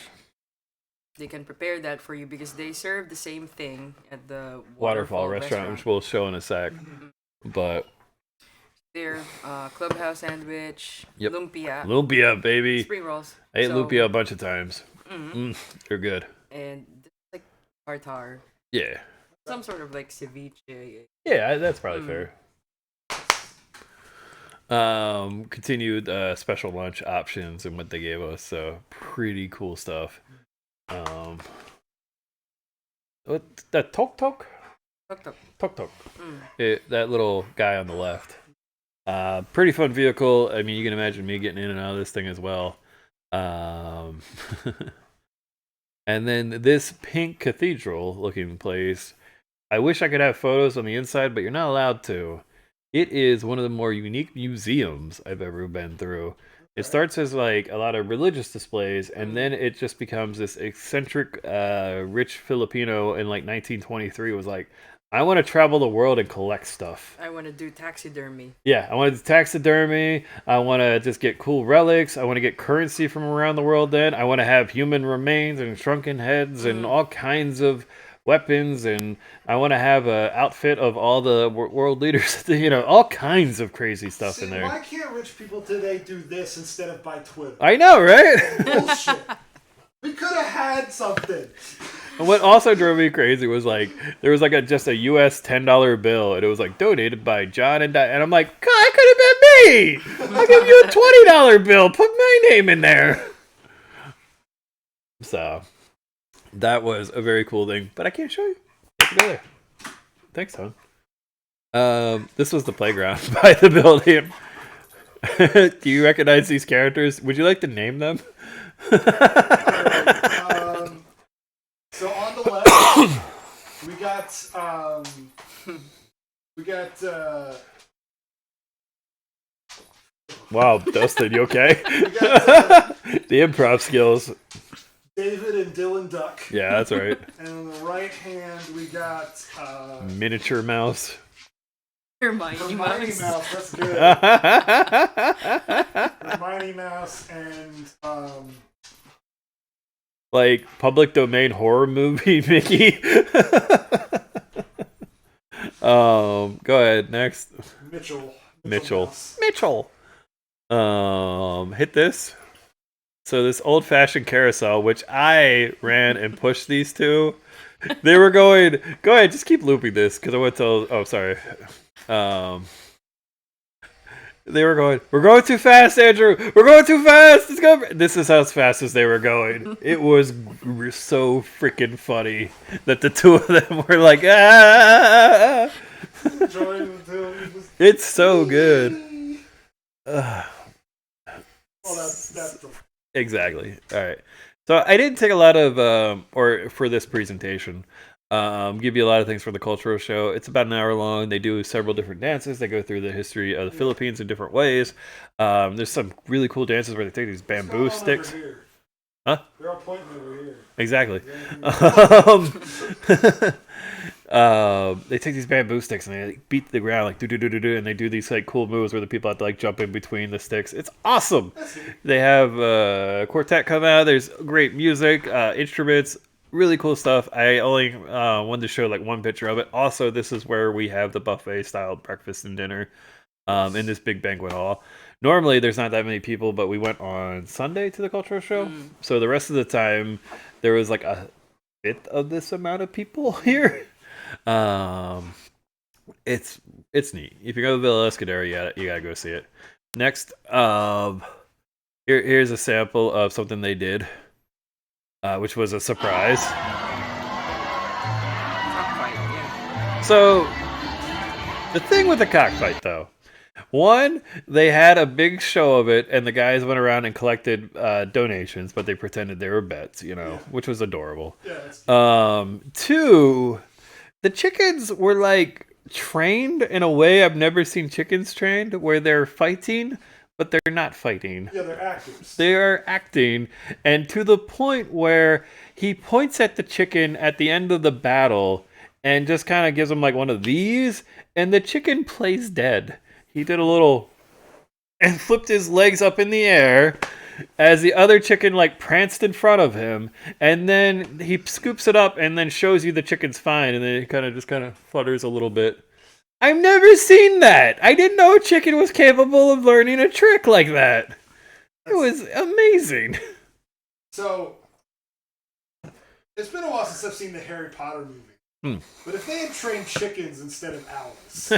They can prepare that for you because they serve the same thing at the Waterfall restaurant, which we'll show in a sec. But their clubhouse sandwich, lumpia, lumpia, baby. spring rolls. I ate lumpia a bunch of times. They're good. And like tartar. Yeah. Some sort of like ceviche. Yeah, that's probably fair. Continued special lunch options and what they gave us, so pretty cool stuff. What that tok tok? Tok tok. That little guy on the left. Pretty fun vehicle. I mean, you can imagine me getting in and out of this thing as well. And then this pink cathedral looking place. I wish I could have photos on the inside, but you're not allowed to. It is one of the more unique museums I've ever been through. It starts as like a lot of religious displays, and then it just becomes this eccentric, rich Filipino in like 1923 was like, I want to travel the world and collect stuff. I want to do taxidermy. Yeah, I want to do taxidermy. I want to just get cool relics. I want to get currency from around the world then. I want to have human remains and shrunken heads and all kinds of weapons, and I want to have an outfit of all the world leaders, all kinds of crazy stuff in there. Why can't rich people today do this instead of buy Twitter? I know, right? Bullshit. We could have had something. And what also drove me crazy was like there was like just a US $10 bill, and it was like donated by John and I'm like, God, that could have been me. I'll give you a $20 bill. Put my name in there. So that was a very cool thing, but I can't show you. You have to go there. Thanks, Tom. This was the playground by the building. Do you recognize these characters? Would you like to name them? So on the left, we got Wow, Dustin, you okay? we got The improv skills. David and Dylan Duck. Yeah, that's right. And on the right hand, we got Miniature mouse. Hermione Hermione Mouse. Mouse. That's good. Hermione Mouse and Like public domain horror movie Mickey. Go ahead, next. Mitchell. Mitchell. Mouse. Mitchell. Hit this. So this old-fashioned carousel, which I ran and pushed these two, they were going. Go ahead, just keep looping this because I want to tell. Oh, sorry. They were going. We're going too fast, Andrew. We're going too fast. Let's go. This is as fast as they were going. It was so freaking funny that the two of them were like, ah. It's so good. Well, that's Exactly. All right. So I didn't take a lot of, or for this presentation, give you a lot of things for the cultural show. It's about an hour long. They do several different dances. They go through the history of the Philippines in different ways. There's some really cool dances where they take these bamboo sticks. Huh? They're all pointing over here. Exactly. They take these bamboo sticks and they like, beat the ground like do, and they do these like cool moves where the people have to like jump in between the sticks. It's awesome. They have a quartet come out. There's great music, instruments, really cool stuff. I only wanted to show like one picture of it. Also, this is where we have the buffet style breakfast and dinner in this big banquet hall. Normally, there's not that many people, but we went on Sunday to the cultural show. So the rest of the time, there was like a fifth of this amount of people here. It's neat. If you go to Villa Escudero, you gotta go see it. Next, here's a sample of something they did, which was a surprise. So, the thing with the cockfight, though, one, they had a big show of it, and the guys went around and collected donations, but they pretended they were bets, which was adorable. Two, the chickens were like trained in a way I've never seen chickens trained, where they're fighting, but they're not fighting. Yeah, they're actors. They are acting, and to the point where he points at the chicken at the end of the battle and just kind of gives him like one of these, and the chicken plays dead. He did a little and flipped his legs up in the air as the other chicken like pranced in front of him, and then he scoops it up and then shows you the chicken's fine, and then it kind of flutters a little bit. I've never seen that. I didn't know a chicken was capable of learning a trick like that. It was amazing. So, it's been a while since I've seen the Harry Potter movie. But if they had trained chickens instead of owls,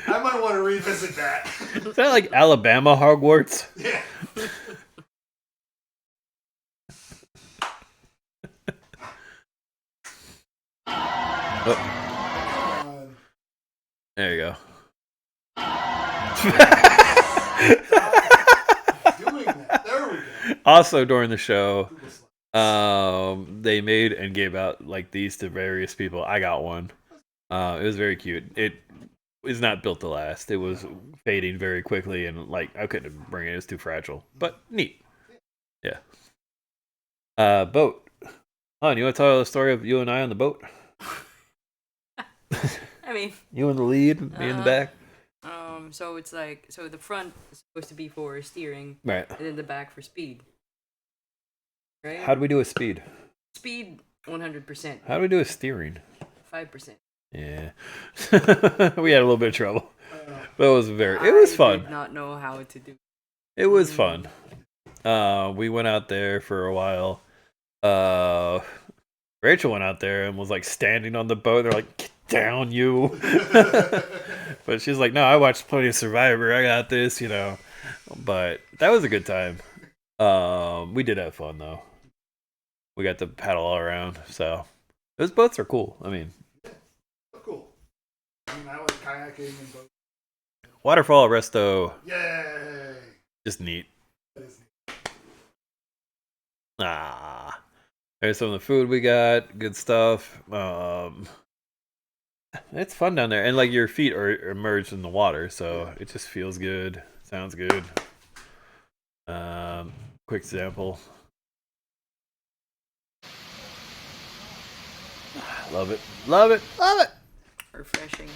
I might want to revisit that. Is that like Alabama Hogwarts? Yeah. There you go. Doing that. There we go. Also, during the show, they made and gave out like these to various people. I got one. It was very cute. It is not built to last. It was fading very quickly, and like I couldn't bring it. It was too fragile. But neat. Yeah. Boat. Hon, you want to tell the story of you and I on the boat? I mean, you in the lead, me in the back. So it's like, so the front is supposed to be for steering, Right. and then the back for speed. Right? How do we do a speed? Speed 100%. How do we do a steering? 5%. Yeah. We had a little bit of trouble. But it was fun. I did not know how to do. It was fun. We went out there for a while. Rachel went out there and was like standing on the boat. They're like, "Get down, you!" But she's like, "No, I watched plenty of Survivor. I got this, But that was a good time. We did have fun though. We got to paddle all around. So those boats are cool. I mean, Cool. I mean, I like kayaking and boats. Waterfall Resto, Yay! just neat. That is neat. There's some of the food we got. Good stuff. It's fun down there, and like your feet are immersed in the water, so it just feels good. Sounds good. Quick example. Love it. Love it. Love it. Refreshing.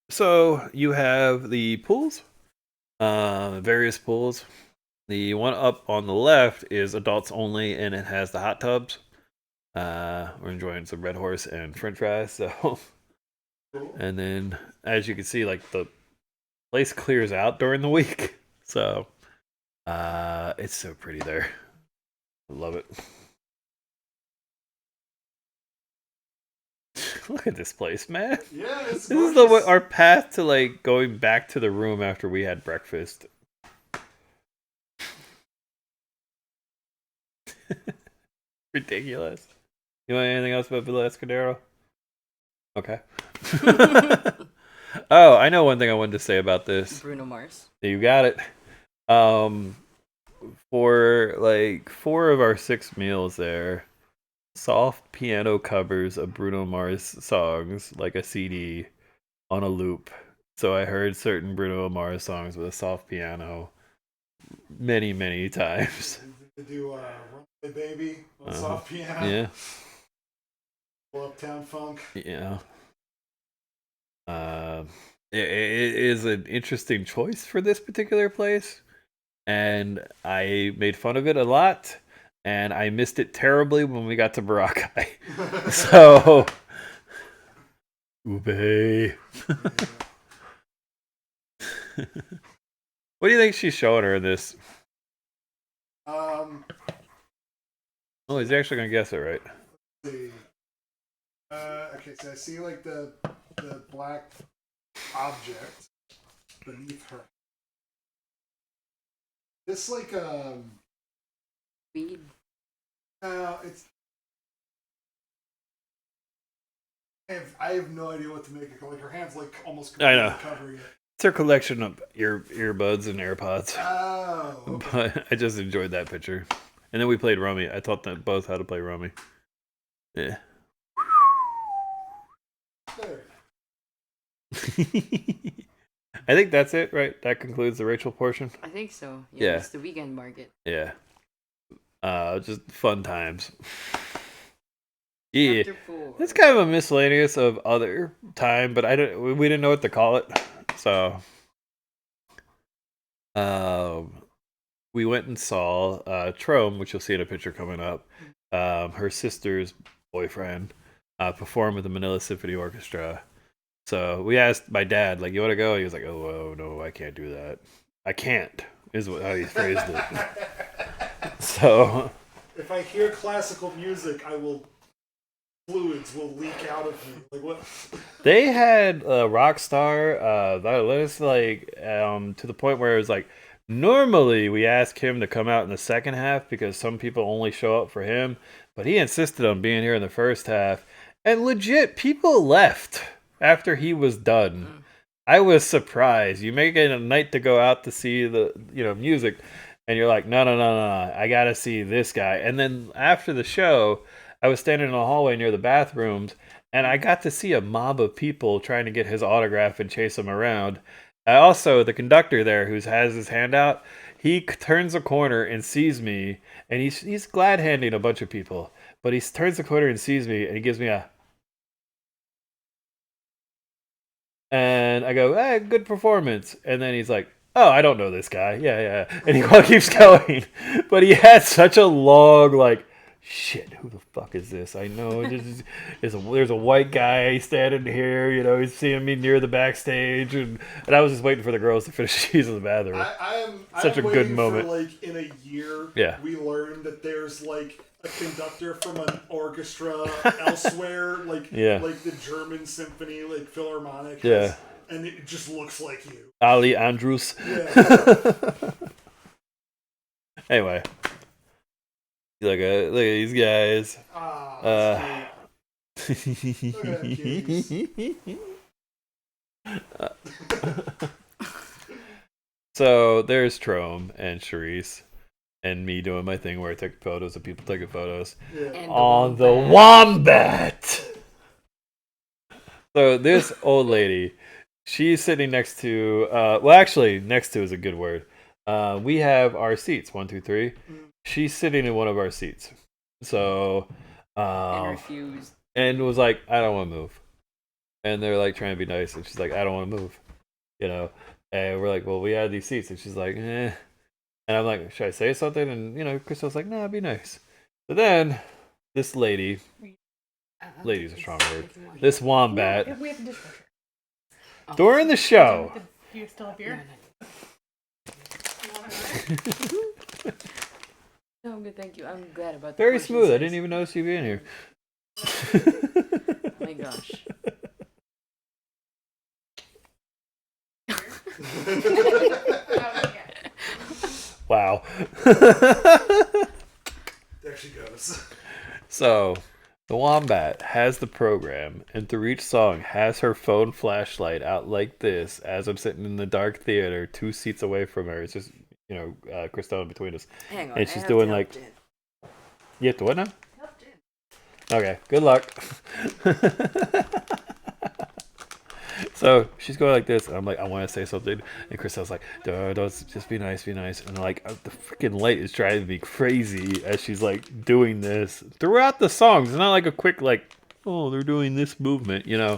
So you have the pools, various pools. The one up on the left is adults only, and it has the hot tubs. We're enjoying some Red Horse and French fries. So, Cool. and then as you can see, like the place clears out during the week. So it's so pretty there. I love it. Look at this place, man. Yeah, it's This is gorgeous. our path to like going back to the room after we had breakfast. Ridiculous. You want anything else about Villa Escudero? Okay. Oh, I know one thing I wanted to say about this. Bruno Mars. You got it. For like 4 of our 6 meals there, soft piano covers of Bruno Mars songs, like a CD, on a loop. So I heard certain Bruno Mars songs with a soft piano many, many times. They do Runaway Baby on soft piano. Yeah. Uptown Funk. Yeah. It is an interesting choice for this particular place, and I made fun of it a lot, and I missed it terribly when we got to Boracay. So, Ube. What do you think she's showing her in this? Oh, he's actually gonna guess it right. Let's see. Okay, so I see like the black object beneath her. This like Weed. it's. I have no idea what to make it. Like her hands like almost I know. completely covering it. It's her collection of earbuds and AirPods. Oh. Okay. But I just enjoyed that picture. And then we played Rummy. I taught them both how to play Rummy. Yeah. There. I think that's it, right? That concludes the Rachel portion. I think so. Yeah. It's the weekend market. Yeah. Just fun times. Yeah. Chapter 4. It's kind of a miscellaneous of other time, but we didn't know what to call it. So we went and saw Trome, which you'll see in a picture coming up. Her sister's boyfriend perform with the Manila Symphony Orchestra. So we asked my dad, like, you want to go? He was like, oh, no, I can't do that. I can't, is how he phrased it. So if I hear classical music, fluids will leak out of me. Like what? they had a rock star violinist, like, to the point where it was like, normally we ask him to come out in the second half because some people only show up for him, but he insisted on being here in the first half, and legit people left after he was done. I was surprised. You make it a night to go out to see the music, and you're like, no, I gotta see this guy. And then after the show, I was standing in the hallway near the bathrooms, and I got to see a mob of people trying to get his autograph and chase him around. Also, the conductor there, who has his hand out, he turns a corner and sees me, and he's glad handing a bunch of people, but he turns the corner and sees me, and he gives me a. And I go, hey, good performance. And then he's like, oh, I don't know this guy. Yeah. And he keeps going. But he had such a long, like, shit, who the fuck is this? I know there's a white guy standing here, he's seeing me near the backstage, and I was just waiting for the girls to finish using the bathroom. Such a good moment. For, like, in a year, we learned that there's like a conductor from an orchestra elsewhere, like the German symphony, like Philharmonic. And it just looks like you. Ali Andrews. Yeah. Anyway. Look at these guys. So there's Trome and Charisse and me doing my thing where I take photos of people taking photos on the wombat. So this old lady, she's sitting next to next to is a good word. We have our seats, 1, 2, 3. She's sitting in one of our seats. So and refused. And was like, I don't want to move. And they're like trying to be nice, and she's like, I don't want to move. And we're like, well, we have these seats, and she's like, eh. And I'm like, should I say something? And Christel's like, nah, be nice. But then this lady's a strong word. This wombat during the show Do you still have beer? No, I'm good, thank you. I'm glad about that. Very smooth. I didn't even notice you being here. Oh my gosh. Wow. There she goes. So, the Wombat has the program, and through each song has her phone flashlight out like this as I'm sitting in the dark theater 2 seats away from her. It's just, Christel in between us. Hang on. And she's doing like... You have to what now? Okay, good luck. So she's going like this, and I'm like, I want to say something, and Christel's like, don't, just be nice, and like the freaking light is driving me crazy as she's like doing this throughout the songs. It's not like a quick like, oh, they're doing this movement, Yeah.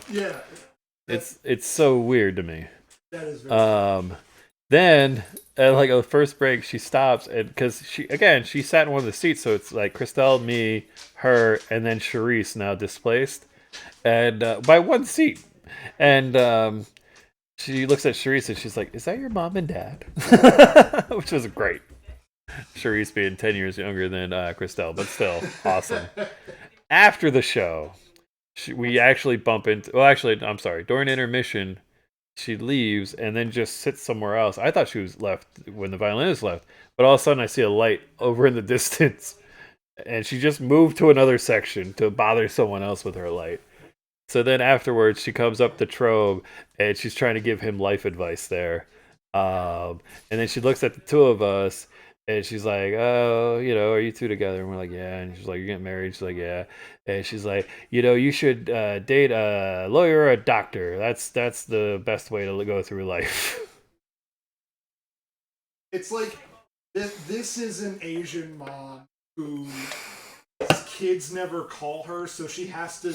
It's so weird to me. That is very Then at like a first break, she stops, and because she sat in one of the seats, so it's like Christel, me, her, and then Charisse now displaced, and by 1 seat. And she looks at Charisse and she's like, "Is that your mom and dad?" Which was great. Charisse being 10 years younger than Christel, but still awesome. After the show, we actually bump into. Well, actually, I'm sorry. During intermission, she leaves and then just sits somewhere else. I thought she was left when the violinist left, but all of a sudden I see a light over in the distance, and she just moved to another section to bother someone else with her light. So then afterwards, she comes up to Trobe, and she's trying to give him life advice there. And then she looks at the two of us, and she's like, "Oh, are you two together?" And we're like, "Yeah." And she's like, "You're getting married?" She's like, "Yeah." And she's like, "You should date a lawyer or a doctor. That's the best way to go through life." It's like, this is an Asian mom whose kids never call her, so she has to...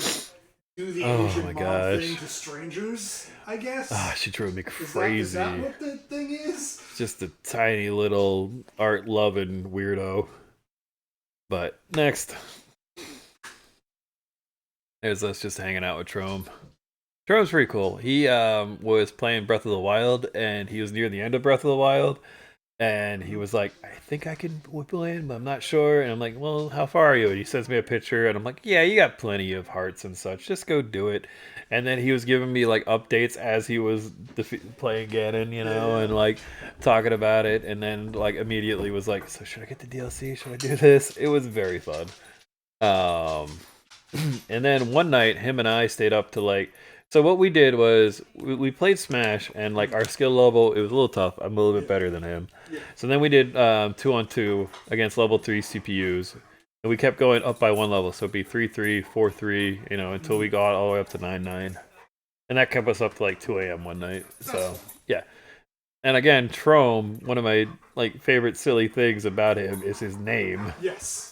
do the Asian mom thing to strangers, I guess. She drove me crazy. Is that what the thing is? Just a tiny little art-loving weirdo. But next, there's us just hanging out with Trome. Trome's pretty cool. He was playing Breath of the Wild, and he was near the end of Breath of the Wild. And he was like, "I think I can whipple in, but I'm not sure." And I'm like, "Well, how far are you?" And he sends me a picture, and I'm like, "Yeah, you got plenty of hearts and such. Just go do it." And then he was giving me like updates as he was playing Ganon, and like talking about it. And then like immediately was like, "So should I get the DLC? Should I do this?" It was very fun. And then one night, him and I stayed up to like. So what we did was we played Smash, and like our skill level, it was a little tough. I'm a little bit better than him. So then we did 2-on-2 against level 3 CPUs, and we kept going up by 1 level. So it'd be 3-3, 4-3, until we got all the way up to 9-9, and that kept us up to like 2 a.m. one night. So yeah. And again, Trome, one of my like favorite silly things about him is his name. Yes.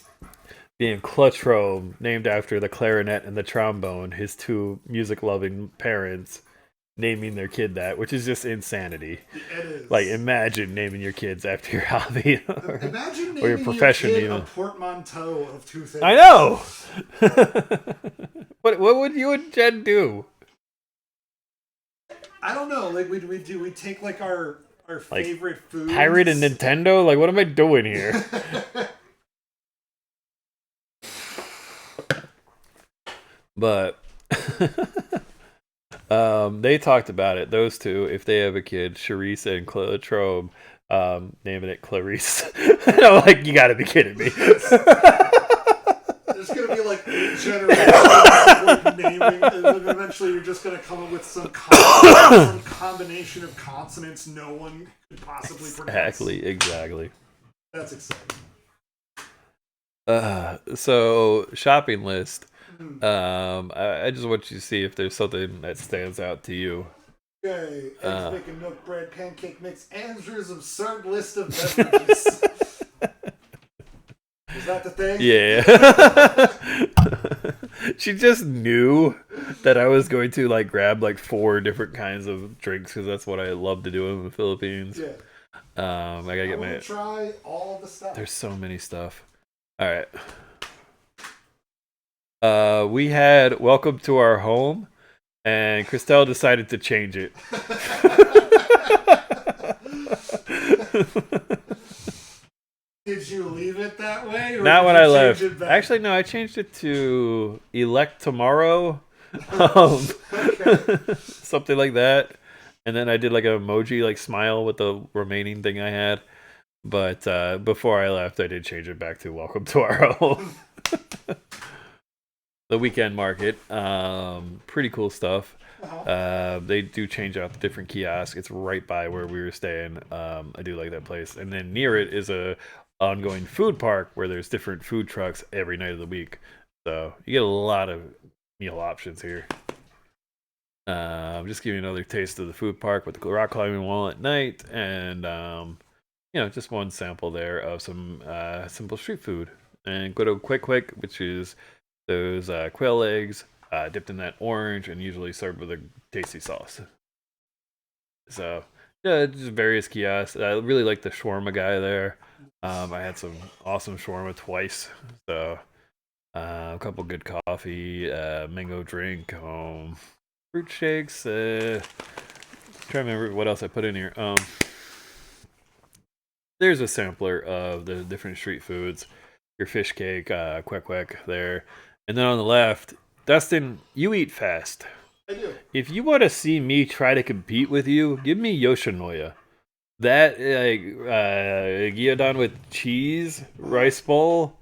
Being Cluttrome, named after the clarinet and the trombone, his 2 music-loving parents naming their kid that, which is just insanity. It is. Like, imagine naming your kids after your hobby imagine naming or your profession. Your kid a portmanteau of 2 things. I know! What would you and Jen do? I don't know. Like, we'd take, like, our favorite foods. Pirate and Nintendo? Like, what am I doing here? But they talked about it, those two, if they have a kid, Charisse and Trome, naming it Clarice. And I'm like, you gotta be kidding me. There's gonna be like 8 generations of like naming, and then eventually you're just gonna come up with some combination of consonants no one could possibly pronounce. Exactly. That's exciting. So shopping list. I just want you to see if there's something that stands out to you. Okay, eggs, bacon, milk, bread, pancake mix, Andrew's absurd list of beverages. Is that the thing? Yeah. She just knew that I was going to like grab like 4 different kinds of drinks because that's what I love to do in the Philippines. Yeah. I gotta get try all the stuff. There's so many stuff. All right. We had Welcome to Our Home, and Christel decided to change it. Did you leave it that way? Or Not did when you I change left. it back? Actually, no, I changed it to elect tomorrow. Something like that. And then I did like an emoji, like smile with the remaining thing I had. But before I left, I did change it back to welcome to our home. The weekend market. Pretty cool stuff. They do change out the different kiosks. It's right by where we were staying. I do like that place. And then near it is a ongoing food park where there's different food trucks every night of the week. So you get a lot of meal options here. Just giving you another taste of the food park with the rock climbing wall at night, and just one sample there of some simple street food. And go to Quick, which is those quail eggs dipped in that orange and usually served with a tasty sauce. So yeah, just various kiosks. I really like the shawarma guy there. I had some awesome shawarma twice. So a couple good coffee, mango drink, fruit shakes. Trying to remember what else I put in here. There's a sampler of the different street foods. Your fish cake, quack there. And then on the left, Dustin, you eat fast. I do. If you want to see me try to compete with you, give me Yoshinoya. That gyudon with cheese rice bowl,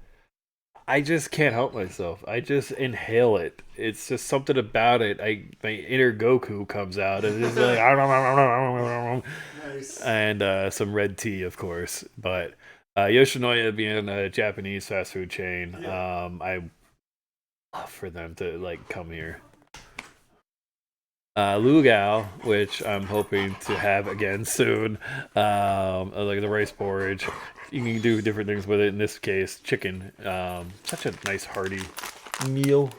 I just can't help myself. I just inhale it. It's just something about it. My inner Goku comes out and it's like Nice. and some red tea, of course. But Yoshinoya being a Japanese fast food chain, I love for them to like come here. Lugao, which I'm hoping to have again soon, like the rice porridge. You can do different things with it. In this case, chicken. Such a nice hearty meal.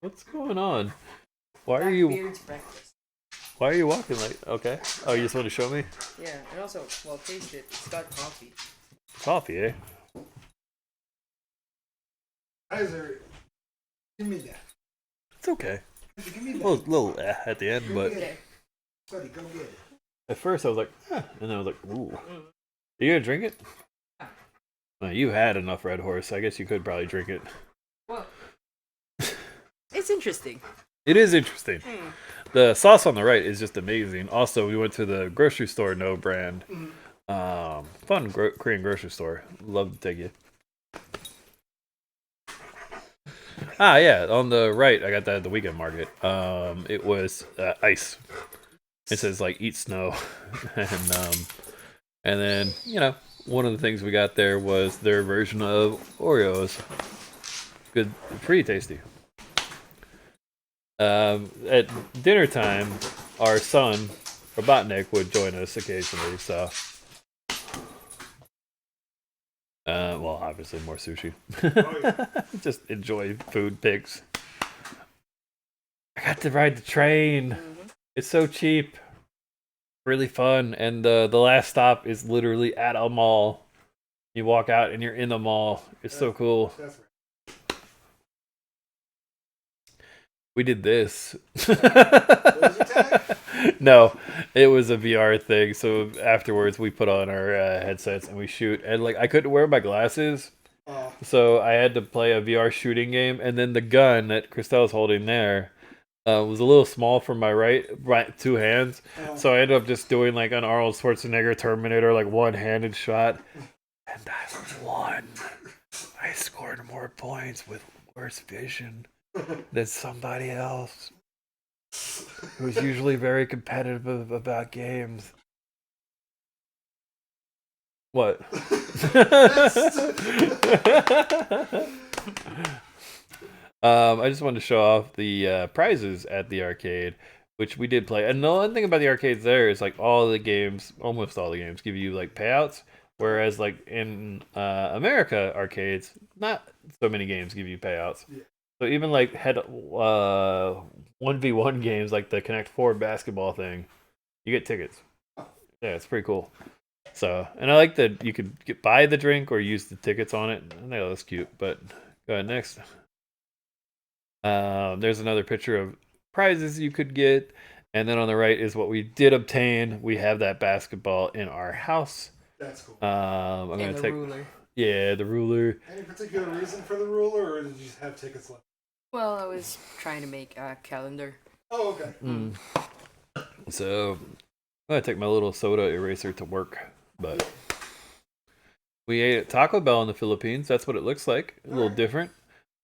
What's going on? Why are you walking like? Okay. Oh, you just want to show me? Yeah, and also, well, taste it. It's got coffee. Coffee, eh? Kaiser, give me that. It's okay. Give me A that. little at the end, but Buddy, go get it. at first I was like, and then I was like, ooh. Are you gonna drink it? Well, you had enough Red Horse. I guess you could probably drink it. Well, it's interesting. It is interesting. The sauce on the right is just amazing. Also, we went to the grocery store, No Brand. Fun Korean grocery store. Love to take you. Yeah. On the right, I got that at the weekend market. It was ice. It says like eat snow, and then one of the things we got there was their version of Oreos. Good, pretty tasty. At dinner time, our son Robotnik would join us occasionally. So, well, obviously more sushi. Oh, yeah. Just enjoy food pics. I got to ride the train. It's so cheap, really fun, and the last stop is literally at a mall. You walk out and you're in the mall. It's so cool. That's right. We did this. Laser tag? No, it was a VR thing. So afterwards, we put on our headsets and we shoot. And like, I couldn't wear my glasses, so I had to play a VR shooting game. And then the gun that Christel was holding there was a little small for my right two hands. So I ended up just doing like an Arnold Schwarzenegger Terminator, like one-handed shot. And I won. I scored more points with worse vision than somebody else who's usually very competitive about games. What? I just wanted to show off the prizes at the arcade, which we did play. And the only thing about the arcades there is like almost all the games give you like payouts, whereas like in America arcades, not so many games give you payouts. Yeah. So even like 1v1 games like the Connect 4 basketball thing, you get tickets. Yeah, it's pretty cool. So, and I like that you could buy the drink or use the tickets on it. I think that was cute, but go ahead next. There's another picture of prizes you could get. And then on the right is what we did obtain. We have that basketball in our house. That's cool. I'm And gonna the take ruler. Yeah, the ruler. Any particular reason for the ruler, or did you just have tickets left? Well, I was trying to make a calendar. Oh, okay. So I'm gonna take my little soda eraser to work. But we ate at Taco Bell in the Philippines. That's what it looks like. A little different.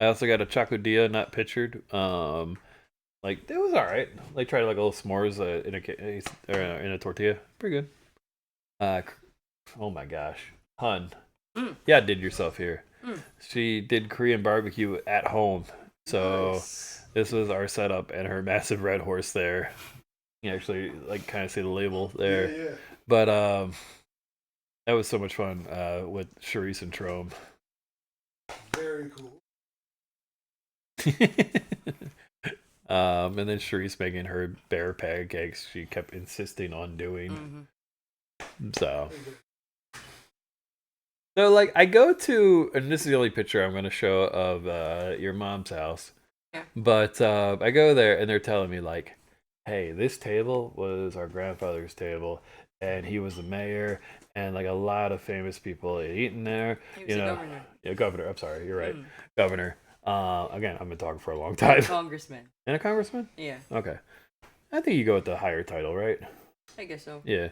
I also got a chocodilla, not pictured. Like it was all right. Like tried like a little s'mores in a tortilla. Pretty good. Oh my gosh, Hun. Yeah, did yourself here. She did Korean barbecue at home. So this was our setup and her massive red horse there. You can actually like kind of see the label there. Yeah. But that was so much fun with Charisse and Trome. Very cool. And then Charisse making her bear pancakes. She kept insisting on doing. So like I go to, and this is the only picture I'm going to show of your mom's house. Yeah. But I go there and they're telling me like, hey, this table was our grandfather's table, and he was the mayor, and like a lot of famous people had eaten there. He was a governor. Yeah, governor. I'm sorry, you're right, governor. Again, I've been talking for a long time. Congressman. And a congressman? Yeah. Okay. I think you go with the higher title, right? I guess so. Yeah.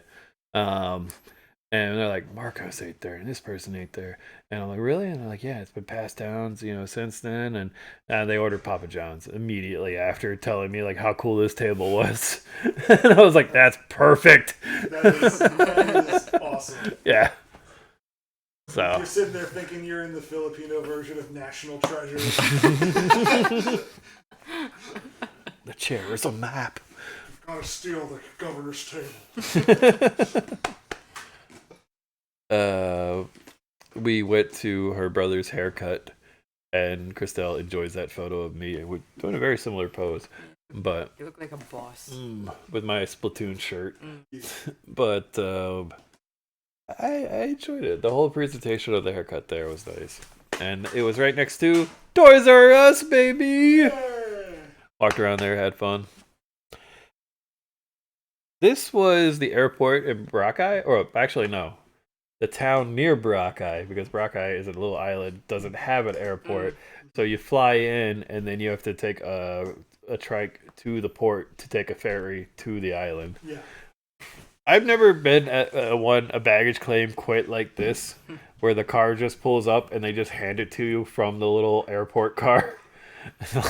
And they're like, Marcos ate there, and this person ate there. And I'm like, really? And they're like, yeah, it's been passed down, since then. And they ordered Papa John's immediately after telling me, like, how cool this table was. And I was like, that's perfect. That is awesome. Yeah. So. You're sitting there thinking you're in the Filipino version of National Treasure. The chair is a map. Gotta steal the governor's table. We went to her brother's haircut, and Christel enjoys that photo of me and we're doing a very similar pose, but You look like a boss. with my Splatoon shirt. But I enjoyed it. The whole presentation of the haircut there was nice, and it was right next to Toys R Us, baby. Walked around there, had fun. This was the airport in Boracay, or actually no, the town near Boracay, because Boracay is a little island, doesn't have an airport. So you fly in, and then you have to take a trike to the port to take a ferry to the island. Yeah. I've never been at a baggage claim quite like this, where the car just pulls up and they just hand it to you from the little airport car.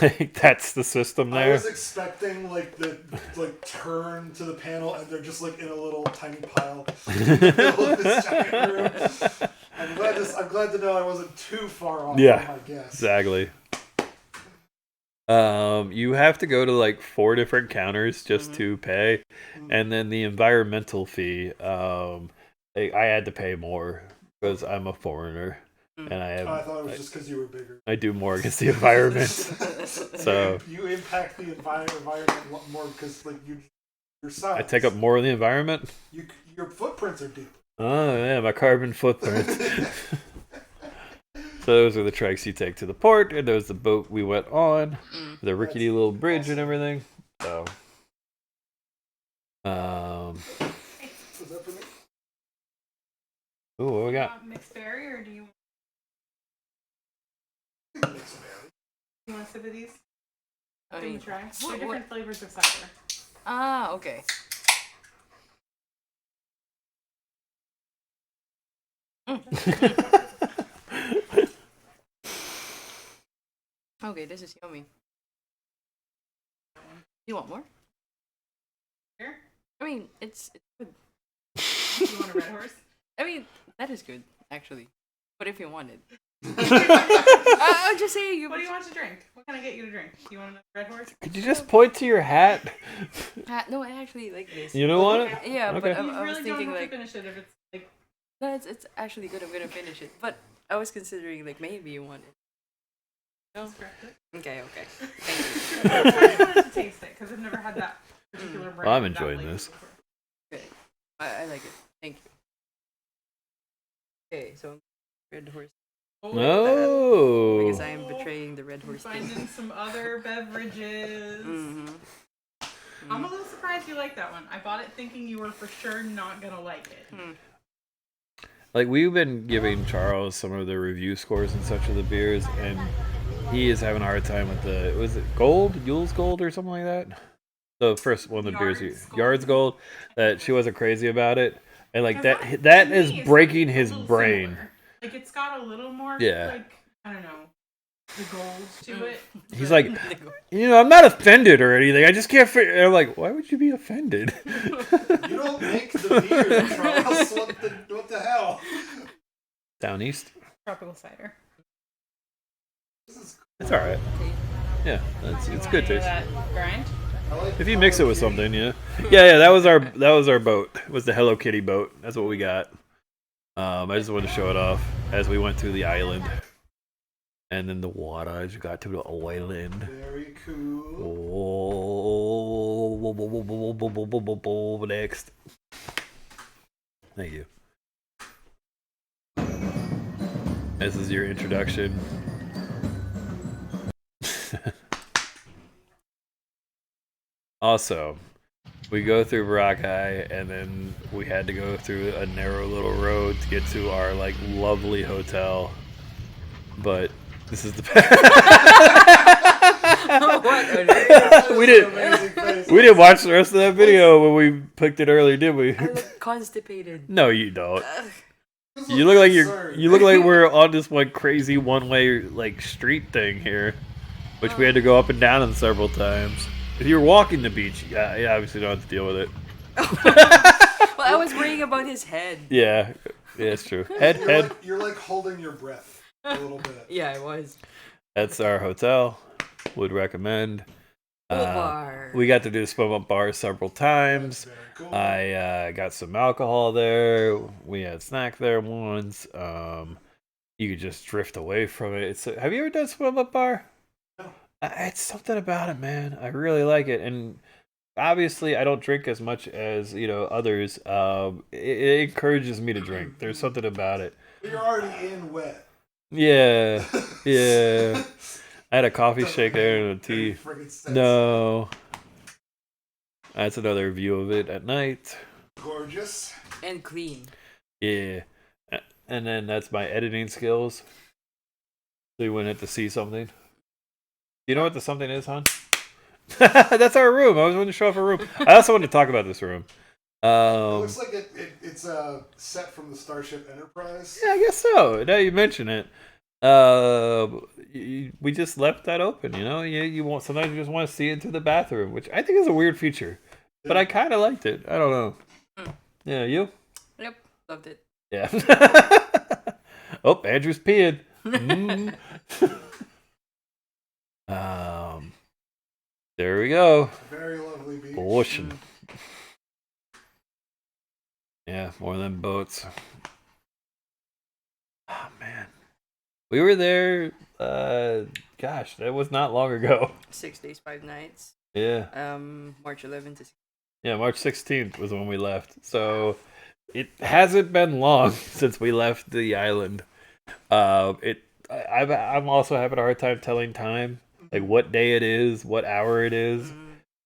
Like that's the system there. I was expecting the turn to the panel and they're just like in a little tiny pile in the middle of this giant room. I'm glad to know I wasn't too far off from my guess. Exactly. You have to go to like 4 different counters just to pay, and then the environmental fee. I had to pay more because I'm a foreigner. And I thought it was just because you were bigger. I do more against the environment. So you impact the environment more because your size. I take up more of the environment. Your footprints are deep. Oh yeah, my carbon footprint. So those are the trikes you take to the port, and there's the boat we went on, the rickety little bridge and everything. So, Was that for me? ooh, what we got? Mixed berry, or do you Mixed berry. want to sip of these? I Can we mean, try? what- They're different flavors of cider. Ah, okay. Okay, this is yummy. You want more? Here? I mean, it's good. You want a red horse? I mean, that is good, actually. But if you want it. I'm just saying you... What do you want to drink? What can I get you to drink? Do you want a red horse? Could you just point to your hat? No, I actually like this. You don't want it? Yeah, Okay. but You I was really don't thinking have like... to finish it if it's like... No, it's actually good. I'm gonna finish it. But I was considering like maybe you want it. No? Okay. Thank you. I wanted to taste it because I've never had that particular brand. Well, I'm that enjoying flavor this. before. Good. I like it. Thank you. Okay, so red horse. No. Because I am betraying the red horse thing. Finding some other beverages. I'm a little surprised you like that one. I bought it thinking you were for sure not gonna like it. Like, we've been giving Charles some of the review scores and such of the beers, and he is having a hard time with the, was it Gold? Yule's Gold or something like that? The first one of the beers, Yards Gold, that she wasn't crazy about it. And, like, that is breaking his brain. Similar. Like, it's got a little more, like, I don't know, the gold to it. He's like, I'm not offended or anything. I just can't figure. And I'm like, why would you be offended? You don't make the beer, Charles. What the hell? Down east. Tropical cider. It's all right. Yeah, it's good taste. That grind? If you mix it with something, yeah. That was our boat. It was the Hello Kitty boat. That's what we got. I just wanted to show it off as we went through the island. And then the water as you got to the island. Very cool. Oh, next. Thank you. This is your introduction. Also, we go through Boracay, and then we had to go through a narrow little road to get to our like lovely hotel. But this is the we didn't watch the rest of that video when we picked it earlier, did we? I look constipated. No, you don't. You look like you look like we're on this like crazy one-way like street thing here, which we had to go up and down on several times. If you were walking the beach, you obviously don't have to deal with it. Well, I was worrying about his head. Yeah, it's true. Head. You're like holding your breath a little bit. Yeah, I was. That's our hotel. Would recommend. We got to do swim up bars several times. Cool. I got some alcohol there. We had snack there once. You could just drift away from it. Have you ever done swim up bar? No. It's something about it, man. I really like it, and obviously I don't drink as much as others. It encourages me to drink. There's something about it. You're already in wet. Yeah. I had a coffee shake there and a tea. No. That's another view of it at night. Gorgeous. And clean. Yeah. And then that's my editing skills. So you wouldn't have to see something. You know what the something is, hon? That's our room. I was going to show off a room. I also wanted to talk about this room. It looks like it's a set from the Starship Enterprise. Yeah, I guess so. Now you mention it. We just left that open, you want, sometimes you just want to see into the bathroom, which I think is a weird feature, but I kind of liked it. I don't know. Yeah, you? Yep, loved it. Yeah. Oh, Andrew's peeing. There we go. Very lovely beach. Ocean. Yeah, more than boats. Oh man. We were there, gosh, that was not long ago. 6 days, 5 nights. Yeah. March 11th to 16th. Yeah, March 16th was when we left. So it hasn't been long since we left the island. I'm also having a hard time telling time, like what day it is, what hour it is.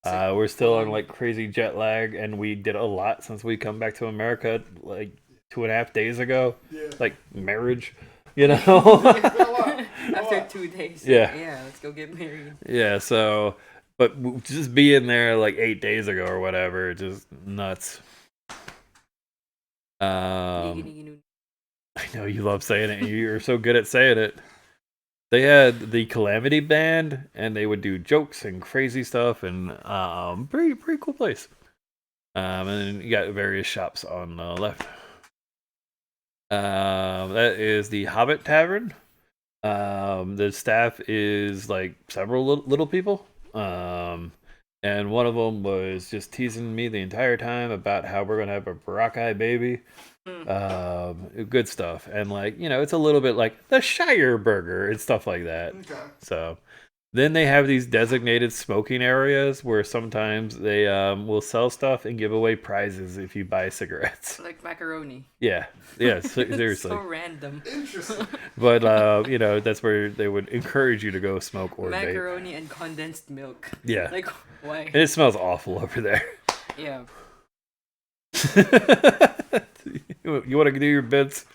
We're still on like crazy jet lag, and we did a lot since we come back to America like 2.5 days ago. Yeah. Like marriage. After 2 days. Yeah, let's go get married. Yeah, so, but just being there like 8 days ago or whatever, just nuts. I know you love saying it. You're so good at saying it. They had the Calamity Band, and they would do jokes and crazy stuff, and pretty cool place. And then you got various shops on the left. That is the Hobbit Tavern. The staff is like several little people. And one of them was just teasing me the entire time about how we're gonna have a Boracay baby. Good stuff. And like, it's a little bit like the Shire Burger and stuff like that. Okay. So Then they have these designated smoking areas where sometimes they will sell stuff and give away prizes if you buy cigarettes. Like macaroni. Yeah, seriously. So random. Interesting. But that's where they would encourage you to go smoke or vape. Macaroni and condensed milk. Yeah. Like, why? And it smells awful over there. Yeah. You want to do your bits?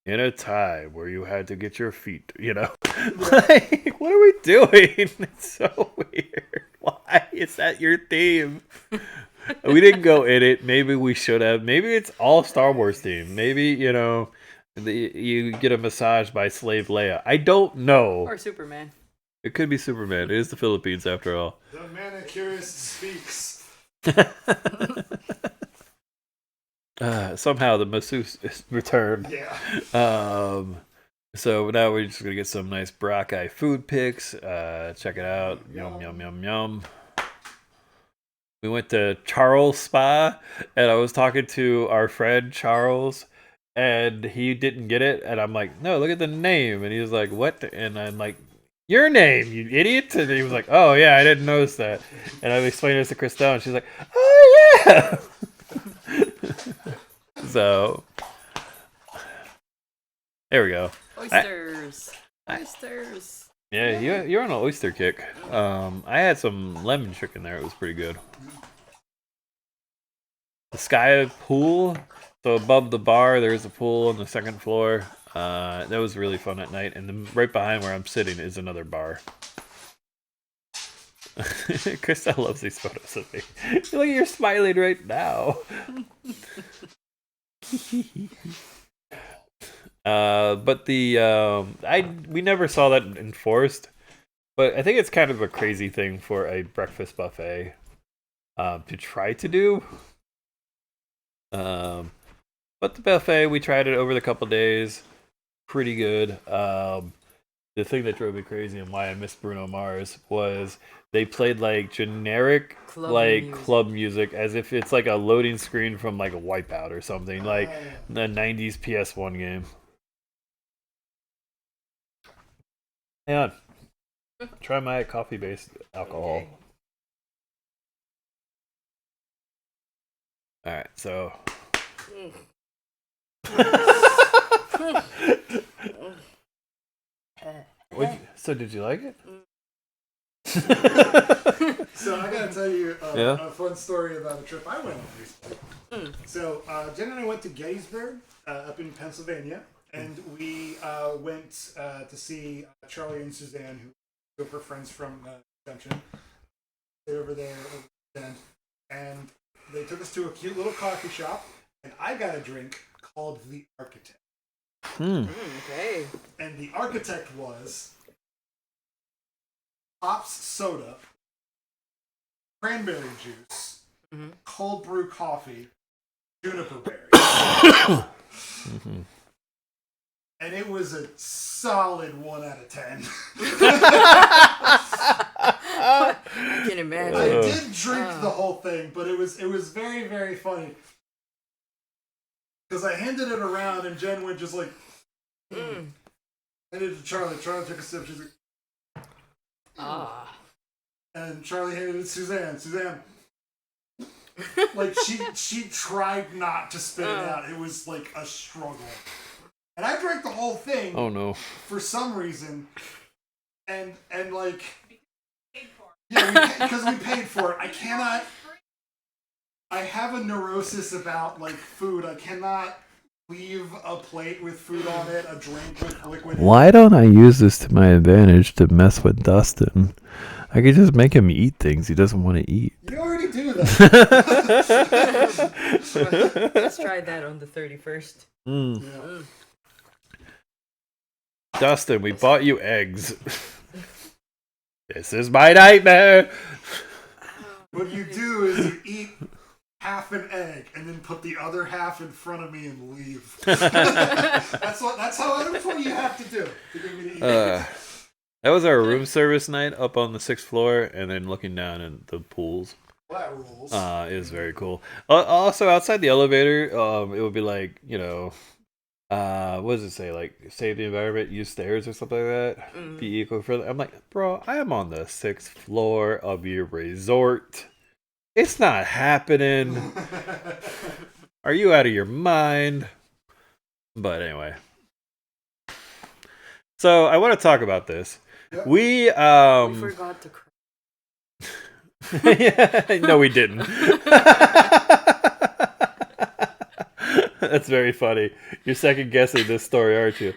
In a time where you had to get your feet, like, what are we doing? It's so weird. Why is that your theme? We didn't go in it. Maybe we should have. Maybe it's all Star Wars theme. Maybe, you get a massage by Slave Leia. I don't know. Or Superman. It could be Superman. It is the Philippines after all. The manicurist speaks. Somehow the masseuse returned. Yeah. So now we're just gonna get some nice Boracay food pics. Check it out. Yum yum yum yum. We went to Charles Spa, and I was talking to our friend Charles, and he didn't get it, and I'm like, no, look at the name, and he was like, what? And I'm like, your name, you idiot! And he was like, oh yeah, I didn't notice that. And I explained this to Christel, and she's like, oh yeah. So there we go. Oysters. Oysters. Yeah, you're on an oyster kick. I had some lemon chicken there. It was pretty good. The sky pool. So above the bar, there's a pool on the second floor. That was really fun at night. And then right behind where I'm sitting is another bar. Christel loves these photos of me. Look, you're smiling right now. But we never saw that enforced. But I think it's kind of a crazy thing for a breakfast buffet to try to do. But the buffet, we tried it over the couple days. Pretty good. The thing that drove me crazy and why I missed Bruno Mars was they played like generic club music as if it's like a loading screen from like a Wipeout or something, like the 90s PS1 game. Hang on. Try my coffee-based alcohol. Okay. Alright, so so did you like it? So I gotta tell you Yeah? a fun story about a trip I went on recently. So Jen and I went to Gettysburg up in Pennsylvania, and we went to see Charlie and Suzanne, who are friends from convention. They're over there over the weekend, and they took us to a cute little coffee shop, and I got a drink called The Architect. Okay. And The Architect was Pops soda, cranberry juice, cold brew coffee, juniper berry. And it was a solid 1 out of 10. I can imagine. I did drink the whole thing, but it was very, very funny. Because I handed it around and Jen went just like, handed it to Charlie. Charlie took a sip. She's like, and Charlie handed it to Suzanne. Suzanne, like she tried not to spit it out. It was like a struggle. And I drank the whole thing. Oh no. For some reason, and like, yeah, because we paid for it. I cannot. I have a neurosis about like food. I cannot leave a plate with food on it, a drink with liquid. Why don't I use this to my advantage to mess with Dustin? I could just make him eat things he doesn't want to eat. You already do that. Let's try that on the 31st. Yeah. Dustin, we bought you eggs. This is my nightmare. What you do is you eat half an egg and then put the other half in front of me and leave. That's what you have to do to get me to eat. That was our room service night up on the 6th floor, and then looking down at the pools. That rules. It was very cool. Also, outside the elevator, it would be like, what does it say? Like, save the environment, use stairs or something like that. Be eco-friendly. I'm like, bro, I am on the 6th floor of your resort. It's not happening. Are you out of your mind? But anyway. So I want to talk about this. Yep. We forgot to cry. yeah, no, we didn't. That's very funny. You're second guessing this story, aren't you?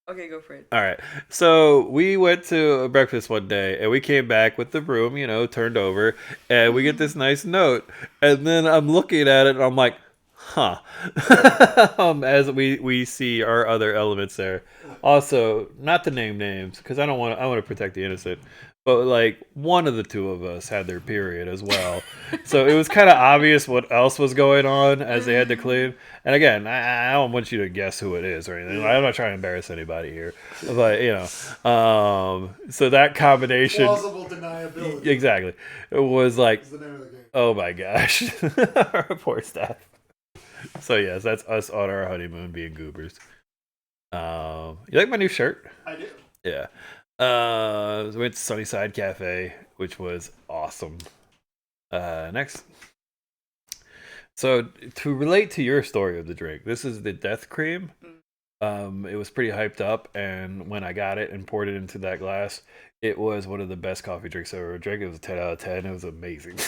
Okay, go for it. All right. So we went to a breakfast one day, and we came back with the room, turned over, and we get this nice note. And then I'm looking at it, and I'm like, huh. As we see our other elements there. Also, not to name names, because I want to protect the innocent. But like one of the two of us had their period as well, so it was kind of obvious what else was going on as they had to clean. And again, I don't want you to guess who it is or anything. I'm not trying to embarrass anybody here, but so that combination, Plausible deniability. exactly, it was like, Is the name of the game. oh my gosh, our poor staff. So yes, that's us on our honeymoon being goobers. You like my new shirt? I do. Yeah. We went to Sunnyside Cafe, which was awesome. Next. So to relate to your story of the drink, this is the Death Cream. It was pretty hyped up, and when I got it and poured it into that glass, it was one of the best coffee drinks I ever drank. It was a 10 out of 10. It was amazing.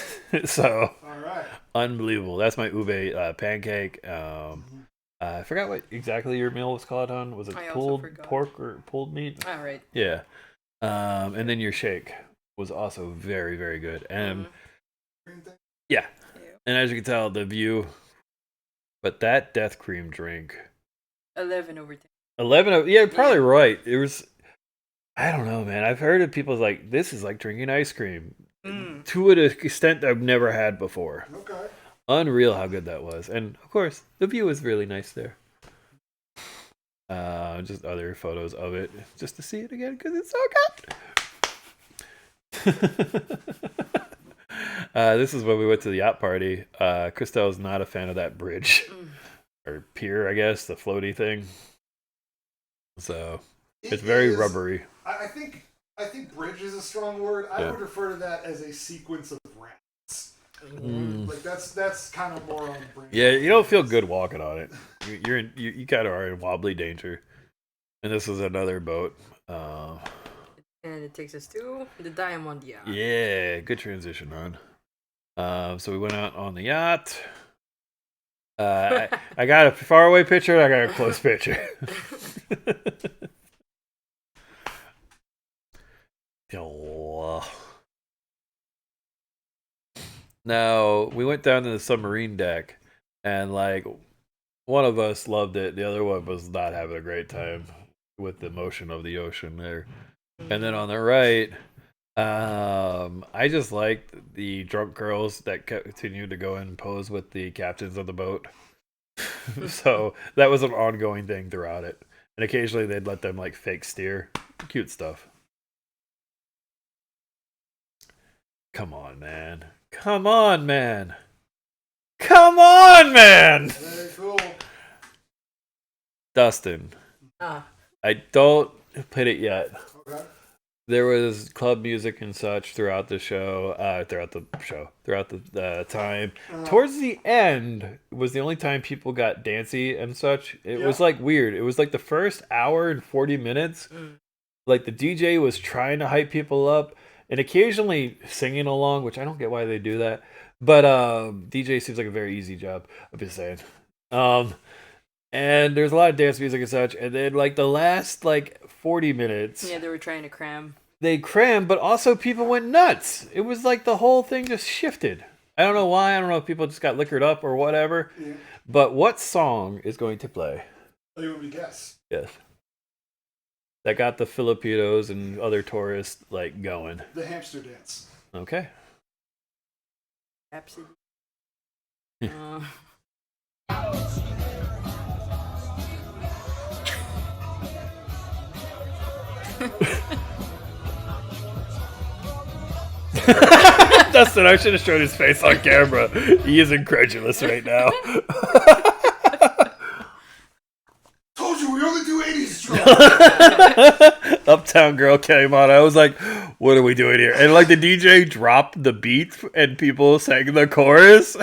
So, All right. unbelievable. That's my ube pancake. I forgot what exactly your meal was called on. Was it I also pulled forgot. pork or pulled meat? All right. Yeah. And then your shake was also very, very good. And Green thing? yeah. And as you can tell, the view. But that Death Cream drink. 11 over 10. 11. Yeah, probably right. It was. I don't know, man. I've heard of people like, this is like drinking ice cream. To an extent I've never had before. Okay. Unreal how good that was. And of course, the view was really nice there. Just other photos of it, just to see it again, because it's so good. This is when we went to the yacht party. Christel is not a fan of that bridge. Or pier, I guess, the floaty thing. So, it's very rubbery. I think bridge is a strong word. I Yeah. would refer to that as a sequence of ramps. Like that's kind of more on brand. Yeah, you don't feel good walking on it. You kind of are in wobbly danger. And this is another boat. And it takes us to the Diamond Yacht. Yeah, good transition, hon. So we went out on the yacht. I got a far away picture. And I got a close picture. Now we went down to the submarine deck, and like one of us loved it, the other one was not having a great time with the motion of the ocean there. And then on the right, I just liked the drunk girls that continued to go and pose with the captains of the boat. So that was an ongoing thing throughout it. And occasionally they'd let them like fake steer. Cute stuff. Come on, man. Come on, man. Come on, man. Very cool. Dustin, I don't put it yet. Okay. There was club music and such throughout the time. Towards the end was the only time people got dancey and such. It was like weird. It was like the first hour and 40 minutes. Like the DJ was trying to hype people up and occasionally singing along, which I don't get why they do that. But DJ seems like a very easy job. I'm just saying. And there's a lot of dance music and such. And then like the last like 40 minutes. Yeah, they were trying to cram. They crammed, but also people went nuts. It was like the whole thing just shifted. I don't know why. I don't know if people just got liquored up or whatever. Yeah. But what song is going to play? Oh, you want me to guess? Yes. That got the Filipinos and other tourists like going. The hamster dance. Okay. Absolutely. Dustin, I should have showed his face on camera. He is incredulous right now. Told you we only do 80s drums. Uptown Girl came on. I was like, what are we doing here? And like the DJ dropped the beat and people sang the chorus.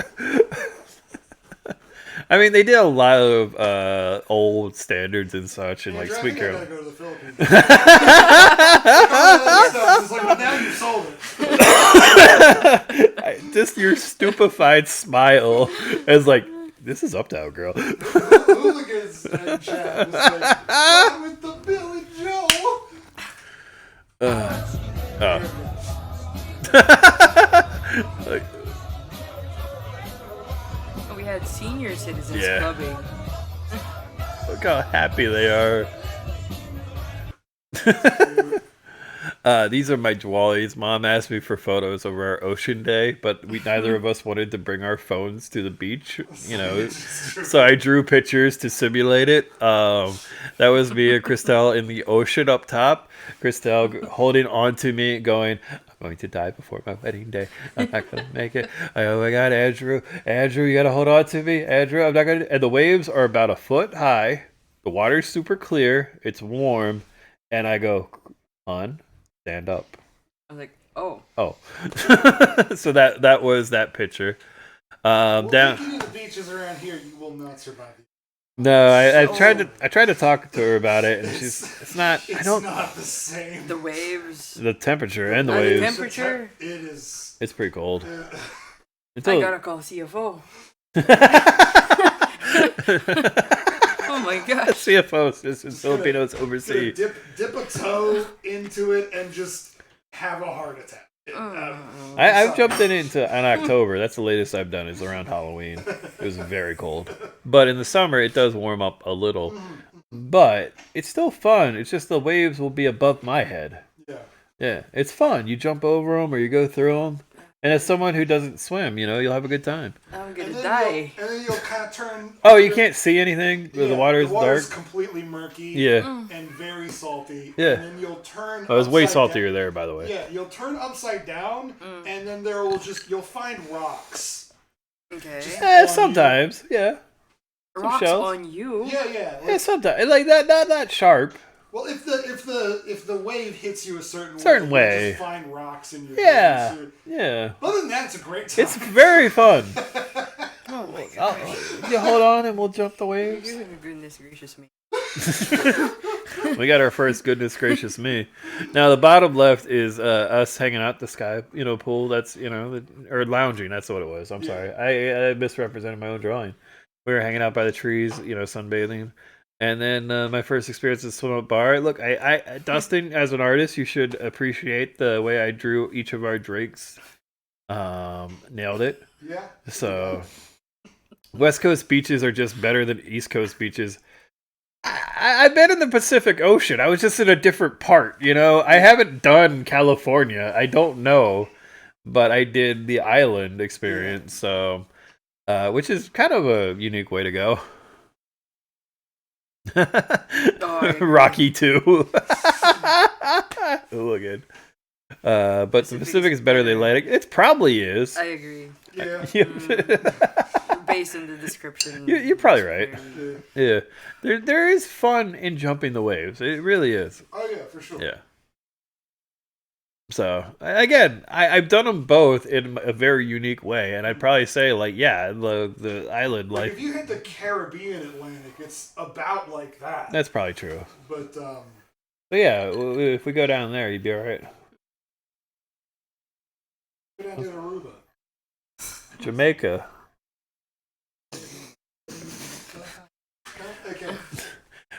I mean, they did a lot of old standards and such, and Andrew, like Sweet I Girl. gotta go to the Philippines. It's like, well, now you've sold it. Just your stupefied smile is like, this is Uptown Girl. Hooligans and chat was like, "Gone with the Billy Joe." Like, We had senior citizens Yeah. clubbing. look how happy they are. These are my Dwallies. Mom asked me for photos of our ocean day, but neither of us wanted to bring our phones to the beach, you know. So I drew pictures to simulate it. That was me and Christel in the ocean up top. Christel holding on to me, going, "I'm going to die before my wedding day. I'm not going to make it. Oh my God, Andrew, you got to hold on to me. Andrew, I'm not going to." And the waves are about a foot high. The water's super clear. It's warm. And I go, "Hon, stand up." I was like, oh. Oh. So that was that picture. Well, Down. thinking of the beaches around here, you will not survive it. No, I So- tried to talk to her about it, and it's not. It's I don't. not the same. The waves. The temperature and the The waves. temperature. It is. It's pretty cold. uh, I Until, gotta call CFO. Oh my gosh. CFOs, this is Filipinos gonna overseas. dip a toe into it and just have a heart attack. I've jumped into October. That's the latest I've done. Is around Halloween. It was very cold, but in the summer it does warm up a little. But it's still fun. It's just the waves will be above my head. Yeah. Yeah, it's fun. You jump over them or you go through them. And as someone who doesn't swim, you know, you'll have a good time. I'm gonna And then die. and then you'll kind of turn. Oh, you can't see anything? Yeah, The water is the water's dark? completely murky. Yeah. And very salty. Yeah. And then you'll turn. Oh, it's way upside saltier down. there, by the way. Yeah, you'll turn upside down, and then you'll find rocks. Okay. Sometimes, yeah. Rocks shells. on you. Yeah. Yeah, Like, sometimes. Like that, not sharp. well, if the wave hits you a certain way. you'll just find rocks in your Yeah. bathing suit. Yeah. Other than that, it's a great time. It's very fun. Oh my gosh. You hold on and we'll jump the waves. You're goodness gracious me. We got our first goodness gracious me. Now the bottom left is us hanging out the sky, pool. That's or lounging. That's what it was. I'm sorry, I misrepresented my own drawing. We were hanging out by the trees, sunbathing, and then my first experience is swim up bar. Look, I Dustin, as an artist, you should appreciate the way I drew each of our drinks. Nailed it. Yeah. So, West Coast beaches are just better than East Coast beaches. I've been in the Pacific Ocean. I was just in a different part, I haven't done California. I don't know, but I did the island experience, so which is kind of a unique way to go. Rocky 2. Hooligan. But the Pacific is better than Atlantic. It probably is. I agree. Yeah. Based on the description. You're probably right. Yeah. Yeah. There is fun in jumping the waves. It really is. Oh yeah, for sure. Yeah. So again, I've done them both in a very unique way, and I'd probably say the island Like, life. if you hit the Caribbean Atlantic, it's about like that. That's probably true. But But yeah, if we go down there, you'd be all right. go down to Aruba. Jamaica. Okay.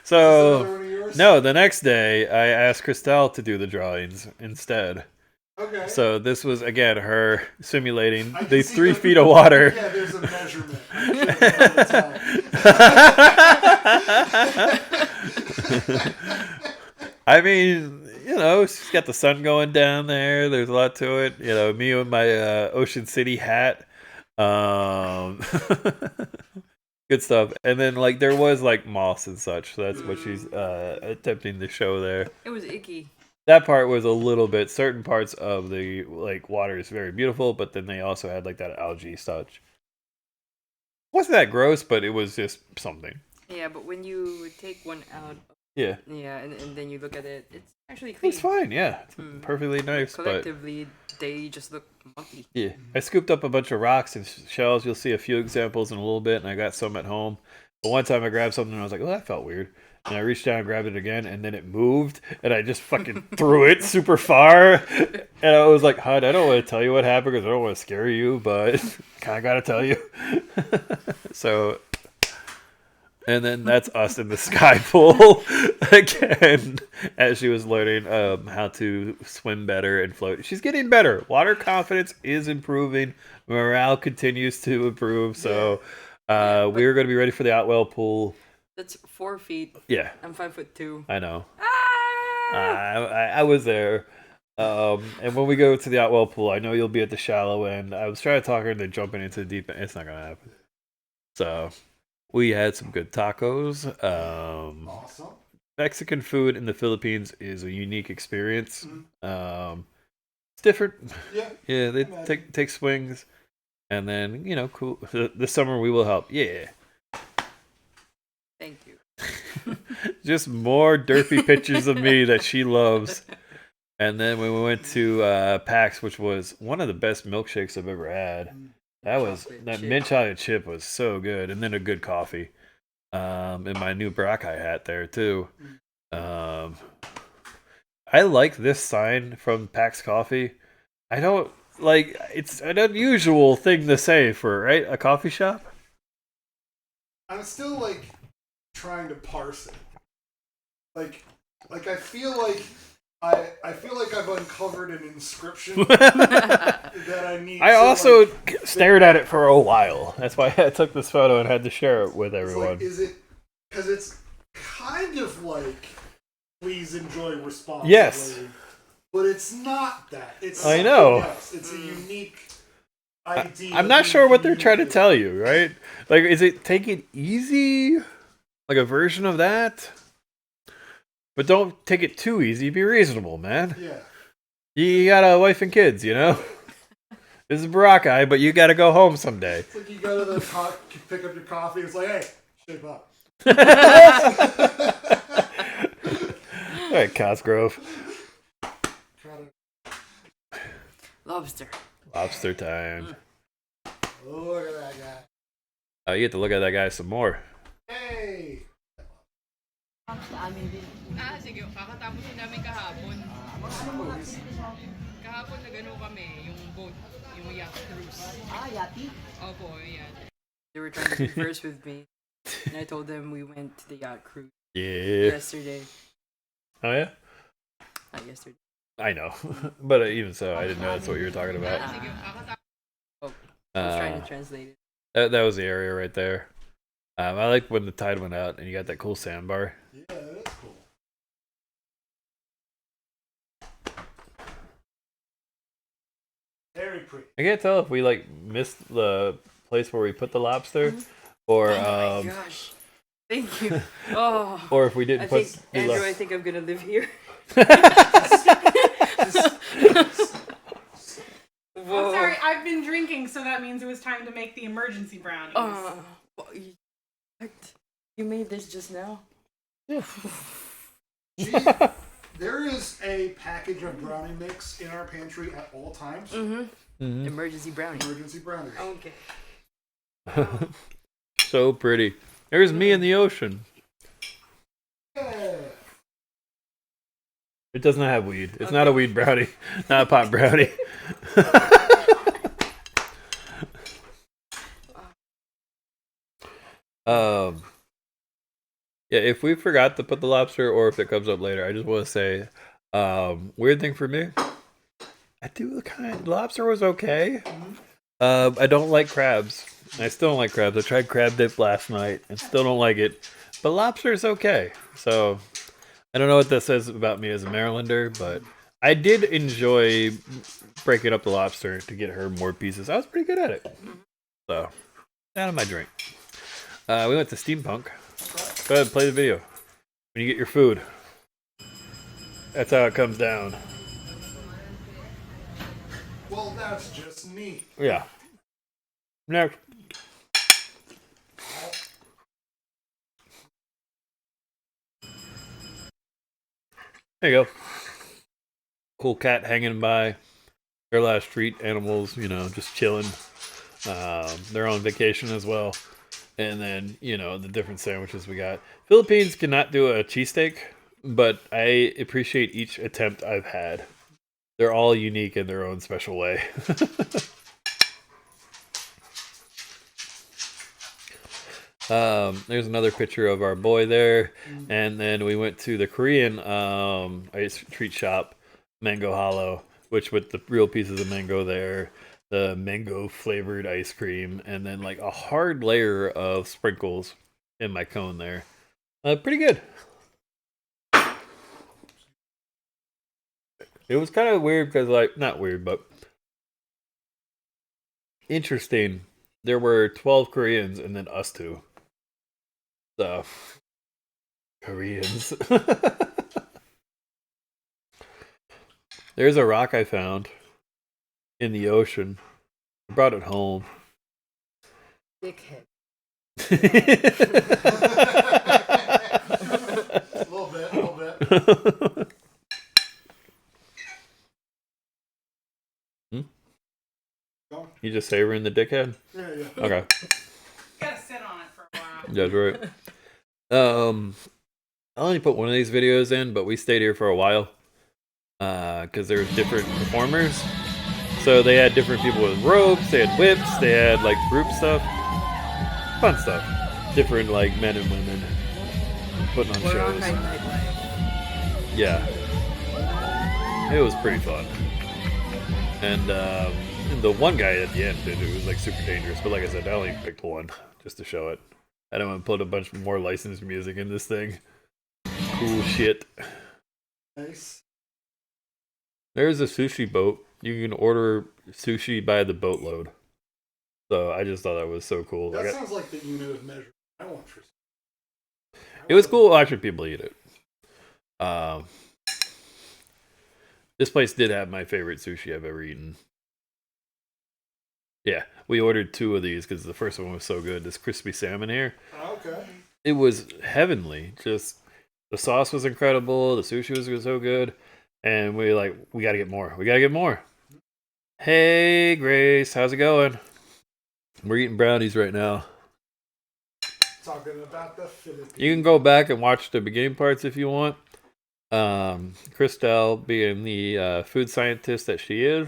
So Is that one of yours? no, the next day I asked Christel to do the drawings instead. Okay. So this was again her simulating I can the see 3 the- feet of water. Yeah, there's a measurement. I mean, she's got the sun going down there. There's a lot to it. Me with my Ocean City hat. Good stuff. And then there was moss and such. So that's what she's attempting to show there. It was icky. that part was a little bit. Certain parts of the like water is very beautiful, but then they also had like that algae touch. Wasn't that gross, but it was just something. Yeah, but when you take one out, Yeah, and then you look at it, it's actually clean. it's fine. Yeah, it's perfectly nice. Collectively, they just look mucky. But yeah, I scooped up a bunch of rocks and shells. You'll see a few examples in a little bit, and I got some at home. But one time I grabbed something and I was like, "Oh, that felt weird." And I reached down and grabbed it again, and then it moved, and I just fucking threw it super far. And I was like, "Hud, I don't want to tell you what happened because I don't want to scare you, but kind of got to tell you." So, and then that's us in the sky pool again, as she was learning how to swim better and float. She's getting better. Water confidence is improving. Morale continues to improve. So, we're going to be ready for the Outwell pool. That's 4 feet. Yeah, I'm 5'2". I know. Ah! I was there. And when we go to the Outwell pool, I know you'll be at the shallow end. I was trying to talk her into jumping into the deep end. It's not going to happen. So, we had some good tacos. Awesome. Mexican food in the Philippines is a unique experience. It's different. Yeah. Yeah, they take swings. And then, cool. This summer we will help. Yeah. Thank you. Just more derpy pictures of me that she loves. And then when we went to PAX, which was one of the best milkshakes I've ever had. That mint chocolate chip was so good. And then a good coffee. And my new Boracay hat there too. I like this sign from PAX Coffee. I don't like, it's an unusual thing to say for a coffee shop. I'm still like trying to parse it. Like I feel like I've uncovered an inscription that I need. I also stared at it for a while. That's why I took this photo and had to share it with everyone. Is it because it's kind of like please enjoy responsibly? Yes, but it's not that. It's I know. else. It's a unique idea. I'm not sure what they're trying to tell you, right? Like, is it take it easy? Like a version of that? But don't take it too easy. Be reasonable, man. Yeah. You got a wife and kids, This is Boracay, but you got to go home someday. It's like you go to the pick up your coffee. It's like, hey, shape up. All right, Cosgrove. Lobster. Lobster time. Look at that guy. Oh, you get to look at that guy some more. Hey. Sige. Kakatapos din namin kahapon. Kahapon nag-ano kami, yung boat, yung yacht cruise. Yachty? Opo, yacht. They were trying to converse with me, and I told them we went to the yacht cruise yesterday. Oh, yeah? Not yesterday. I know. But even so, I didn't know that's what you were talking about. I was trying to translate it. That was the area right there. I like when the tide went out and you got that cool sandbar. Yeah, that is cool. Very pretty. I can't tell if we missed the place where we put the lobster, or Oh my gosh! Thank you. Oh. or if we didn't put. Andrew, I think I'm gonna live here. I'm sorry, I've been drinking, so that means it was time to make the emergency brownies. You made this just now? There is a package of brownie mix in our pantry at all times. Mm-hmm. Emergency brownie. Emergency brownies. Okay. So pretty. There's me in the ocean. Yeah. It does not have weed. It's not a weed brownie. Not a pot brownie. Yeah, if we forgot to put the lobster or if it comes up later, I just want to say, weird thing for me, I do lobster was okay. I don't like crabs. I still don't like crabs. I tried crab dip last night and still don't like it. But lobster is okay. So, I don't know what that says about me as a Marylander, but I did enjoy breaking up the lobster to get her more pieces. I was pretty good at it. So, out of my drink. We went to Steampunk. Go ahead, play the video. When you get your food. That's how it comes down. Well, that's just neat. Yeah. Next. There you go. Cool cat hanging by. Their last treat animals, just chilling. They're on vacation as well. And then, the different sandwiches we got. Philippines cannot do a cheesesteak, but I appreciate each attempt I've had. They're all unique in their own special way. There's another picture of our boy there. And then we went to the Korean ice treat shop, Mango Hollow, which with the real pieces of mango there, the mango flavored ice cream, and then like a hard layer of sprinkles in my cone there. Pretty good. It was kind of weird because, like, not weird, but interesting. There were 12 Koreans and then us two. So, Koreans. There's a rock I found in the ocean. I brought it home. Dickhead. A little bit. You just savoring the dickhead? Yeah. Okay. Gotta sit on it for a while. That's right. I only put one of these videos in, but we stayed here for a while. Because there were different performers. So they had different people with ropes, they had whips, they had like group stuff. Fun stuff. Different like men and women putting on shows. Yeah. It was pretty fun. And the one guy at the end, it was like super dangerous. But like I said, I only picked one just to show it. I don't want to put a bunch more licensed music in this thing. Cool shit. Nice. There's a sushi boat. You can order sushi by the boatload. So I just thought that was so cool. That sounds like the unit of measure I want for. It was cool watching people eat it. This place did have my favorite sushi I've ever eaten. Yeah, we ordered 2 of these because the first one was so good. This crispy salmon here. Okay. It was heavenly. Just the sauce was incredible. The sushi was so good. And we gotta get more. We gotta get more. Hey, Grace, how's it going? We're eating brownies right now. Talking about the Philippines. You can go back and watch the beginning parts if you want. Christel, being the food scientist that she is,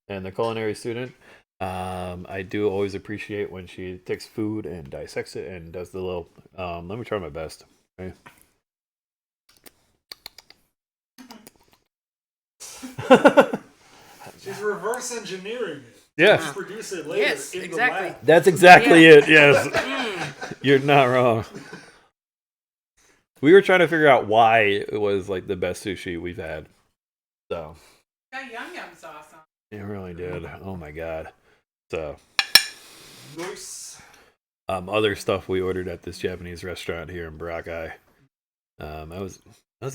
and the culinary student, I do always appreciate when she takes food and dissects it and does the little. Let me try my best. Okay. She's reverse engineering it. Yes. To produce it later Yes, in exactly. the lab. That's exactly Yeah. it. Yes. You're not wrong. We were trying to figure out why it was like the best sushi we've had. So Got yum yum sauce on. it really did. Oh my god. So Nice. other stuff we ordered at this Japanese restaurant here in Boracay. I was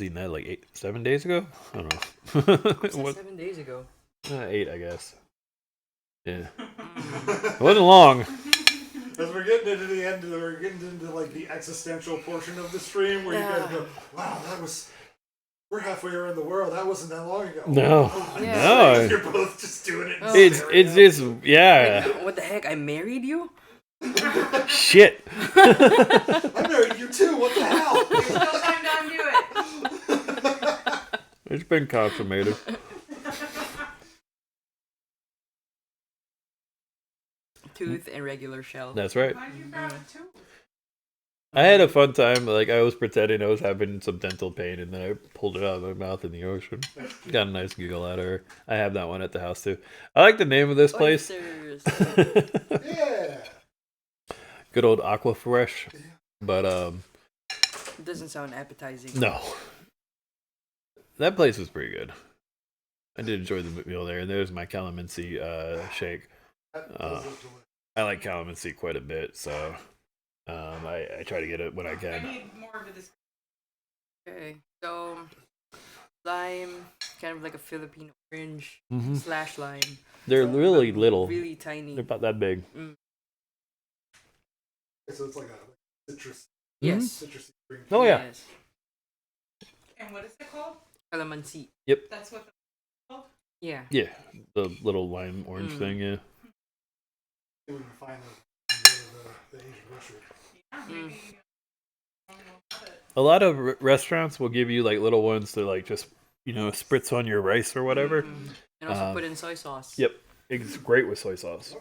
eating that like 7 days ago. I don't know. It was 7 days ago. 8, I guess. Yeah. It wasn't long. As we're getting into the end, we're getting into like the existential portion of the stream where you guys go, "Wow, we're halfway around the world. That wasn't that long ago." No. Yeah. No. You're both just doing it. in It's stereo. just yeah. What the heck? I married you? Shit. I married you too. What the hell? Still time to undo it. It's been consummated. Tooth and regular shell. That's right. Why'd you grab it too? I had a fun time. Like I was pretending I was having some dental pain, and then I pulled it out of my mouth in the ocean. Got a nice giggle out of her. I have that one at the house too. I like the name of this place. Oysters. Yeah. Good old Aqua Fresh. But It doesn't sound appetizing. no, that place was pretty good. I did enjoy the meal there. And there's my calamansi shake. That does look delicious. I like calamansi quite a bit, so I try to get it when I I can. need more of this. Okay, so lime, kind of like a Filipino orange Mhm. slash lime. They're really little. Really tiny. They're about that big. So it's like a citrus, Yes. citrusy green. Oh yeah. Yes. And what is it called? Calamansi. That's what. Yeah. Yeah, the little lime orange thing. Yeah. We can find the Asian grocery. Yeah, maybe. A lot of restaurants will give you like little ones to like just spritz on your rice or whatever. And also put in soy sauce. Yep, it's great with soy sauce.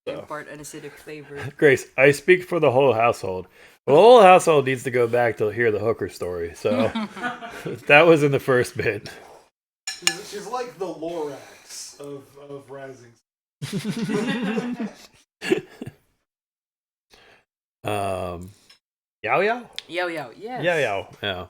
So. Impart an acidic flavor. Grace, I speak for the whole household. The whole household needs to go back to hear the hooker story. So that was in the first bit. She's like the Lorax of Rising. Yao Yao? Yao Yao, yes. Yao Yao, yeah.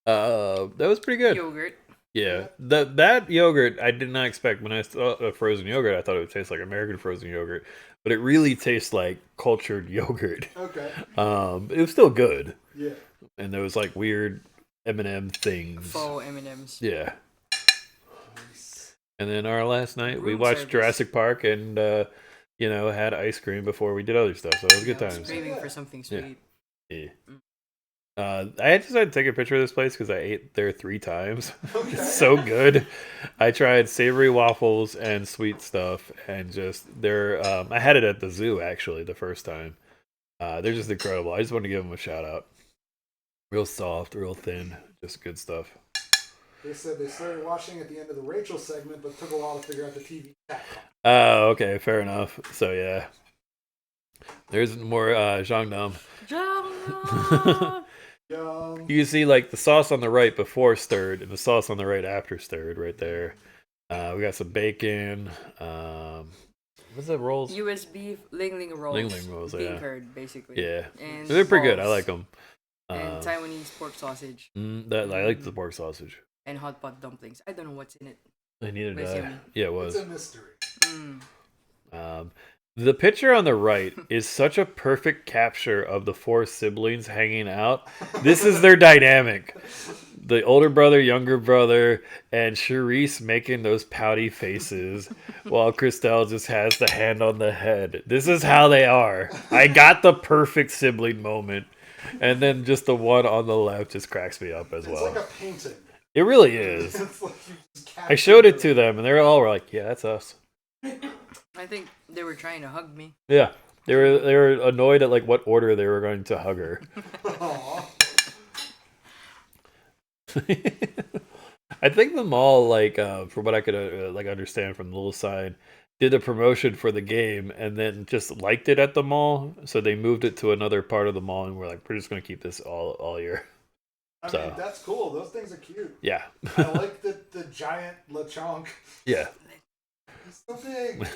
That was pretty good. Yogurt. Yeah, that yogurt I did not expect. When I saw a frozen yogurt, I thought it would taste like American frozen yogurt, but it really tastes like cultured yogurt. Okay. It was still good. Yeah. And there was like weird M&M things. Faux M&Ms. Yeah. Nice. And then our last night, we Room watched service. Jurassic Park and had ice cream before we did other stuff. So it was a good I was time. craving for something sweet. Yeah. I just had to take a picture of this place because I ate there 3 times. Okay. It's so good. I tried savory waffles and sweet stuff, and just I had it at the zoo actually the first time. They're just incredible. I just want to give them a shout out. Real soft, real thin, just good stuff. They said they started watching at the end of the Rachel segment, but took a while to figure out the TV tech. Oh, okay, fair enough. So yeah, there's more Zhangdam. Yum. You can see like the sauce on the right before stirred and the sauce on the right after stirred right there. We got some bacon. What's that rolls? US beef Ling Ling rolls. Ling Ling rolls, Bean yeah. curd, basically. Yeah, And they're pretty good. I balls. like them. And Taiwanese pork sausage. I like the pork sausage. And hot pot dumplings. I don't know what's in it. I needed It's yummy. yeah, it It's was. a mystery. The picture on the right is such a perfect capture of the 4 siblings hanging out. This is their dynamic. The older brother, younger brother, and Charisse making those pouty faces while Christel just has the hand on the head. This is how they are. I got the perfect sibling moment. And then just the one on the left just cracks me up as It's well. like a painting. It really is. It's like you just I showed it to them and they all were like, yeah, that's us. I think they were trying to hug me. Yeah. They were annoyed at like what order they were going to hug her. Aw. I think the mall, like, from what I could understand from the little sign, did a promotion for the game and then just liked it at the mall, so they moved it to another part of the mall and we're like, we're just gonna keep this all year. I So. mean, that's cool. Those things are cute. Yeah, I like the giant Lechonk. yeah. He's so big.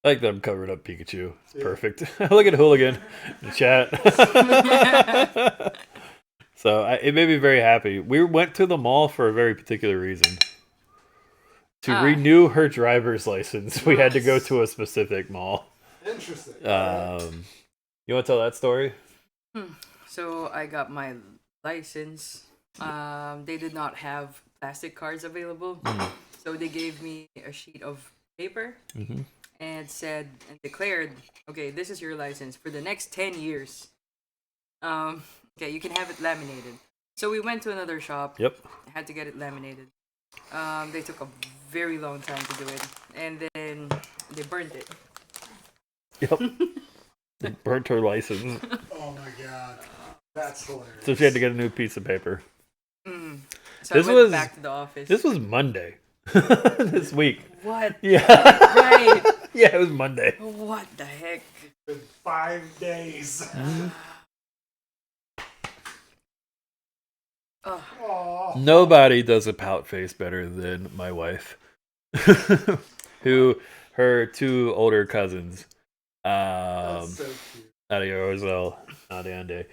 I like them covered up Pikachu. It's Yeah. perfect. Look at Hooligan in the chat. So it made me very happy. We went to the mall for a very particular reason. To renew her driver's license, we had to go to a specific mall. Interesting. You want to tell that story? So I got my license. They did not have plastic cards available. So they gave me a sheet of paper and said and declared, okay, this is your license for the next 10 years. Okay, you can have it laminated. So we went to another shop. Yep. Had to get it laminated. They took a very long time to do it. And then they burned it. Yep. They burnt her license. Oh my god. That's hilarious. So she had to get a new piece of paper. So This I went was- back to the office. This was Monday. This week. What? Yeah. Right. Yeah, it was Monday. What the heck? It's been 5 days. Oh, Aw. Nobody does a pout face better than my wife. Who, her 2 older cousins, That's so cute. Adio as well, Adiande,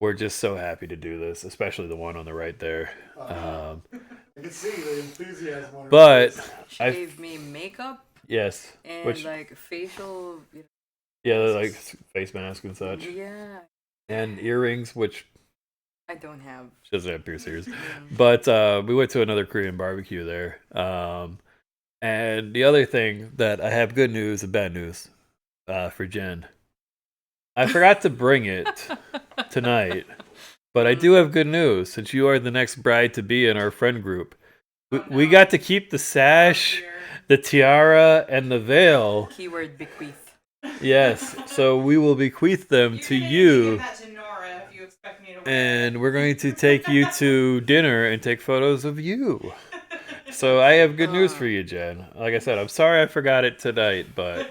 we're just so happy to do this, especially the one on the right there. I can see the enthusiasm on her But face. she I've- gave me makeup yes, and which like facial. yeah, like face mask and such, Yeah. and earrings, which I don't have. She doesn't have pierced ears. But we went to another Korean barbecue there. And the other thing that I have good news and bad news for Jen. I forgot to bring it tonight, but I do have good news since you are the next bride to be in our friend group. We got to keep the sash, the tiara, and the veil. Keyword bequeath. Yes, so we will bequeath them to you. Give that to Nora if you expect me to wear And we're going to take you to dinner and take photos of you. So I have good news for you, Jen. Like I said, I'm sorry I forgot it tonight, but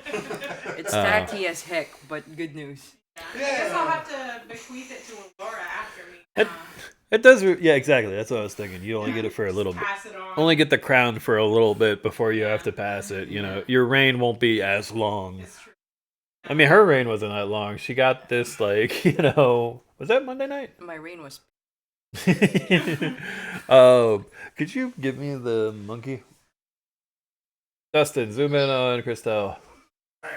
It's tacky as heck, but good news. I guess I'll have to bequeath it to Laura after me. it does. Yeah, exactly. That's what I was thinking. You only get it for a little bit. Pass it on. Only get the crown for a little bit before you have to pass it. You know, your reign won't be as long. It's true. I mean, her reign wasn't that long. She got this like, was that Monday night? My reign was. Could you give me the monkey? Dustin, zoom in on Christel. I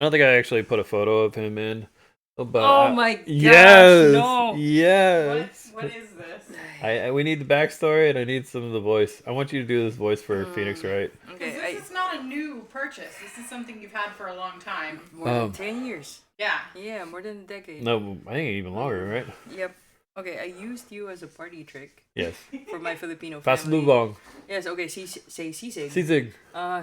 don't think I actually put a photo of him in. But Oh my gosh, yes, no. yes. What is this? We need the backstory and I need some of the voice. I want you to do this voice for Phoenix Wright. Okay, This is not a new purchase. This is something you've had for a long time. more than 10 years. Yeah. Yeah, more than a decade. No, I think even longer, right? Yep. Okay, I used you as a party trick Yes. for my Filipino Fast family. Lubong. Yes, okay, say sisig. Sisig.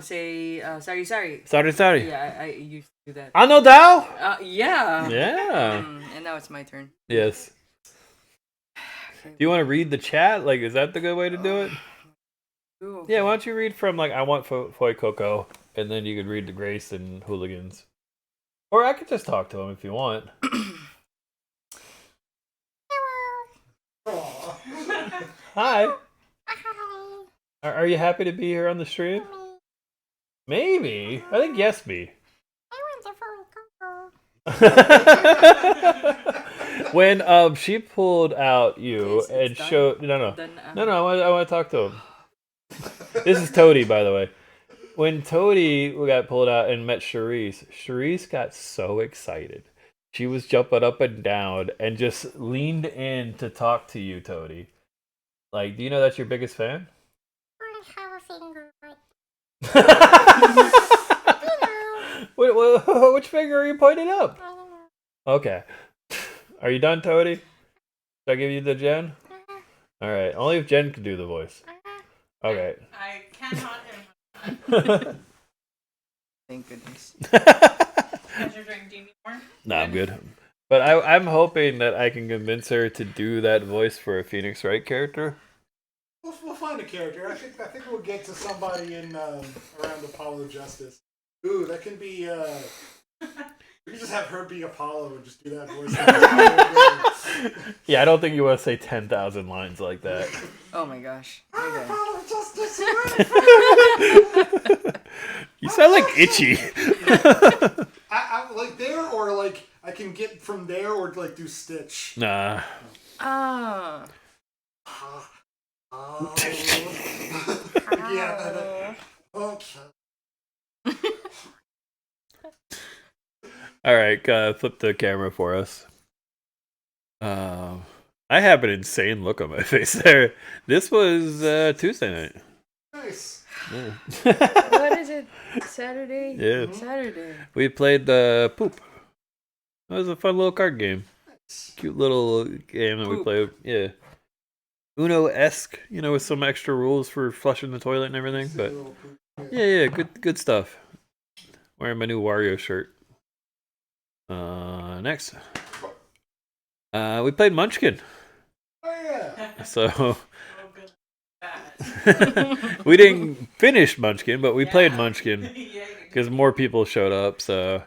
Say sari sari. Sorry. Yeah, I used to do that. Ano daw? Yeah. Yeah. And now it's my turn. Yes. Do you want to read the chat? Like, is that the good way to do it? Ooh. Yeah, why don't you read from, like, I want Foy Coco, and then you could read the Grace and Hooligans. Or I could just talk to him if you want. Hi. Are you happy to be here on the stream? Maybe. I think yes, be. When she pulled out you It's and done. showed Then, I want to talk to him. This is Toady, by the way. When Toady got pulled out and met Charisse got so excited. She was jumping up and down and just leaned in to talk to you, Toady. Like, do you know that's your biggest fan? Which finger are you pointing up? Okay. Are you done, Toady? Should I give you the Jen? Alright, only if Jen can do the voice. Okay. I cannot. Thank goodness. Pleasure drink. Do you need more? Nah, I'm good. But I'm hoping that I can convince her to do that voice for a Phoenix Wright character. We'll find a character. I think we'll get to somebody in around Apollo Justice. Ooh, that can be. We can just have her be Apollo and just do that voice. Yeah, I don't think you want to say 10,000 lines like that. Oh my gosh. Okay. Apollo Justice. You sound like Itchy. I like there, or like I can get from there, or like do Stitch. Nah. Ah. Oh. Yeah. Okay. All right, flip the camera for us. I have an insane look on my face there. This was Tuesday night. Nice. Yeah. What is it? Saturday? Yeah. Saturday. We played the Poop. It was a fun little card game. Cute little game that we Poop. played. Yeah. Uno-esque, with some extra rules for flushing the toilet and everything. But yeah, good stuff. Wearing my new Wario shirt. Next. We played Munchkin. Oh yeah. So Bad. we didn't finish Munchkin, but we played Munchkin Yeah. because more people showed up. So,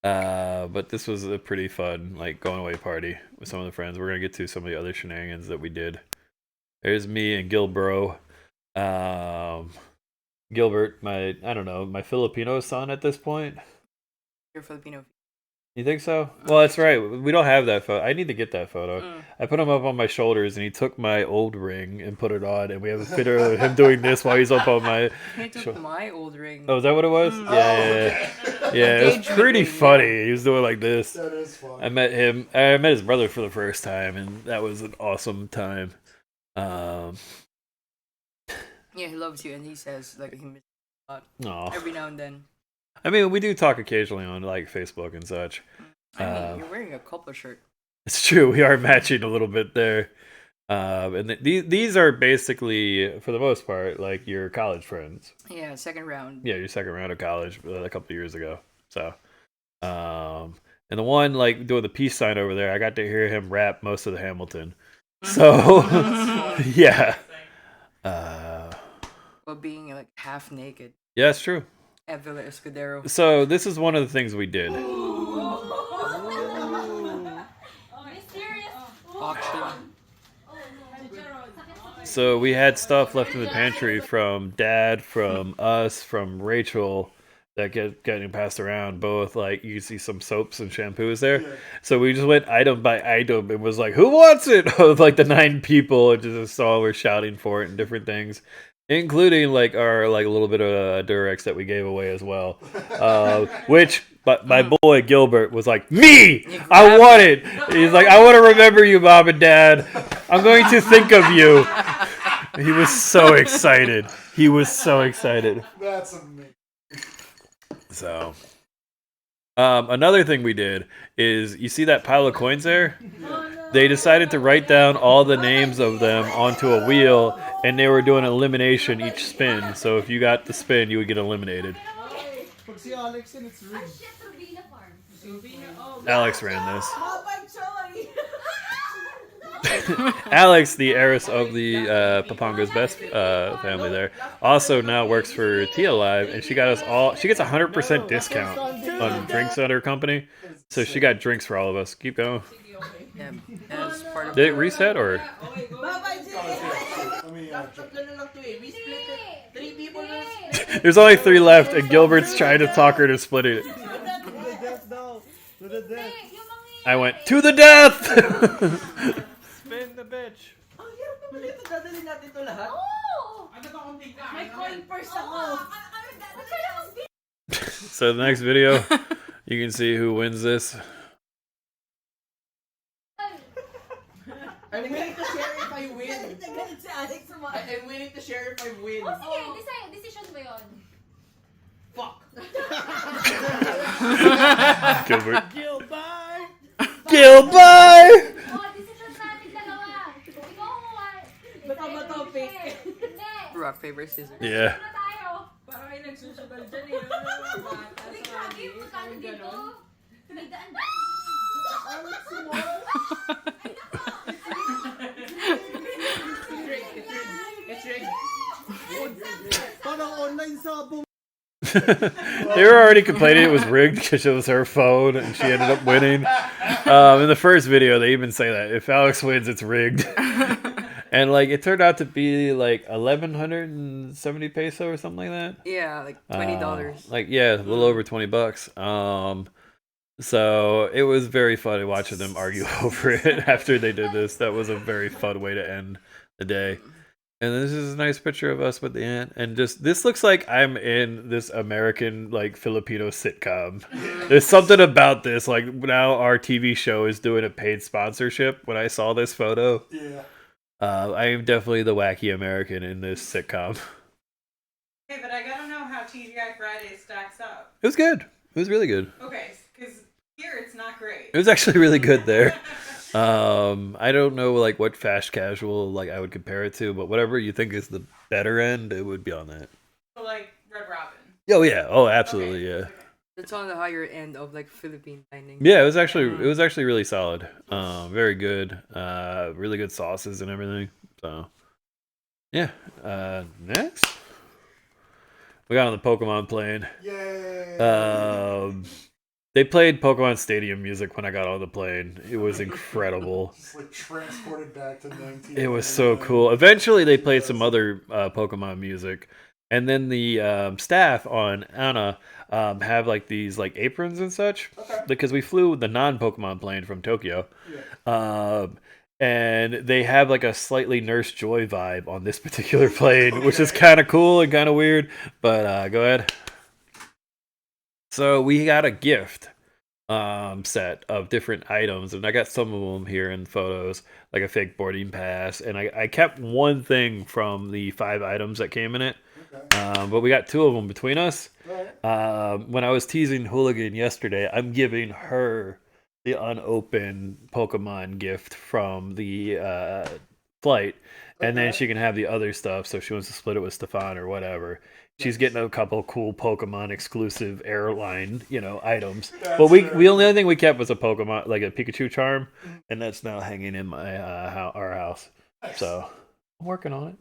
but this was a pretty fun going away party with some of the friends. We're gonna get to some of the other shenanigans that we did. There's me and Gilbro. Gilbert, my Filipino son at this point. You're Filipino. You think so? Well, that's right. We don't have that photo. I need to get that photo. Mm. I put him up on my shoulders, and he took my old ring and put it on, and we have a picture of him doing this while he's up on my. He took my old ring. Oh, is that what it was? Mm. Yeah. Yeah, it was Engagement pretty ring, funny. He was doing like this. That is fun. I met his brother for the first time, and that was an awesome time. Yeah, he loves you, and he says like he misses you a lot Aw. every now and then. I mean, we do talk occasionally on like Facebook and such. I mean, you're wearing a couple shirt. It's true. We are matching a little bit there. And these are basically, for the most part, like your college friends. Yeah, second round. Yeah, your second round of college a couple of years ago. So, and the one like doing the peace sign over there, I got to hear him rap most of the Hamilton. So, yeah. Well, being like half naked. Yeah, it's true. At Villa Escudero. So this is one of the things we did. Auction. So we had stuff left in the pantry from Dad, from us, from Rachel that getting passed around. Both like you can see some soaps and shampoos there. Yeah. So we just went item by item and was like, "Who wants it?" Of like the 9 people, and just all were shouting for it and different things, including like our like a little bit of Durex that we gave away as well. Which, but my boy Gilbert was like, "Me, I want it." He's like, "I want to remember you, Mom and Dad. I'm going to think of you." He was so excited. He was so excited. That's amazing. So, another thing we did is, you see that pile of coins there? They decided to write down all the names of them onto a wheel, and they were doing an elimination each spin. So if you got the spin, you would get eliminated. Alex ran this. Alex, the heiress of the Papanga's Best family there, also now works for Tia Live, and she got us all. She gets 100% discount on drinks at her company, so she got drinks for all of us. Keep going. Yeah, as part of Did it reset or? There's only 3 left, and Gilbert's trying to talk her to split it. I went to the death. Spin the bitch. So the next video, you can see who wins this. I'm willing to share if I win. I'm willing to share if I win. Oh, sige. Decision mo yun. Fuck. Gilbert. Gilbert! Oh, decision natin dalawa. Ikaw kung Bato-bato, Hindi. rock, paper, scissors. Yeah. Na tayo. Parang may nagsusugal dyan eh. Hindi ka, game mo kano dito. May daan. It's rigged. Parang online sabong. They were already complaining it was rigged because it was her phone and she ended up winning. In the first video, they even say that if Alex wins, it's rigged. And like it turned out to be like 1,170 peso or something like that. Yeah, like $20. Like yeah, a little over $20. So it was very funny watching them argue over it after they did this. That was a very fun way to end the day. And this is a nice picture of us with the aunt. And just this looks like I'm in this American like Filipino sitcom. There's something about this. Like now our TV show is doing a paid sponsorship. When I saw this photo, Yeah. I am definitely the wacky American in this sitcom. Okay, but I gotta know how TGI Friday stacks up. It was good. It was really good. Okay, because here it's not great. It was actually really good there. I don't know like what fast casual like I would compare it to, but whatever you think is the better end, it would be on that. So like Red Robin. Oh yeah. Oh absolutely, yeah. It's on the higher end of like Philippine dining. Yeah, it was actually really solid. Very good. Really good sauces and everything. So yeah. Next. We got on the Pokemon plane. Yay. They played Pokemon Stadium music when I got on the plane. It was incredible. Just like transported back to 19. It was so cool. Eventually, they played some other Pokemon music, and then the staff on Anna have like these like aprons and such, Okay. because we flew the non-Pokemon plane from Tokyo, Yeah. and they have like a slightly Nurse Joy vibe on this particular plane, which is kind of cool and kind of weird. But go ahead. So we got a gift set of different items, and I got some of them here in photos, like a fake boarding pass, and I kept one thing from the 5 items that came in it. Okay. But we got 2 of them between us. All When I was teasing Hooligan yesterday, I'm giving her the unopened Pokemon gift from the flight, and then Okay. she can have the other stuff. So if she wants to split it with Stefan or whatever. She's Nice. getting a couple cool Pokemon exclusive airline, items. That's But very the only thing we kept was a Pokemon, like a Pikachu charm, and that's now hanging in my our house. Nice. So I'm working on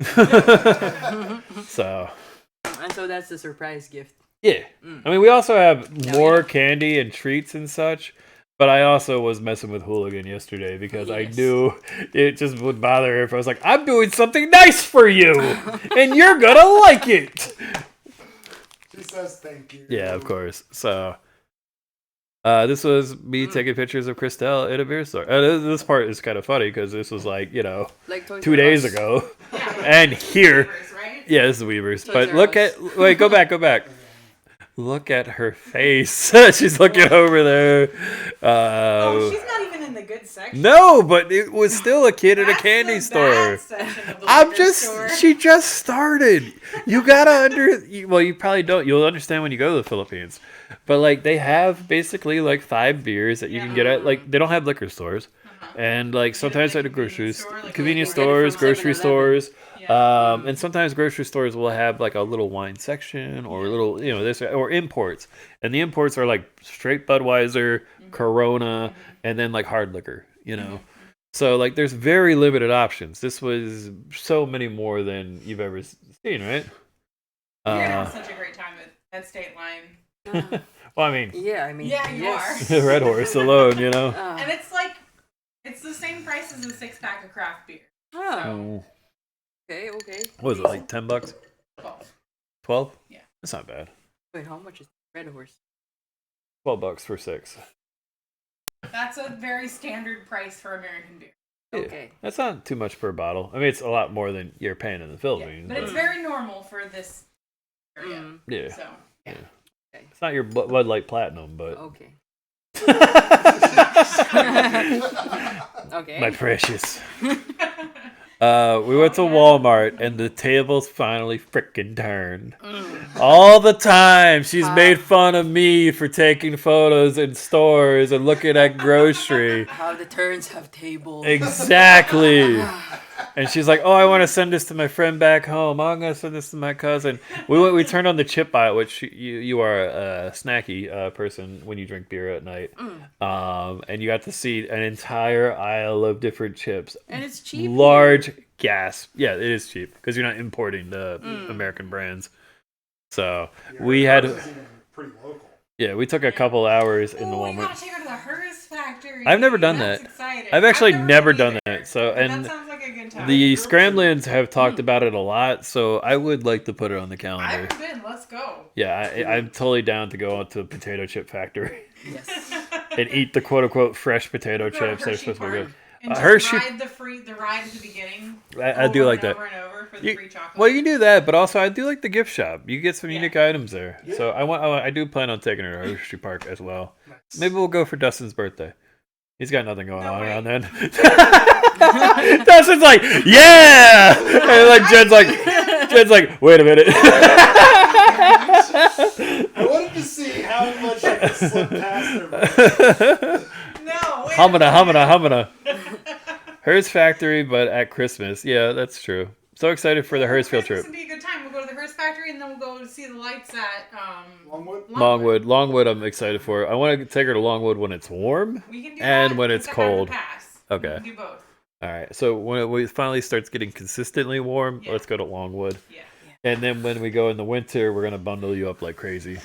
Mm-hmm. it. So And so that's the surprise gift. yeah, Mm. I mean we also have Now more we know. candy and treats and such. But I also was messing with Hooligan yesterday because I Yes. knew it just would bother her if I was like, I'm doing something nice for you, and you're gonna like it. She says thank you. Yeah, of course. So, this was me taking pictures of Christel at a beer store. This part is kind of funny because this was like, Like Toys 2 R days Us. ago. Yeah. And here, Weavers, right? yeah, this is Weavers. Toys But R look Us. wait, go back. Look at her face. She's looking over there. Oh, she's not even in the good section. No, but it was still a kid at a That's candy the store. bad section of the liquor store. She just started. You gotta well, you probably don't. You'll understand when you go to the Philippines. But like they have basically like 5 beers that you can get at like they don't have liquor stores. And like sometimes like, at the convenience groceries, store, like, convenience you can get it stores, from grocery 7-Eleven. stores. Yeah. And sometimes grocery stores will have like a little wine section or a little, this or imports. And the imports are like straight Budweiser, Corona, and then like hard liquor, So like there's very limited options. This was so many more than you've ever seen, right? You're gonna have such a great time at State Line. Well, I mean, Yeah, I mean. Yeah, you yes. Red Horse alone, And it's the same price as a 6-pack of craft beer. Oh, okay. What was it, like $10? 12. 12? Yeah. That's not bad. Wait, how much is Red Horse? $12 for 6. That's a very standard price for American beer. Yeah, Okay. that's not too much per bottle. I mean, it's a lot more than you're paying in the Philippines. But it's very normal for this area. Mm, Yeah. So It's not your Bud Light Platinum, but okay. Okay. my precious. We went to Walmart and the tables finally frickin' turned. All the time she's made fun of me for taking photos in stores and looking at grocery. How the turns have tables. Exactly. And she's like, "Oh, I want to send this to my friend back home. Oh, I'm gonna send this to my cousin." We turned on the chip aisle, which you are a snacky person when you drink beer at night. And you got to see an entire aisle of different chips. And it's cheap. Large gas. Yeah, it is cheap because you're not importing the American brands. So we had. Ours is even pretty local. Yeah, we took a couple hours in the you Walmart. gotta take her to the Hearst factory. I've never done That's that. Exciting. I've actually never been done either. that. So But and that sounds like a good time. the Scramblins have talked about it a lot, so I would like to put it on the I calendar. haven't been. Let's go. Yeah, I'm totally down to go to the potato chip factory Yes. and eat the quote unquote fresh potato Go to chips. They're Hershey supposed to be Park good. And just Hershey- ride the ride at the beginning. I do over like and that. Over and over for the free chocolate. Well, you can do that, but also I do like the gift shop. You get some Yeah. unique items there. So I do plan on taking her to Hershey Park as well. Nice. Maybe we'll go for Dustin's birthday. He's got nothing going No on way. around then. Dustin's like, yeah, and like Jen's like, wait a minute. I wanted to see how much I could slip past her. No. Wait Humana. Hearst factory, but at Christmas. Yeah, that's true. So excited for the Hearst field trip. This would be a good time. We'll go to the Hearst factory and then we'll go to see the lights at Longwood? Longwood, I'm excited for. I want to take her to Longwood when it's warm. We can do And that. when We it's have to have the cold. pass. Okay. We can do both. All right. So when it finally starts getting consistently warm, Yeah. let's go to Longwood. Yeah. And then when we go in the winter, we're gonna bundle you up like crazy.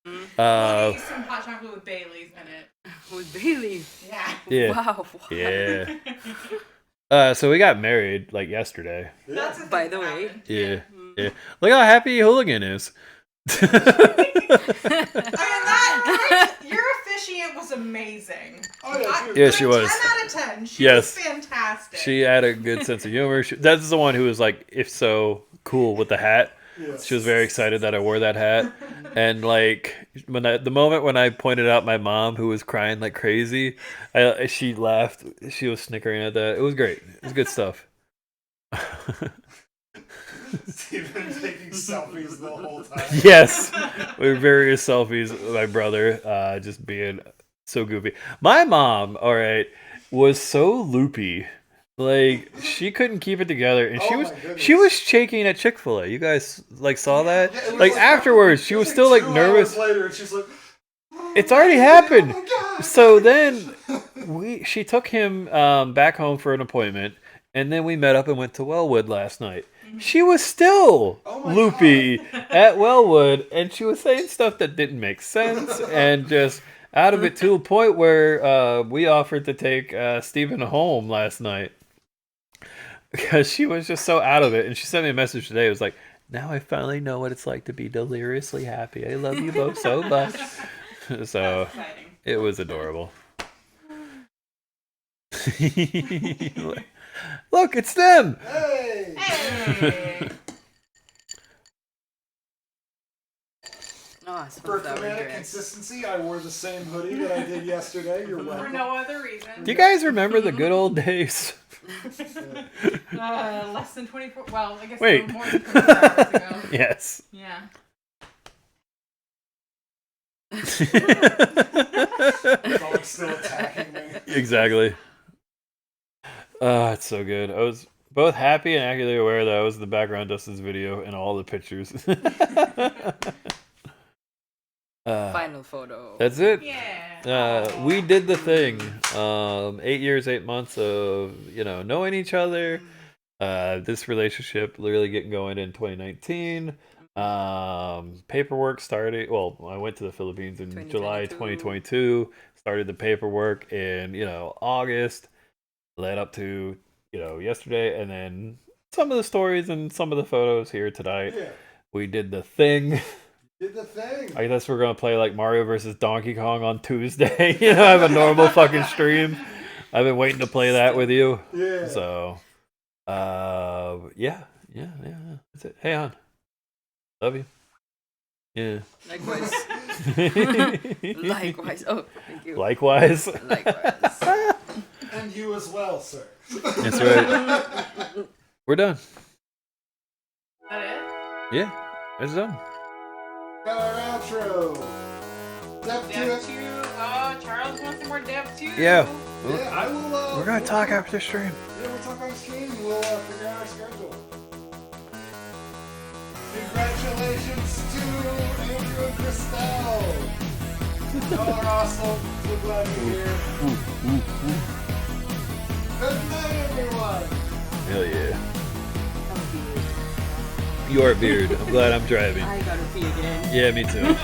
We'll get some hot chocolate with Bailey's in it. With Bailey. Yeah. Yeah. Wow. Yeah. So we got married like yesterday. That's a By thing the that way. happened. Yeah. Look how happy Hooligan is. I mean, your officiant was amazing. Oh, yeah, she was Yeah, she great. was. 10 out of 10. She Yes. was fantastic. She had a good sense of humor. That's the one who was like, if so, cool with the hat. She was very excited that I wore that hat. And like the moment when I pointed out my mom, who was crying like crazy, she laughed. She was snickering at that. It was great. It was good stuff. Steven taking selfies the whole time. Yes, we were various selfies with my brother, just being so goofy. My mom, all right, was so loopy. Like she couldn't keep it together, and she was shaking at Chick-fil-A. You guys like saw that? Yeah, like afterwards, she was still like 2 nervous. hours later, and she's like, It's already happened. Oh my God. So then she took him back home for an appointment, and then we met up and went to Wellwood last night. She was still loopy at Wellwood, and she was saying stuff that didn't make sense, and just out of it to a point where we offered to take Steven home last night because she was just so out of it. And she sent me a message today. It was like, now I finally know what it's like to be deliriously happy. I love you both so much. So it was adorable. Look, it's them. Hey. Hey. Oh, it's For flower thematic dress. consistency, I wore the same hoodie that I did yesterday. You're For welcome. no other reason. Do you guys remember the good old days? Less than 24. Well, I guess Wait. more than 24 hours ago. Yes. Yeah. Dog's still attacking me. Exactly. It's so good. I was both happy and accurately aware that I was the background Dustin's video and all the pictures. Final photo. That's it. Yeah. We did the thing. 8 years, 8 months of knowing each other. This relationship really getting going in 2019. Paperwork started. Well, I went to the Philippines in July 2022. Started the paperwork in August. Led up to yesterday, and then some of the stories and some of the photos here tonight. Yeah. We did the thing. Did the thing. I guess we're gonna play like Mario versus Donkey Kong on Tuesday. Have a normal fucking stream. I've been waiting to play that with you. Yeah. So, yeah. That's it. Hey, hon. Love you. Yeah. Likewise. Likewise. Oh, thank you. Likewise. Likewise. And you as well, sir. That's right. We're done. That it? Yeah, it's done. Got our outro. Step Dev 2. 2. Oh, Charles wants some more Dev 2. Yeah. Yeah, I will. We're gonna talk after the stream. Yeah, we'll talk on stream. We'll figure out our schedule. Congratulations to Andrew and Christel. Y'all are awesome. So glad you're here. Good night, everyone. Hell yeah. Your beard. I'm glad I'm driving. I gotta pee again. Yeah, me too.